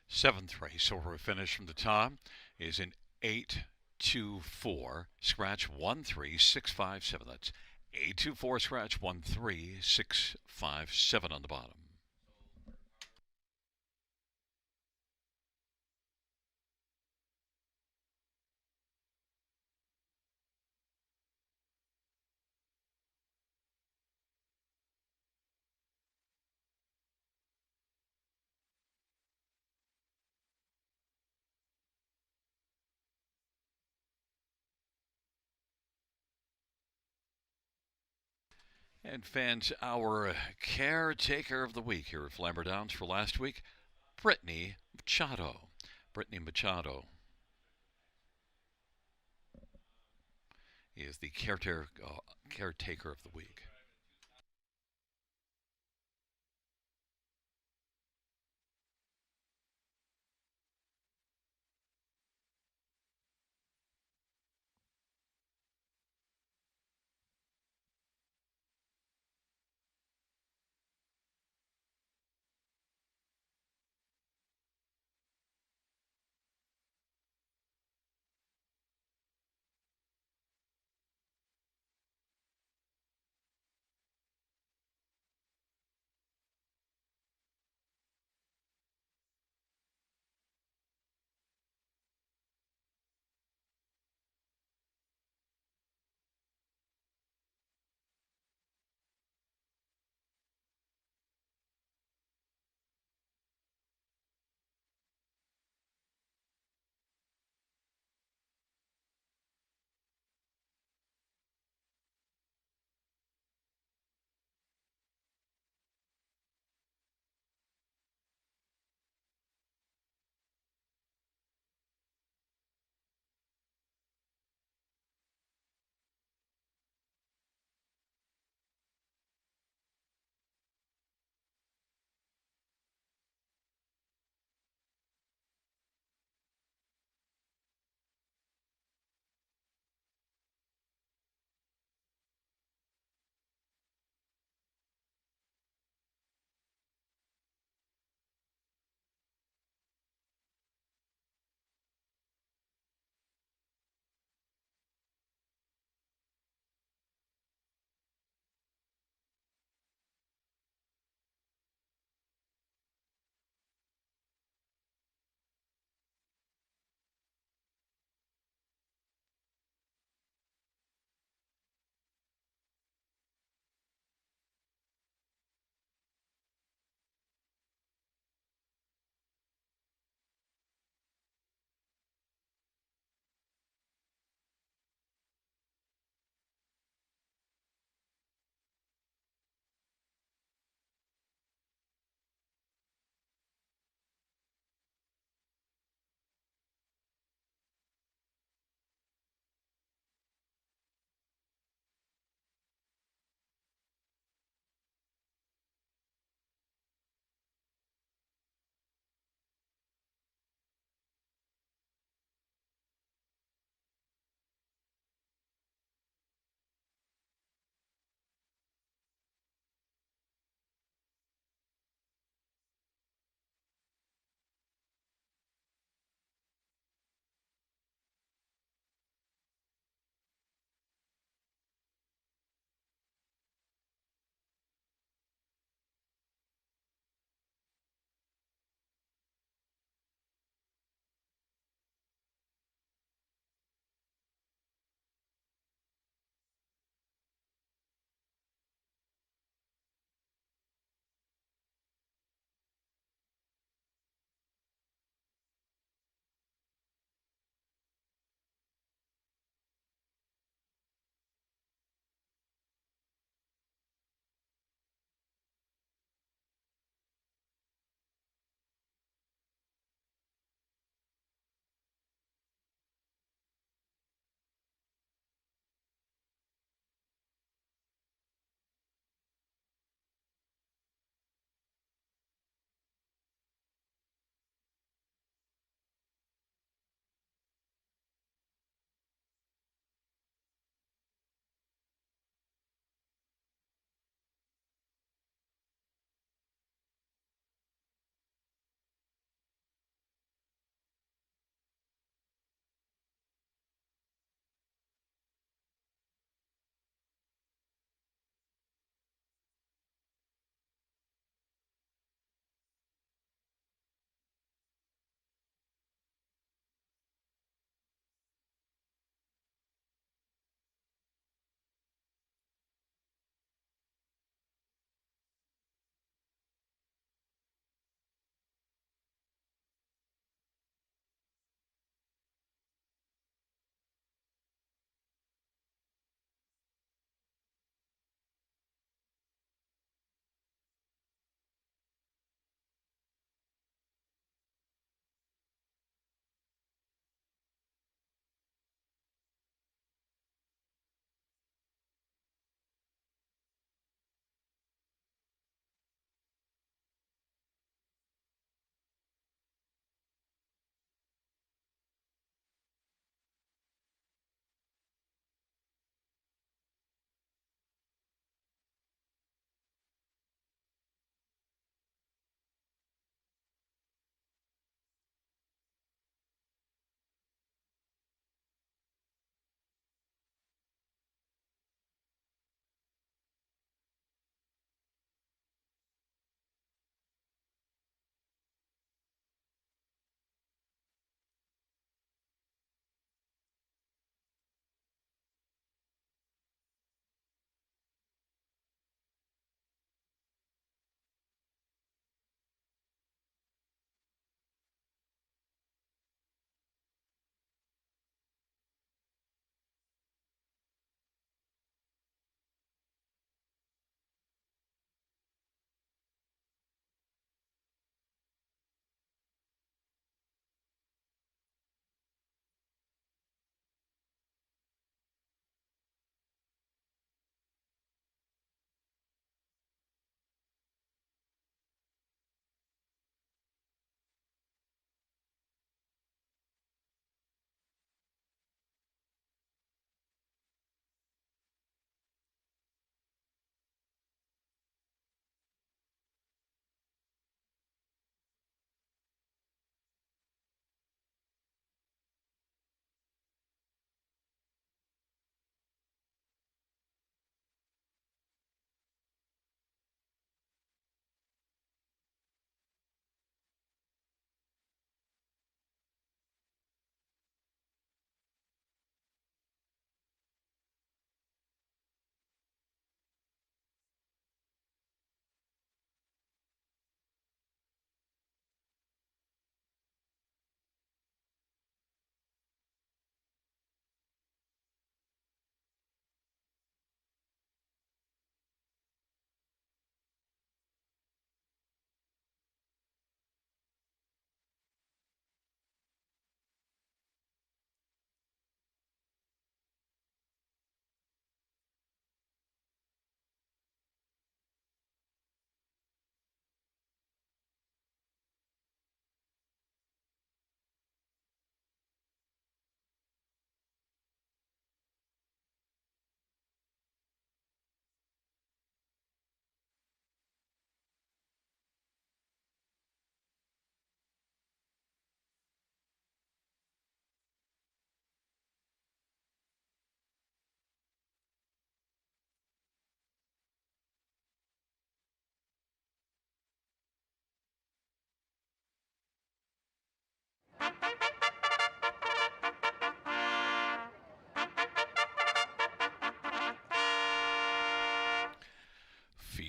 Seventh race, so we're finished from the top, is an 824 scratch 13657. That's 824 scratch 13657 on the bottom. And fans, our caretaker of the week here at Flamboro Downs for last week, Brittany Machado. Brittany Machado is the caretaker of the week.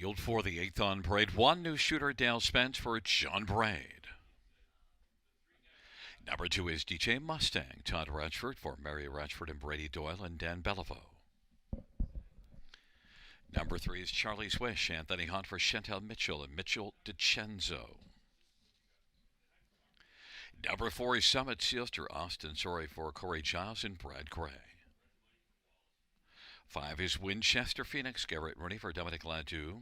Field for the 8th on Parade 1, new shooter Dale Spence for John Braid. Number 2 is DJ Mustang, Todd Ratchford for Mary Ratchford and Brady Doyle and Dan Beliveau. Number 3 is Charlie's Wish, Anthony Hunt for Chantal Mitchell and Mitchell DiCenzo. Number 4 is Summit Sealster, Austin Sorry for Corey Giles and Brad Gray. 5 is Winchester Phoenix, Garrett Rooney for Dominic Ladew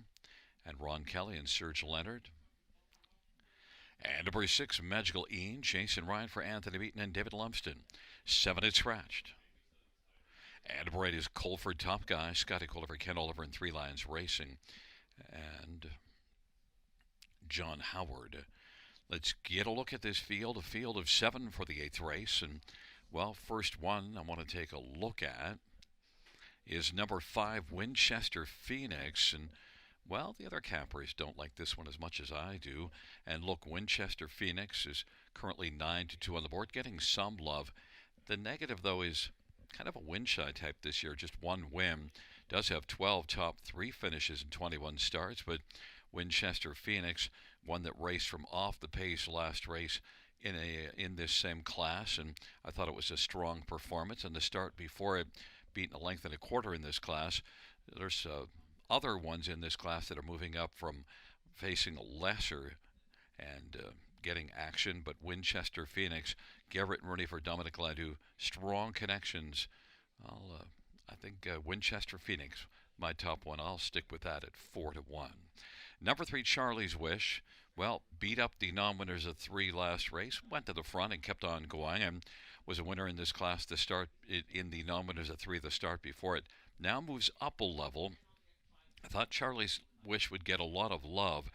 and Ron Kelly and Serge Leonard. And number 6, Magical Ian, Jason Ryan for Anthony Beaton and David Lumsden. 7 is Scratched. And number 8 is Colford Top Guy, Scotty Colford, Ken Oliver and Three Lions Racing. And John Howard. Let's get a look at this field, a field of 7 for the 8th race. And, well, first one I want to take a look at is number 5, Winchester Phoenix. And, well, the other campers don't like this one as much as I do. And look, Winchester Phoenix is currently 9-2 on the board, getting some love. The negative, though, is kind of a win-shy type this year, just one win. Does have 12 top 3 finishes and 21 starts, but Winchester Phoenix, one that raced from off the pace last race in this same class, and I thought it was a strong performance. And the start before it, beating a length and a quarter in this class. There's other ones in this class that are moving up from facing lesser and getting action, but Winchester Phoenix, Garrett and Rooney for Dominic Ladew, strong connections. I think Winchester Phoenix, my top one. I'll stick with that at 4-1. Number 3, Charlie's Wish. Well, beat up the non-winners of 3 last race, went to the front and kept on going, and was a winner in this class to start in the non-winners of 3 the start before it. Now moves up a level. I thought Charlie's Wish would get a lot of love,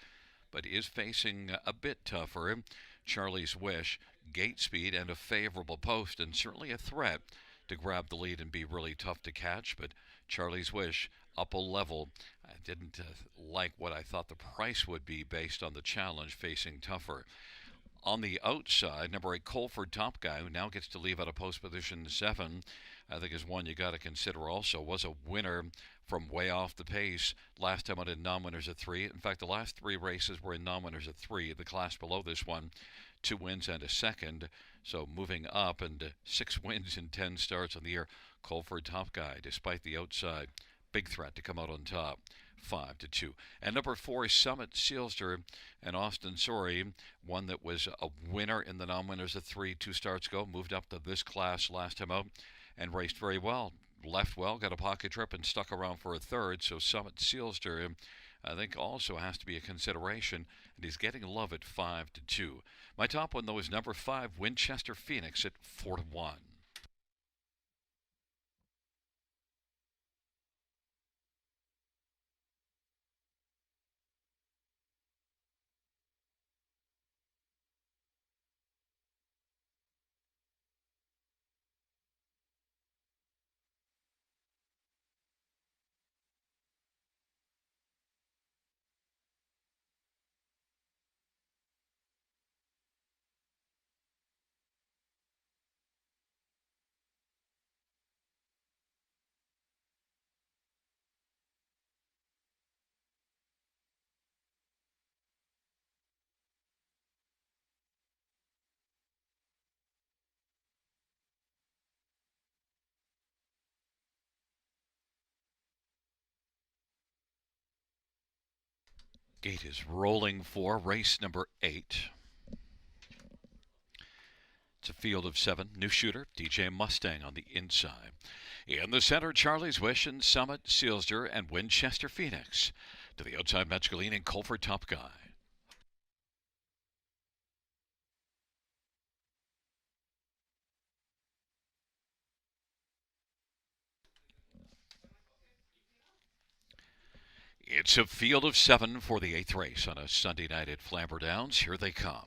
but is facing a bit tougher. Charlie's Wish, gate speed and a favorable post, and certainly a threat to grab the lead and be really tough to catch. But Charlie's Wish, up a level. I didn't like what I thought the price would be based on the challenge, facing tougher. On the outside, number 8, Colford Top Guy, who now gets to leave out of post position 7, I think is one you got to consider also. Was a winner from way off the pace last time out in non-winners of 3. In fact, the last 3 races were in non-winners of 3. The class below this one, 2 wins and a second. So moving up, and 6 wins in 10 starts on the year. Colford Top Guy, despite the outside, big threat to come out on top. 5-2. And number 4 is Summit Sealster and Austin Sorry, one that was a winner in the non-winners of 3 2 starts ago, moved up to this class last time out and raced very well. Left well, got a pocket trip and stuck around for a third. So Summit Sealster, I think, also has to be a consideration, and he's getting love at 5-2. My top one, though, is number 5, Winchester Phoenix at 4-1. Gate is rolling for race number 8. It's a field of 7. New shooter, DJ Mustang on the inside. In the center, Charlie's Wish and Summit Sealster and Winchester Phoenix. To the outside, Magical Ian and Colford Top Guy. It's a field of 7 for the 8th race on a Sunday night at Flamboro Downs. Here they come.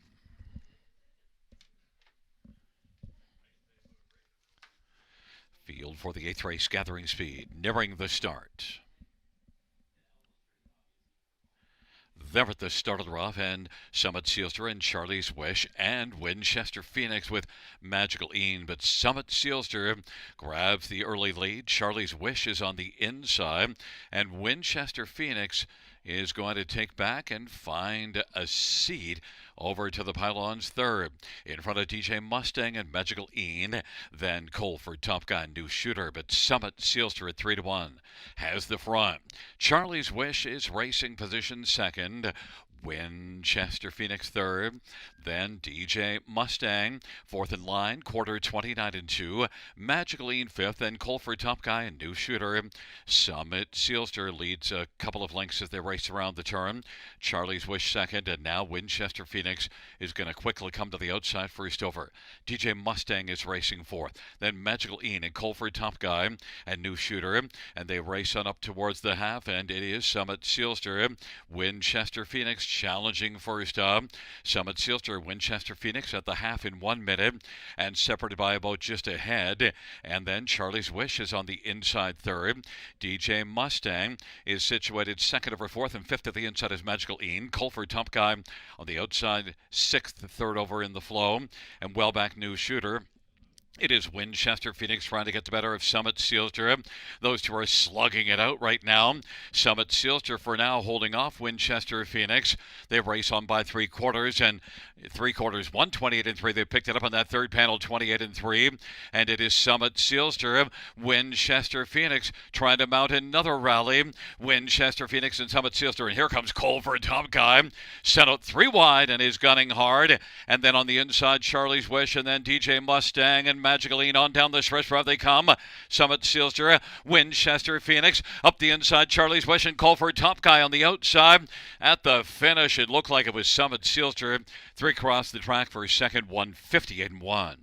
Field for the 8th race, gathering speed, nearing the start. They're at the start of the rough, and Summit Sealster and Charlie's Wish and Winchester Phoenix with Magical Ian. But Summit Sealster grabs the early lead. Charlie's Wish is on the inside, and Winchester Phoenix is going to take back and find a seat over to the pylons third. In front of DJ Mustang and Magical Ian, then Colford, Top Gun, New Shooter, but Summit Sealster at 3-1 has the front. Charlie's Wish is racing position second. Winchester Phoenix third, then DJ Mustang fourth in line, quarter 29-2. Magical Ian fifth, then Colford Top Guy and New Shooter. Summit Sealster leads a couple of lengths as they race around the turn. Charlie's Wish second, and now Winchester Phoenix is going to quickly come to the outside first over. DJ Mustang is racing fourth, then Magical Ian and Colford Top Guy and New Shooter, and they race on up towards the half, and it is Summit Sealster, Winchester Phoenix challenging first up. Summit Sealster, Winchester Phoenix at the half in 1 minute and separated by about just ahead. And then Charlie's Wish is on the inside third. DJ Mustang is situated second over fourth, and fifth at the inside is Magical Ian. Colford Top Guy on the outside, sixth, third over in the flow, and well back New Shooter. It is Winchester Phoenix trying to get the better of Summit Sealster. Those two are slugging it out right now. Summit Sealster for now holding off Winchester Phoenix. They race on by 3/4, and 3/4, 128-3. They picked it up on that third panel, 28-3. And it is Summit Sealster, Winchester Phoenix trying to mount another rally. Winchester Phoenix and Summit Sealster. And here comes Colford Top Guy. Sent out 3 wide and is gunning hard. And then on the inside, Charlie's Wish, and then DJ Mustang and Magical Ian on down the stretch. Where they come. Summit Sealster, Winchester Phoenix up the inside. Charlie's Wish and Colford Top Guy on the outside. At the finish, it looked like it was Summit Sealster. 3 across the track for second, 158-1.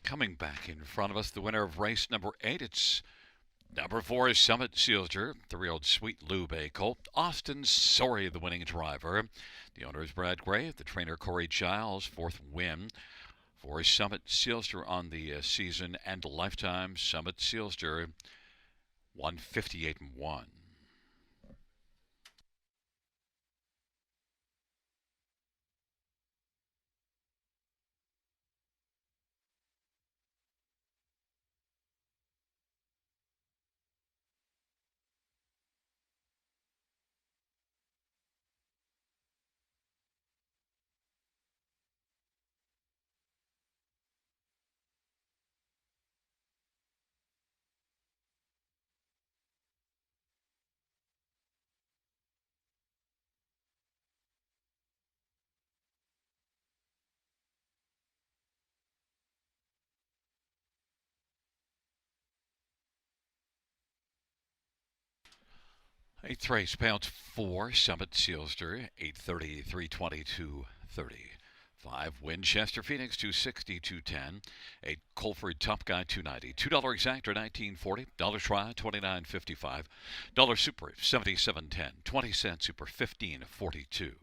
Coming back in front of us, the winner of race number 8. It's number 4 is Summit Sealster, 3-year-old Sweet Lou Bay colt. Austin Sorry, the winning driver. The owner is Brad Gray. The trainer Corey Giles, 4th win for Summit Sealster on the season and lifetime. Summit Sealster, 158-1. Eighth race, payouts 4, Summit Sealster, 8:30, 3:22:30. 5 Winchester Phoenix 260 210. 8 Colford Top Guy 290. $2 exactor 1940. Dollar try 29.55. Dollar super 77.10. 20 cents super 15.42.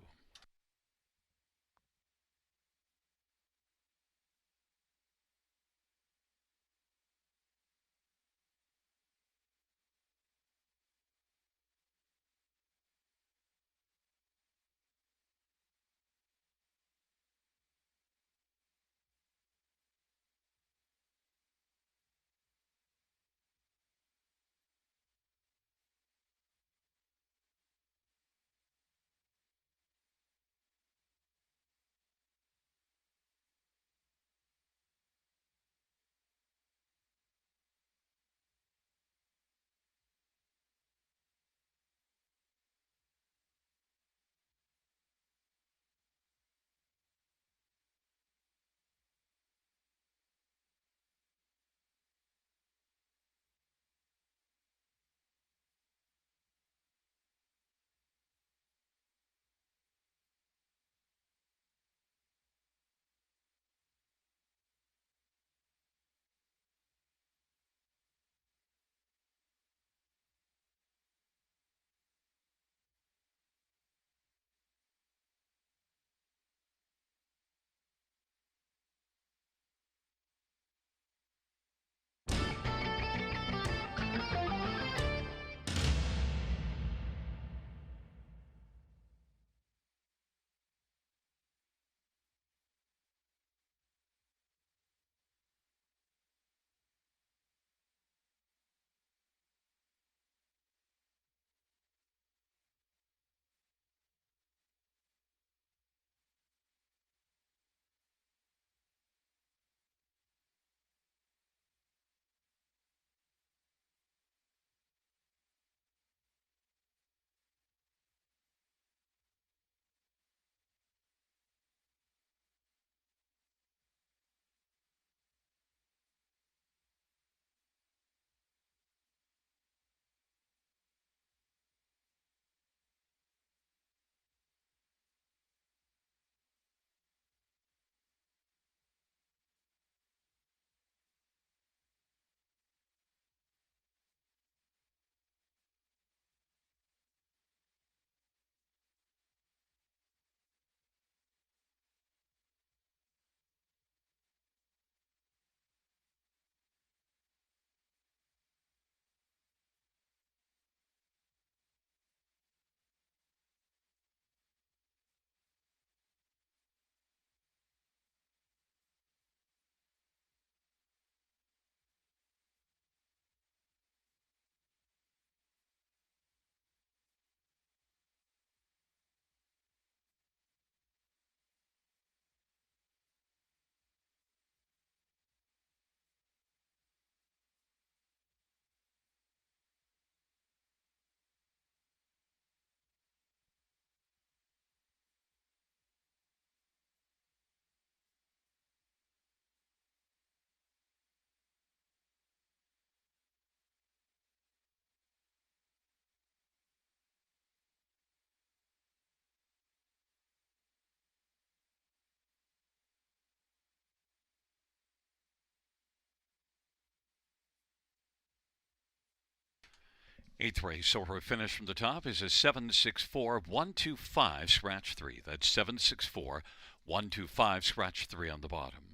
Eighth race, so her finish from the top is a 764-125 scratch 3. That's 764-125 scratch 3 on the bottom.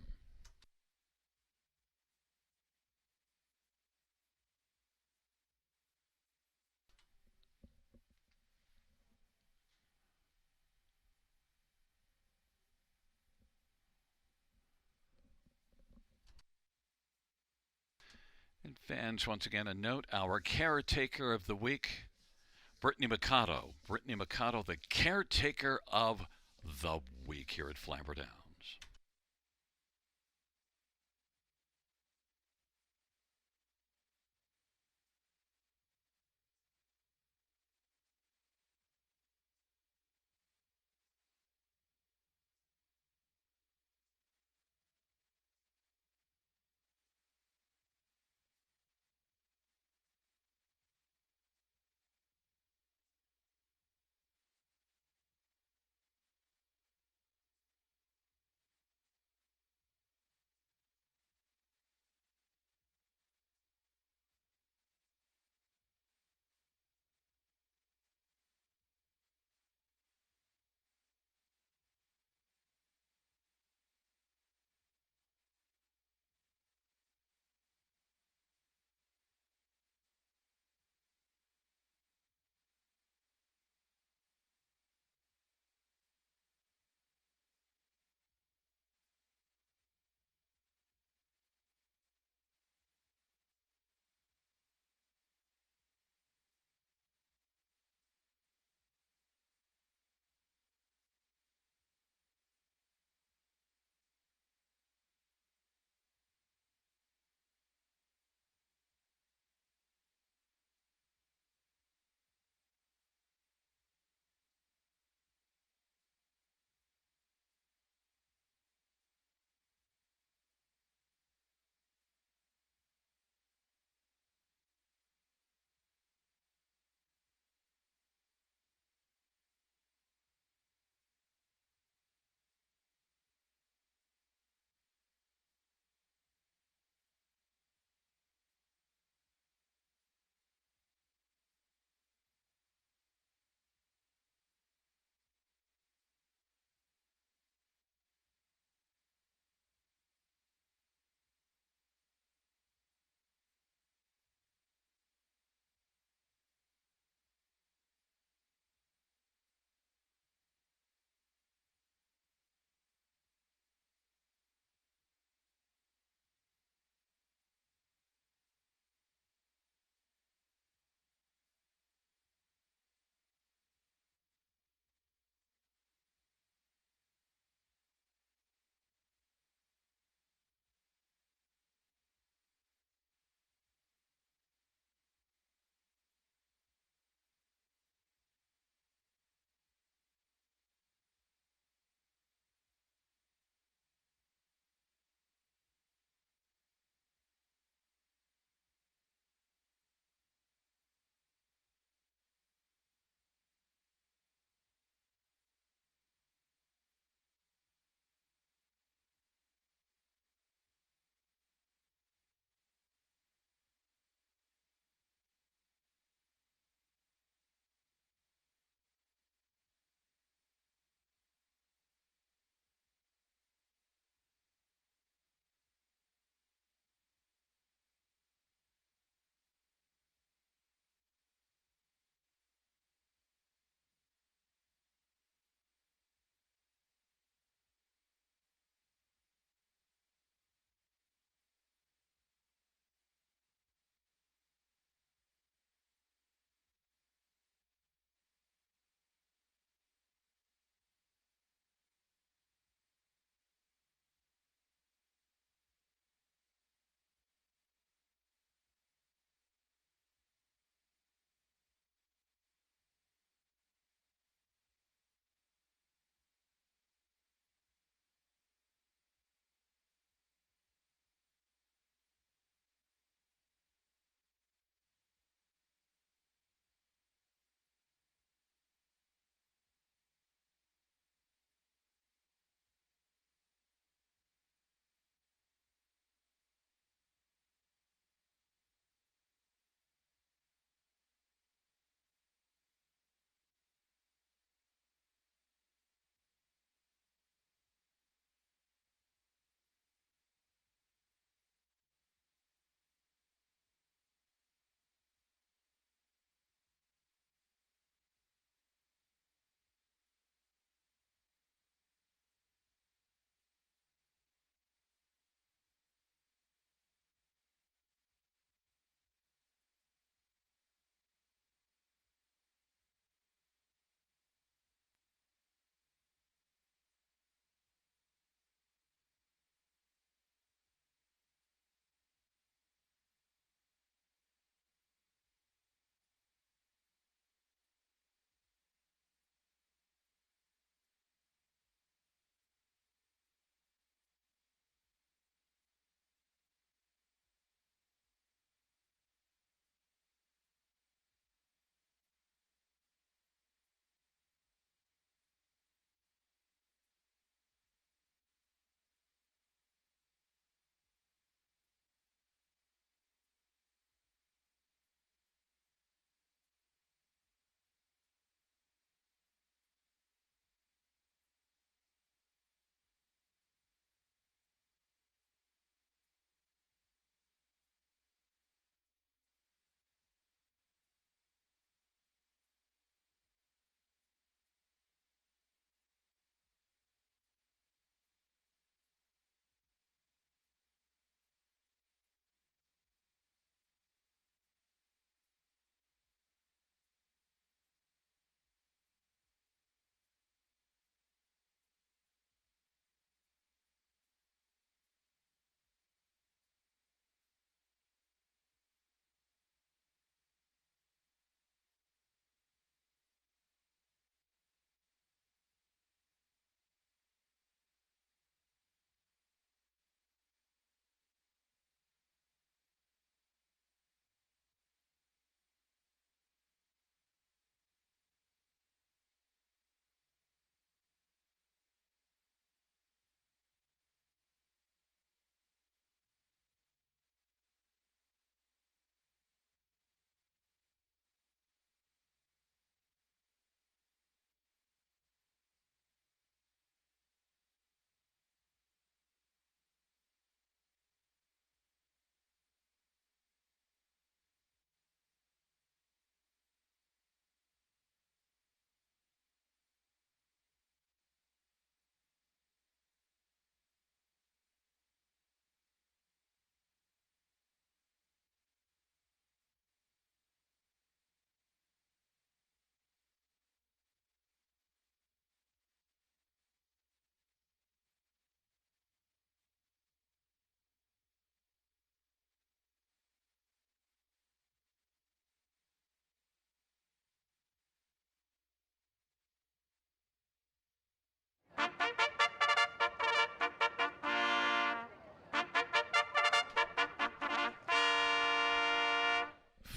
And fans, once again, a note: our caretaker of the week, Brittany Mikado. Brittany Mikado, the caretaker of the week here at Flamboro Downs.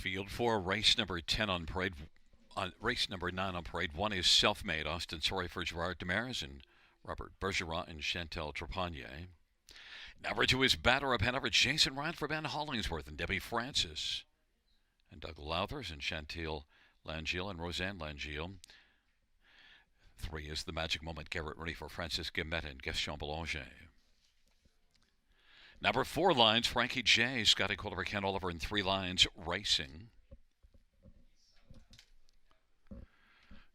Field 4, race number 10 on parade. Race number 9 on parade. 1 is Self-Made, Austin Sorry for Gerard Demers and Robert Bergeron and Chantal Trepanier. Number 2 is Batter Up Hanover, Jason Ryan for Ben Hollingsworth and Debbie Francis. And Doug Lauthers and Chantal Langeal and Roseanne Langeal. 3 is The Magic Moment, Garrett Rooney for Francis Guillemette and Gaston Boulanger. Number 4 lines, Frankie J, Scotty Culver, Ken Oliver, and 3 lines, Racing.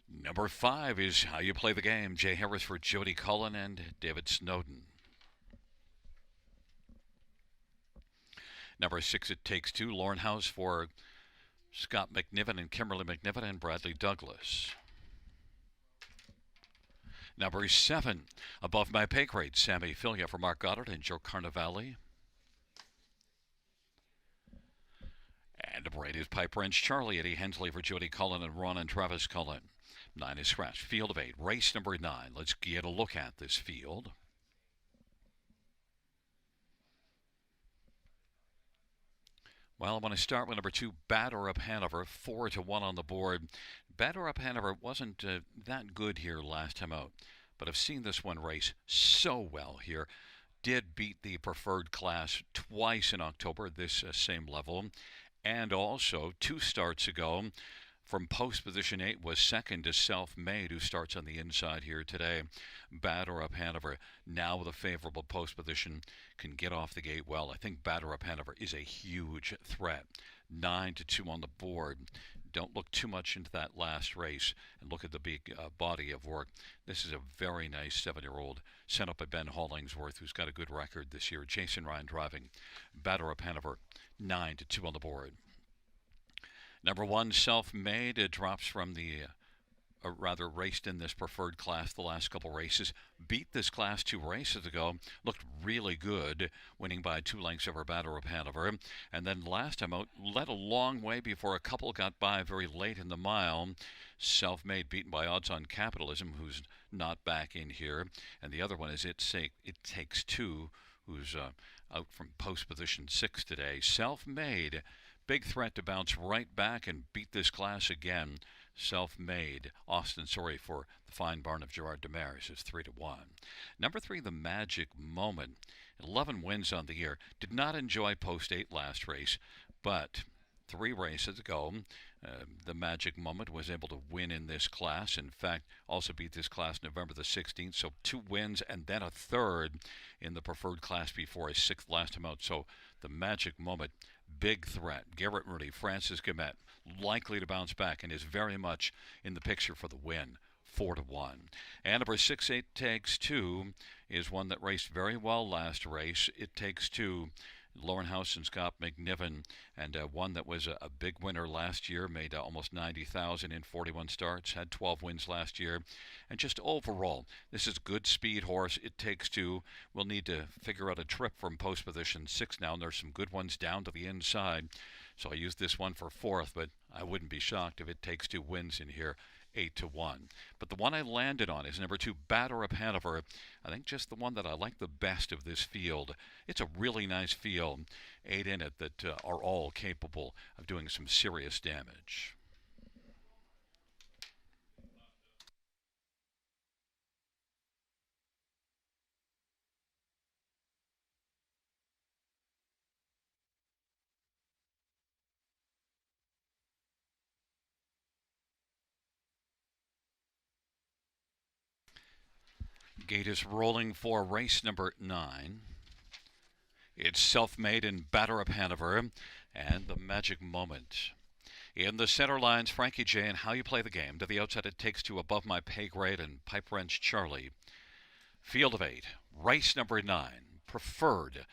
Number 5 is How You Play the Game, Jay Harris for Jody Cullen and David Snowden. Number 6, It Takes Two, Lauren House for Scott McNiven and Kimberly McNiven and Bradley Douglas. Number 7, Above My Pay Grade, Sammy Filia for Mark Goddard and Joe Carnavale. And number 8 is Pipe Wrench Charlie, Eddie Hensley for Jody Cullen and Ron and Travis Cullen. 9 is Scratch, Field of 8, race number 9. Let's get a look at this field. Well, I want to start with number 2, Batter Up Hanover, 4-1 on the board. Batter Up Hanover wasn't that good here last time out, but I've seen this one race so well here. Did beat the preferred class twice in October, this same level, and also 2 starts ago from post position 8 was second to Self-Made, who starts on the inside here today. Batter Up Hanover, now with a favorable post position, can get off the gate well. I think Batter Up Hanover is a huge threat. 9-2 on the board. Don't look too much into that last race and look at the big body of work. This is a very nice 7-year-old sent up by Ben Hollingsworth, who's got a good record this year. Jason Ryan driving. Batter Up Hanover, 9-2 on the board. Number 1, Self-Made, it drops from the raced in this preferred class the last couple races. Beat this class 2 races ago. Looked really good, winning by 2 lengths over Batter Up Hanover. And then last time out, led a long way before a couple got by very late in the mile. Self-Made beaten by Odds on Capitalism, who's not back in here. And the other one is It Takes Two, who's out from post position 6 today. Self-Made, big threat to bounce right back and beat this class again. Self-Made, Austin Sorry for the Fine Barn of Gerard Demers is 3-1. Number 3, The Magic Moment, 11 wins on the year. Did not enjoy post 8 last race, but 3 races ago, The Magic Moment was able to win in this class. In fact, also beat this class November the 16th. So 2 wins and then a 3rd in the preferred class before a 6th last time out. So The Magic Moment, big threat. Garrett Rooney, Francis Guillemette, likely to bounce back and is very much in the picture for the win. 4-1. And number 6, It Takes Two, is one that raced very well last race. It Takes Two, Lauren House and Scott McNiven, and one that was a big winner last year, made almost $90,000 in 41 starts, had 12 wins last year. And just overall, this is a good speed horse. It Takes Two. We'll need to figure out a trip from post position 6 now, and there's some good ones down to the inside. So I used this one for 4th, but I wouldn't be shocked if It Takes Two wins in here. 8-1. But the one I landed on is number 2, Batter Up Hanover. I think just the one that I like the best of this field. It's a really nice field. 8 in it that are all capable of doing some serious damage. Gate is rolling for race number 9. It's Self-Made and Batter Up Hanover and The Magic Moment. In the center lines, Frankie J and How You Play the Game. To the outside, It Takes Two, Above My Pay Grade and Pipe Wrench Charlie. Field of 8, race number 9. Preferred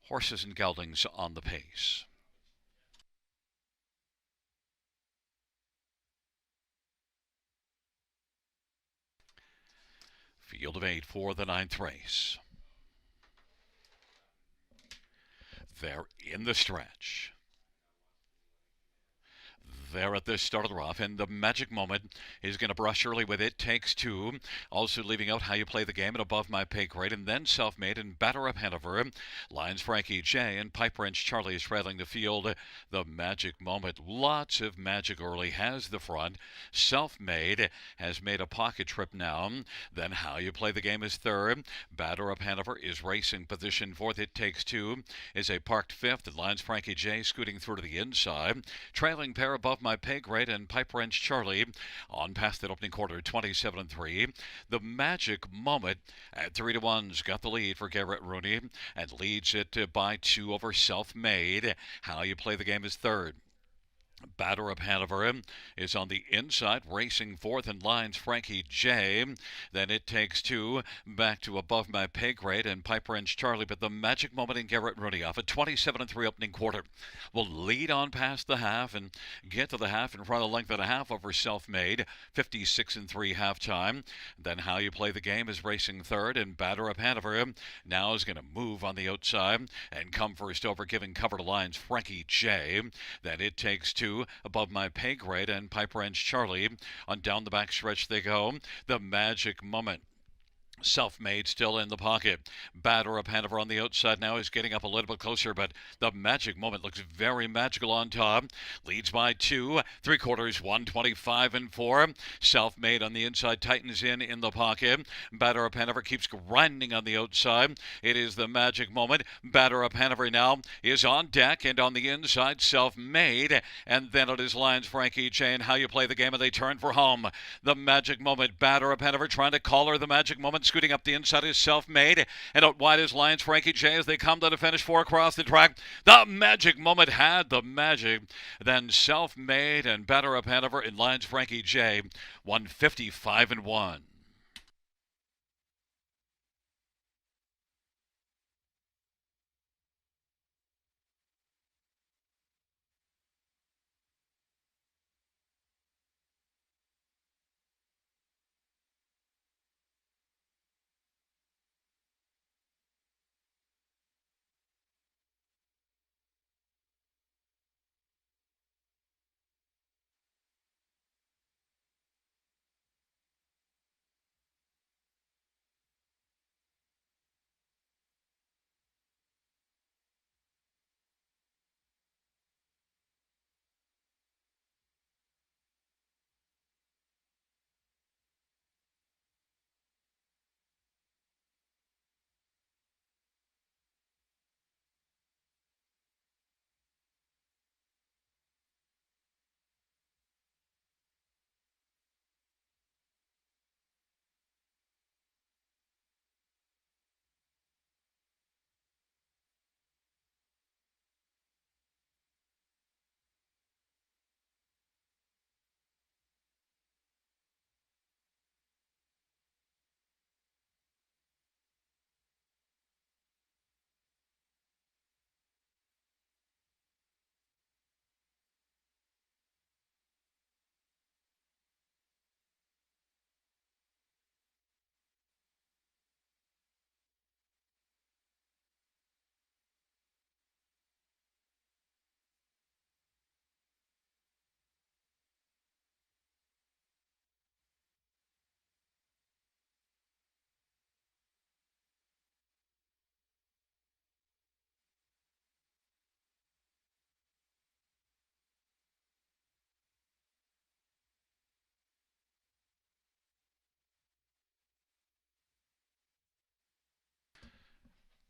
horses and geldings on the pace. Field of 8 for the 9th race. They're in the stretch. there at the start of the rough, and the magic moment is going to brush early with It Takes Two. Also leaving out How You Play the Game and Above My Pay Grade, and then Self-Made and Batter Up Hanover. Lines Frankie J and Pipe Wrench Charlie is straddling the field. The magic moment, lots of magic early, has the front. Self-Made has made a pocket trip now. Then How You Play the Game is third. Batter Up Hanover is racing position fourth. It Takes Two is a parked fifth. And Lines Frankie J scooting through to the inside. Trailing pair Above My Pay Grade and Pipe Wrench Charlie on past that opening quarter, 27-3. The magic moment at 3-1's got the lead for Garrett Rooney and leads it by 2 over Self-Made. How You Play the Game is third. Batter Up Hanover is on the inside, racing fourth, and Lines Frankie J. Then It Takes Two back to Above My Pay Grade and Pipe Wrench Charlie. But the magic moment in Garrett Rooney off a 27-3 opening quarter will lead on past the half and get to the half in front of a length and a half over Self-Made. 56-3 halftime. Then How You Play the Game is racing third, and Batter Up Hanover now is going to move on the outside and come first over, giving cover to Lines Frankie J. Then It Takes Two Above My Pay Grade and Pipe Wrench Charlie. On down the back stretch they go. The magic moment. Self-Made still in the pocket. Batter Up Hanover on the outside now is getting up a little bit closer, but the magic moment looks very magical on top. Leads by 2, 3/4, 125-4. Self-Made on the inside tightens in the pocket. Batter Up Hanover keeps grinding on the outside. It is the magic moment. Batter Up Hanover now is on deck, and on the inside Self-Made, and then it is Lines Frankie J and How You Play the Game, and they turn for home. The magic moment. Batter Up Hanover trying to collar the magic moment. Scooting up the inside is Self-Made, and out wide is Lines Frankie J as they come to the finish 4 across the track. The magic moment had the magic. Then Self-Made and Batter Up Hanover and Lines Frankie J 155-1.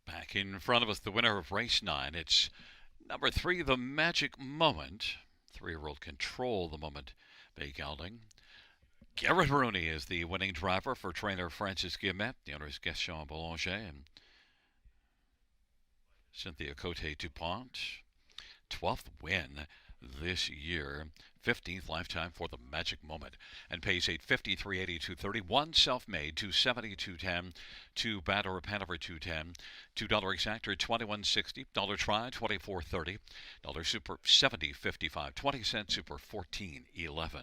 Back in front of us, the winner of race 9. It's number 3, the magic moment. 3-year-old Control the Moment by Gelding. Garrett Rooney is the winning driver for trainer Francis Guillemette. The owner is Gaston Boulanger and Cynthia Cote-Dupont. 12th win this year. 15th lifetime for the magic moment, and pays 853.80, 231 Self-Made, 270, 210, 2 Batter Up Hanover, 210, $2 exactor, 21.60, dollar try, 24.30, dollar super, 70.55, 20 cents super, 14.11.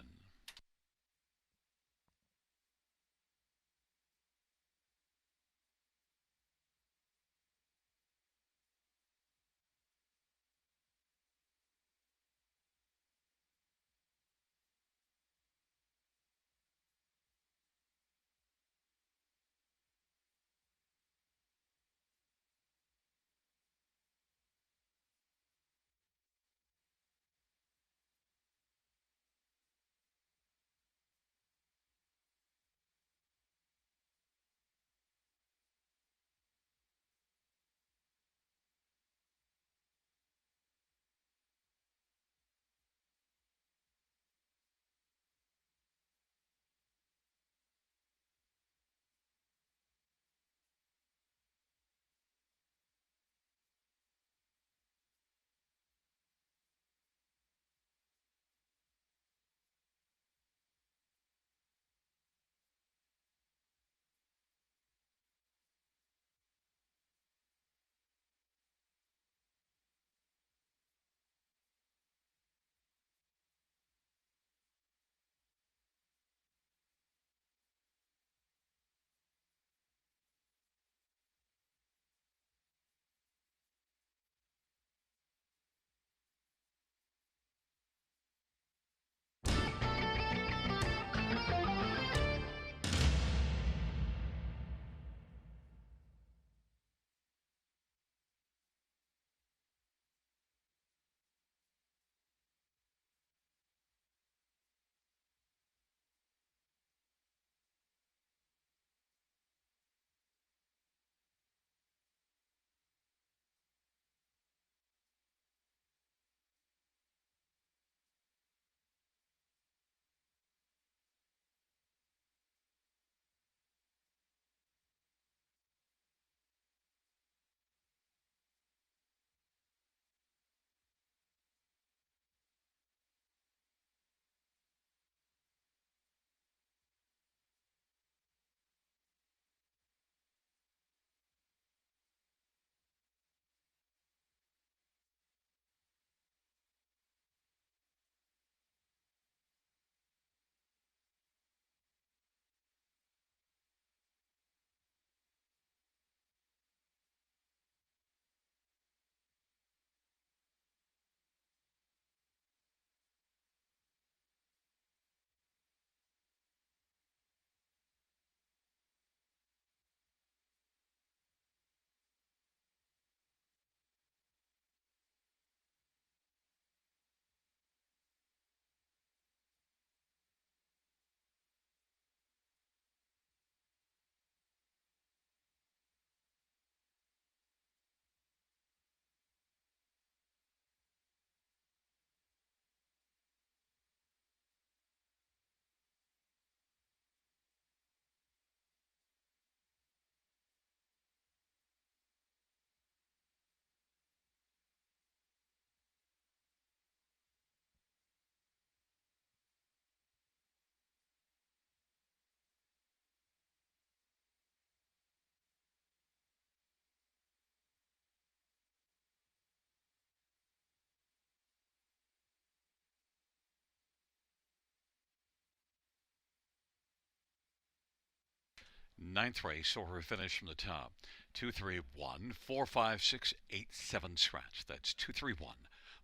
Ninth race, so we're finished from the top. 231 45687 scratch. That's 231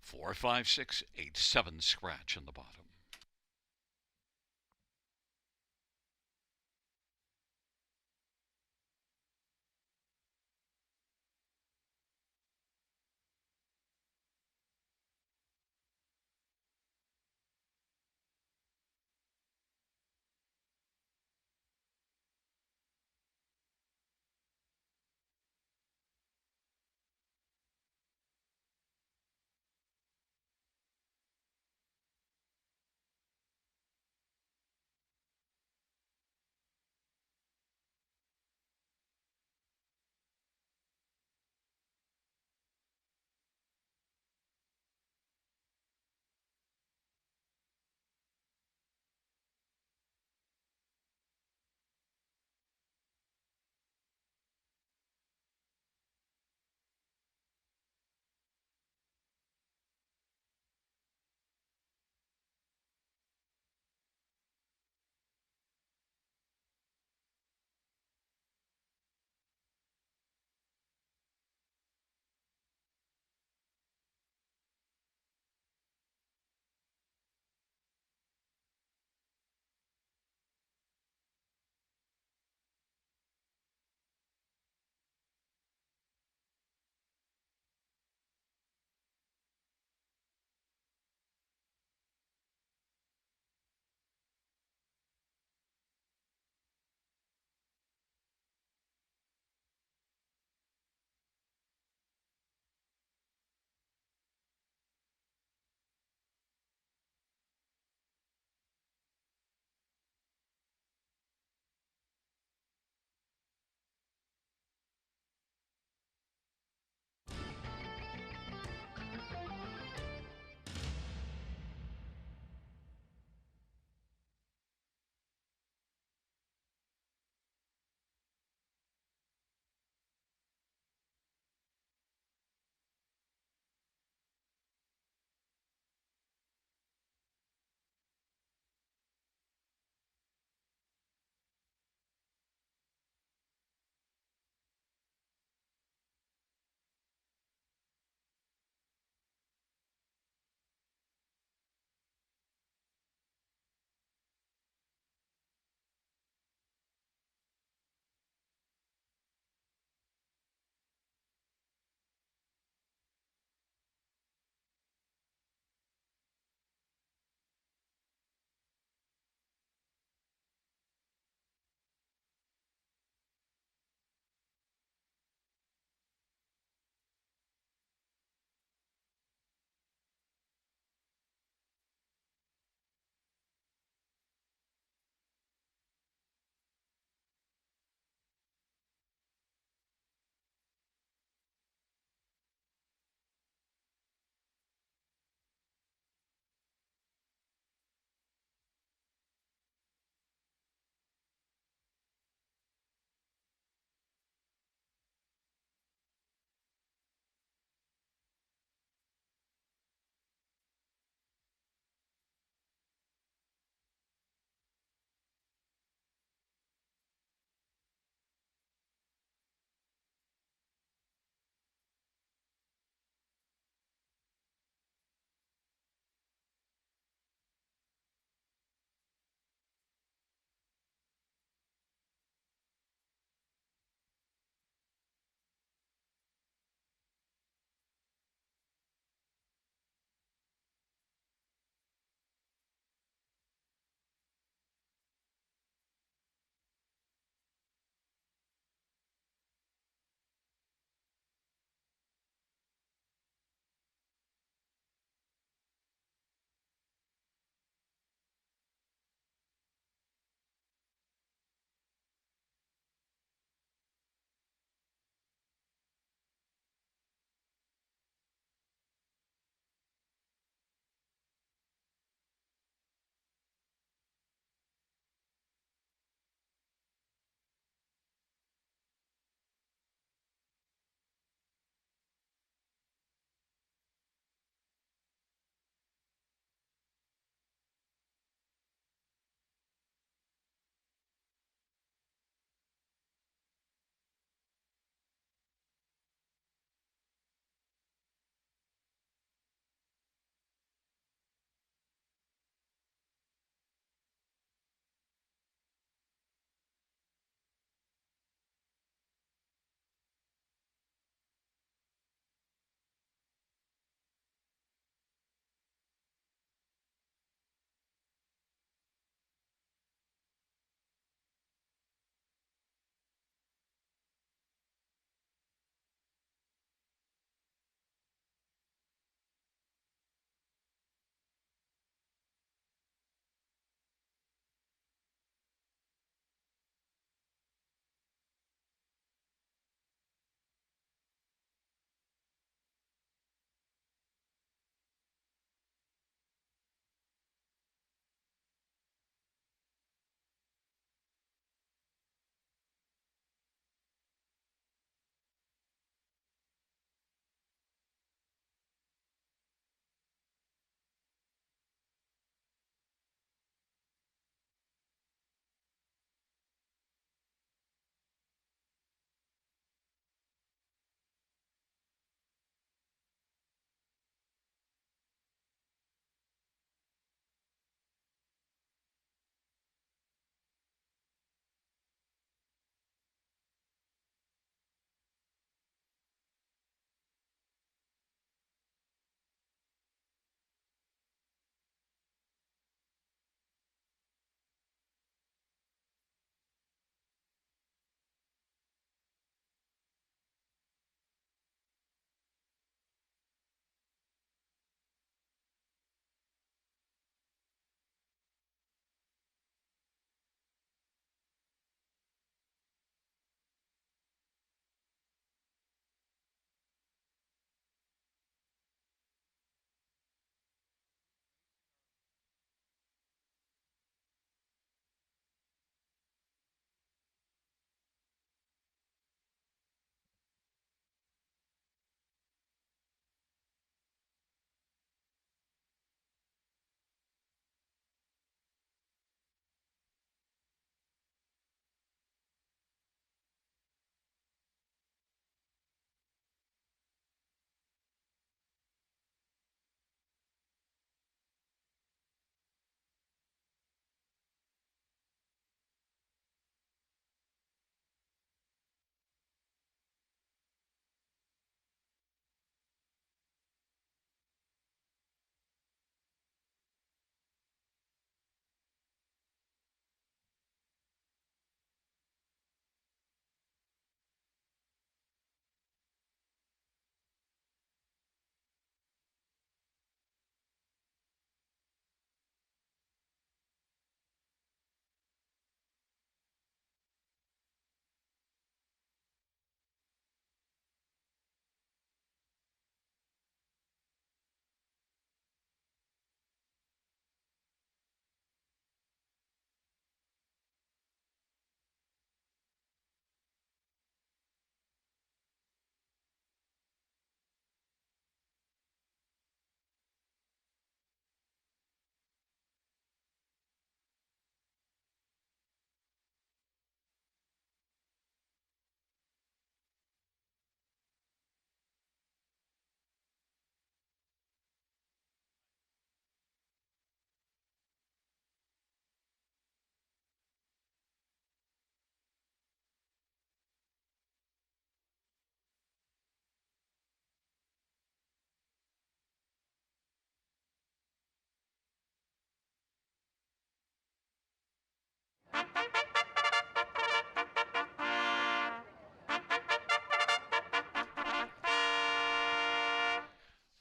45687 scratch in the bottom.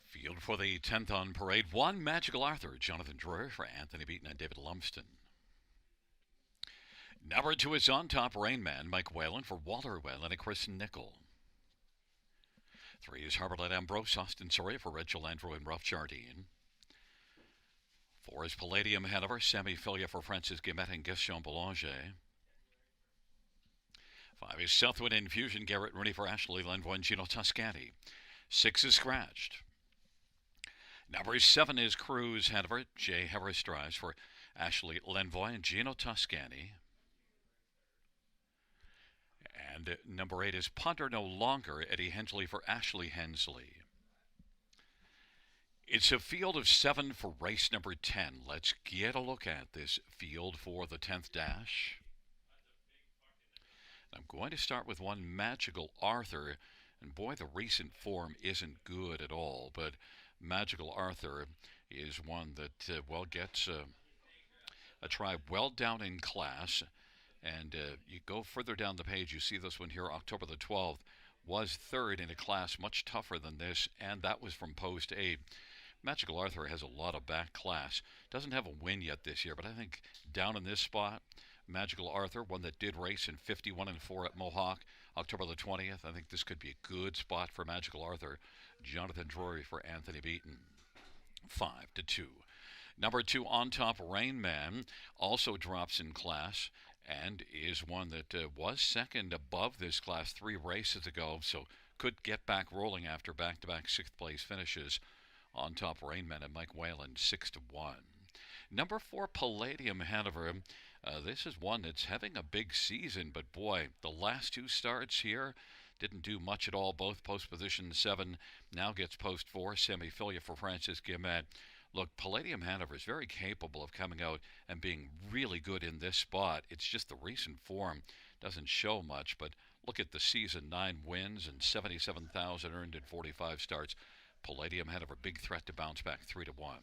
Field for the 10th on parade. 1, Magical Arthur, Jonathan Drury for Anthony Beaton and David Lumsden. Number 2 is On Top Rain Man, Mike Whalen for Walter Whalen and Chris Nickel. 3 is Harbourlet Ambrose, Austin Soria for Rachel Andrew and Ralph Jardine. 4 is Palladium Hanover, Sammy Filia for Francis Guimet and Gaston Boulanger. 5 is Southwind Infusion, Garrett Rooney for Ashley Lenvoy and Gino Toscani. 6 is Scratched. Number 7 is Cruz Hanover, Jay Harris drives for Ashley Lenvoy and Gino Toscani. And number 8 is Ponder No Longer, Eddie Hensley for Ashley Hensley. It's a field of 7 for race number 10. Let's get a look at this field for the 10th dash. I'm going to start with 1, Magical Arthur. And boy, the recent form isn't good at all. But Magical Arthur is one that, gets a try well down in class. And you go further down the page, you see this one here, October the 12th, was 3rd in a class much tougher than this, and that was from Post 8. Magical Arthur has a lot of back class. Doesn't have a win yet this year, but I think down in this spot, Magical Arthur, one that did race in 51-4 at Mohawk, October the 20th. I think this could be a good spot for Magical Arthur. Jonathan Drury for Anthony Beaton. 5-2. Number 2, On Top Rain Man, also drops in class and is one that was 2nd above this class 3 races ago, so could get back rolling after back-to-back 6th place finishes. On Top Rain Man and Mike Whalen, 6-1. Number 4, Palladium Hanover. This is one that's having a big season, but boy, the last 2 starts here didn't do much at all. Both post position 7, now gets post 4. Semi-Filia for Francis Guimet. Look, Palladium Hanover is very capable of coming out and being really good in this spot. It's just the recent form doesn't show much, but look at the season, 9 wins and 77,000 earned in 45 starts. Palladium Hanover, big threat to bounce back, 3-1.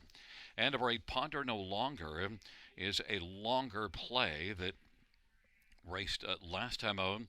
And number 8, Ponder No Longer, is a longer play that raced last time out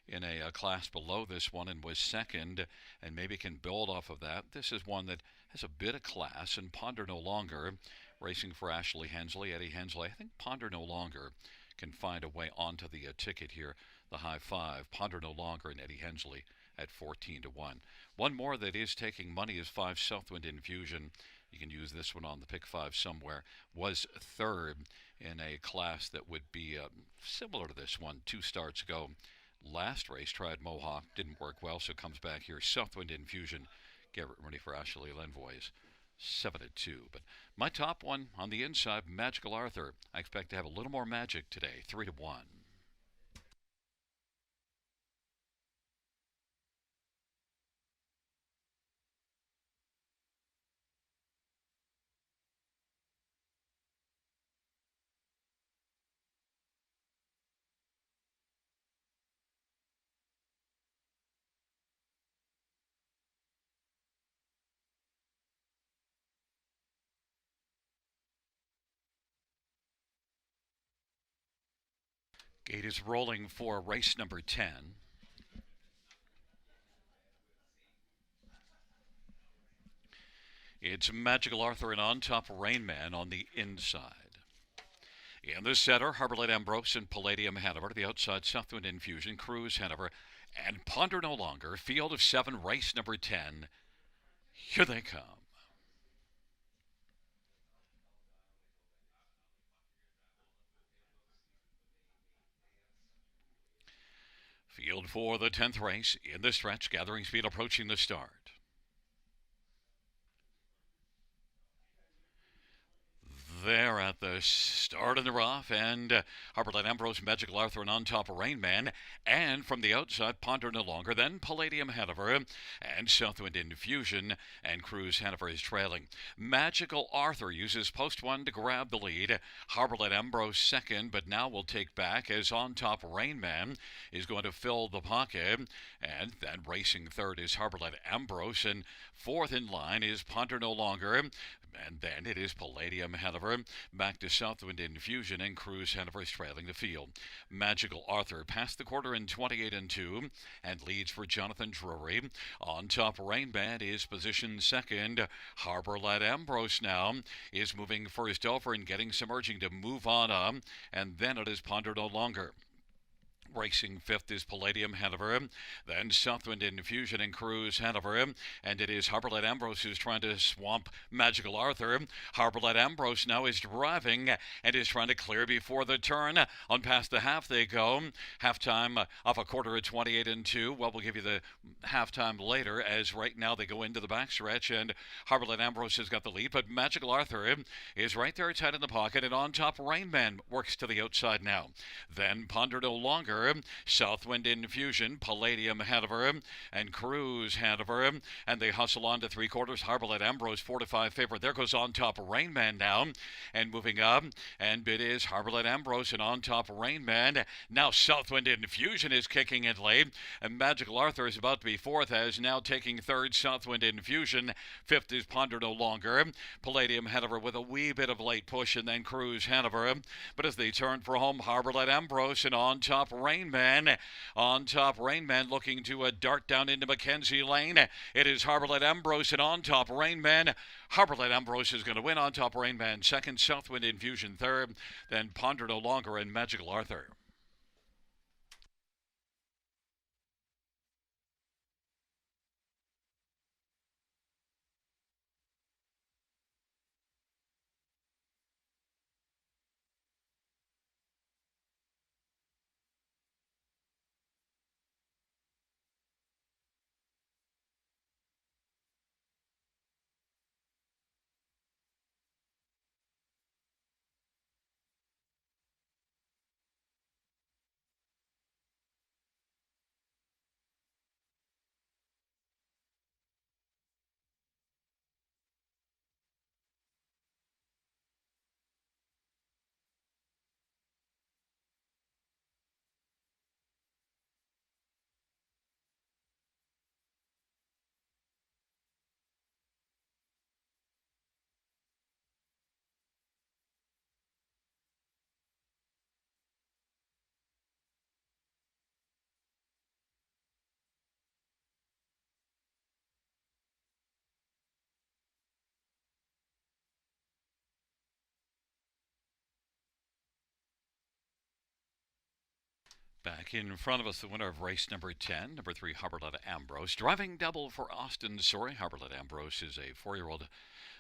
in a class below this one and was 2nd, and maybe can build off of that. This is one that has a bit of class, and Ponder No Longer, racing for Ashley Hensley, Eddie Hensley. I think Ponder No Longer can find a way onto the ticket here. The high 5, Ponder No Longer and Eddie Hensley at 14-1. One more that is taking money is 5, Southwind Infusion. You can use this one on the pick 5 somewhere. Was 3rd in a class that would be similar to this one 2 starts ago. Last race tried Mohawk, didn't work well, so comes back here. Southwind Infusion, Garrett Rooney for Ashley Lenvoy, 7-2. But my top one on the inside, Magical Arthur. I expect to have a little more magic today, 3-1. Gate is rolling for race number 10. It's Magical Arthur and On Top Rain Man on the inside. In the center, Harbourlet Ambrose and Palladium Hanover. The outside, Southwind Infusion, Cruz Hanover, and Ponder No Longer. Field of 7, race number 10. Here they come. Field for the 10th race in the stretch, gathering speed approaching the start. There at the start in the rough, and Harbourlet Ambrose, Magical Arthur, and On Top Rain Man, and from the outside, Ponder No Longer, then Palladium Hanover, and Southwind Infusion, and Cruz Hanover is trailing. Magical Arthur uses post 1 to grab the lead. Harbourlet Ambrose 2nd, but now will take back as On Top Rain Man is going to fill the pocket, and then racing 3rd is Harbourlet Ambrose, and 4th in line is Ponder No Longer. And then it is Palladium Hanover. Back to to Southwind Infusion, and Cruise Hanover is trailing the field. Magical Arthur passed the quarter in 28-2 and leads for Jonathan Drury. On top, Rain Band is positioned second. Harbor Lad Ambrose now is moving first over and getting some urging to move on up, and then it is Ponder No Longer. Racing fifth is Palladium Hanover, then Southwind Infusion and Cruise Hanover, and it is Harborlet Ambrose who's trying to swamp Magical Arthur. Harborlet Ambrose now is driving and is trying to clear before the turn. On past the half they go. Halftime of a quarter at 28-2. Well, we'll give you the halftime later, as right now they go into the backstretch, and Harborlet Ambrose has got the lead, but Magical Arthur is right there tight in the pocket, and on top Rain Man works to the outside now. Then Ponder No Longer, Southwind Infusion, Palladium Hanover, and Cruise Hanover, and they hustle on to three quarters. Harborlet Ambrose 4-5 favorite. There goes on top Rain Man now, and moving up, and it is Harborlet Ambrose and on top Rain Man. Now Southwind Infusion is kicking it late, and Magical Arthur is about to be fourth, as now taking third Southwind Infusion. Fifth is Ponder No Longer. Palladium Hanover with a wee bit of late push, and then Cruise Hanover. But as they turn for home, Harborlet Ambrose and on top Rain Man. On top, Rain Man looking to dart down into Mackenzie Lane. It is Harborlet Ambrose and on top, Rain Man. Harborlet Ambrose is going to win. On top, Rain Man second, Southwind Infusion third, then Ponder No Longer and Magical Arthur. Back in front of us, the winner of race number 10, number 3, Harborlet Ambrose. Driving double for Austin Sorry. Harborlet Ambrose is a 4-year-old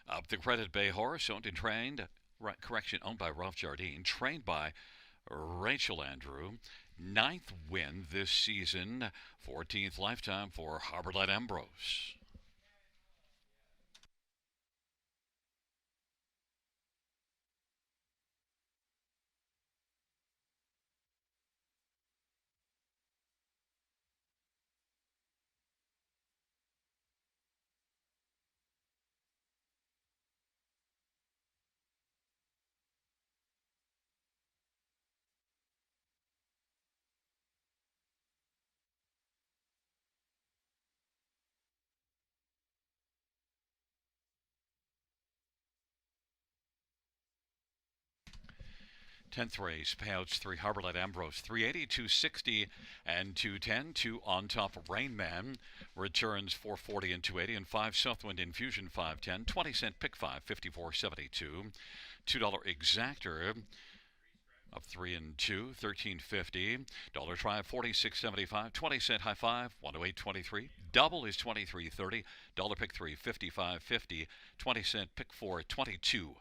up the Credit Bay horse, owned and trained, owned by Ralph Jardine, trained by Rachel Andrew. 9th win this season, 14th lifetime for Harborlet Ambrose. Tenth race, payouts 3, Harborlet Ambrose, 380, 260, and 210. 2 on top, Rain Man, returns 440 and 280, and 5 Southwind Infusion, 510, 20-cent pick 5, 54.72, $2 exactor of 3 and 2, 13.50. Dollar try 46.75. 20-cent high five 108.23. Double is 23.30. Dollar pick 3 55.50. 20-cent pick 4 22.45.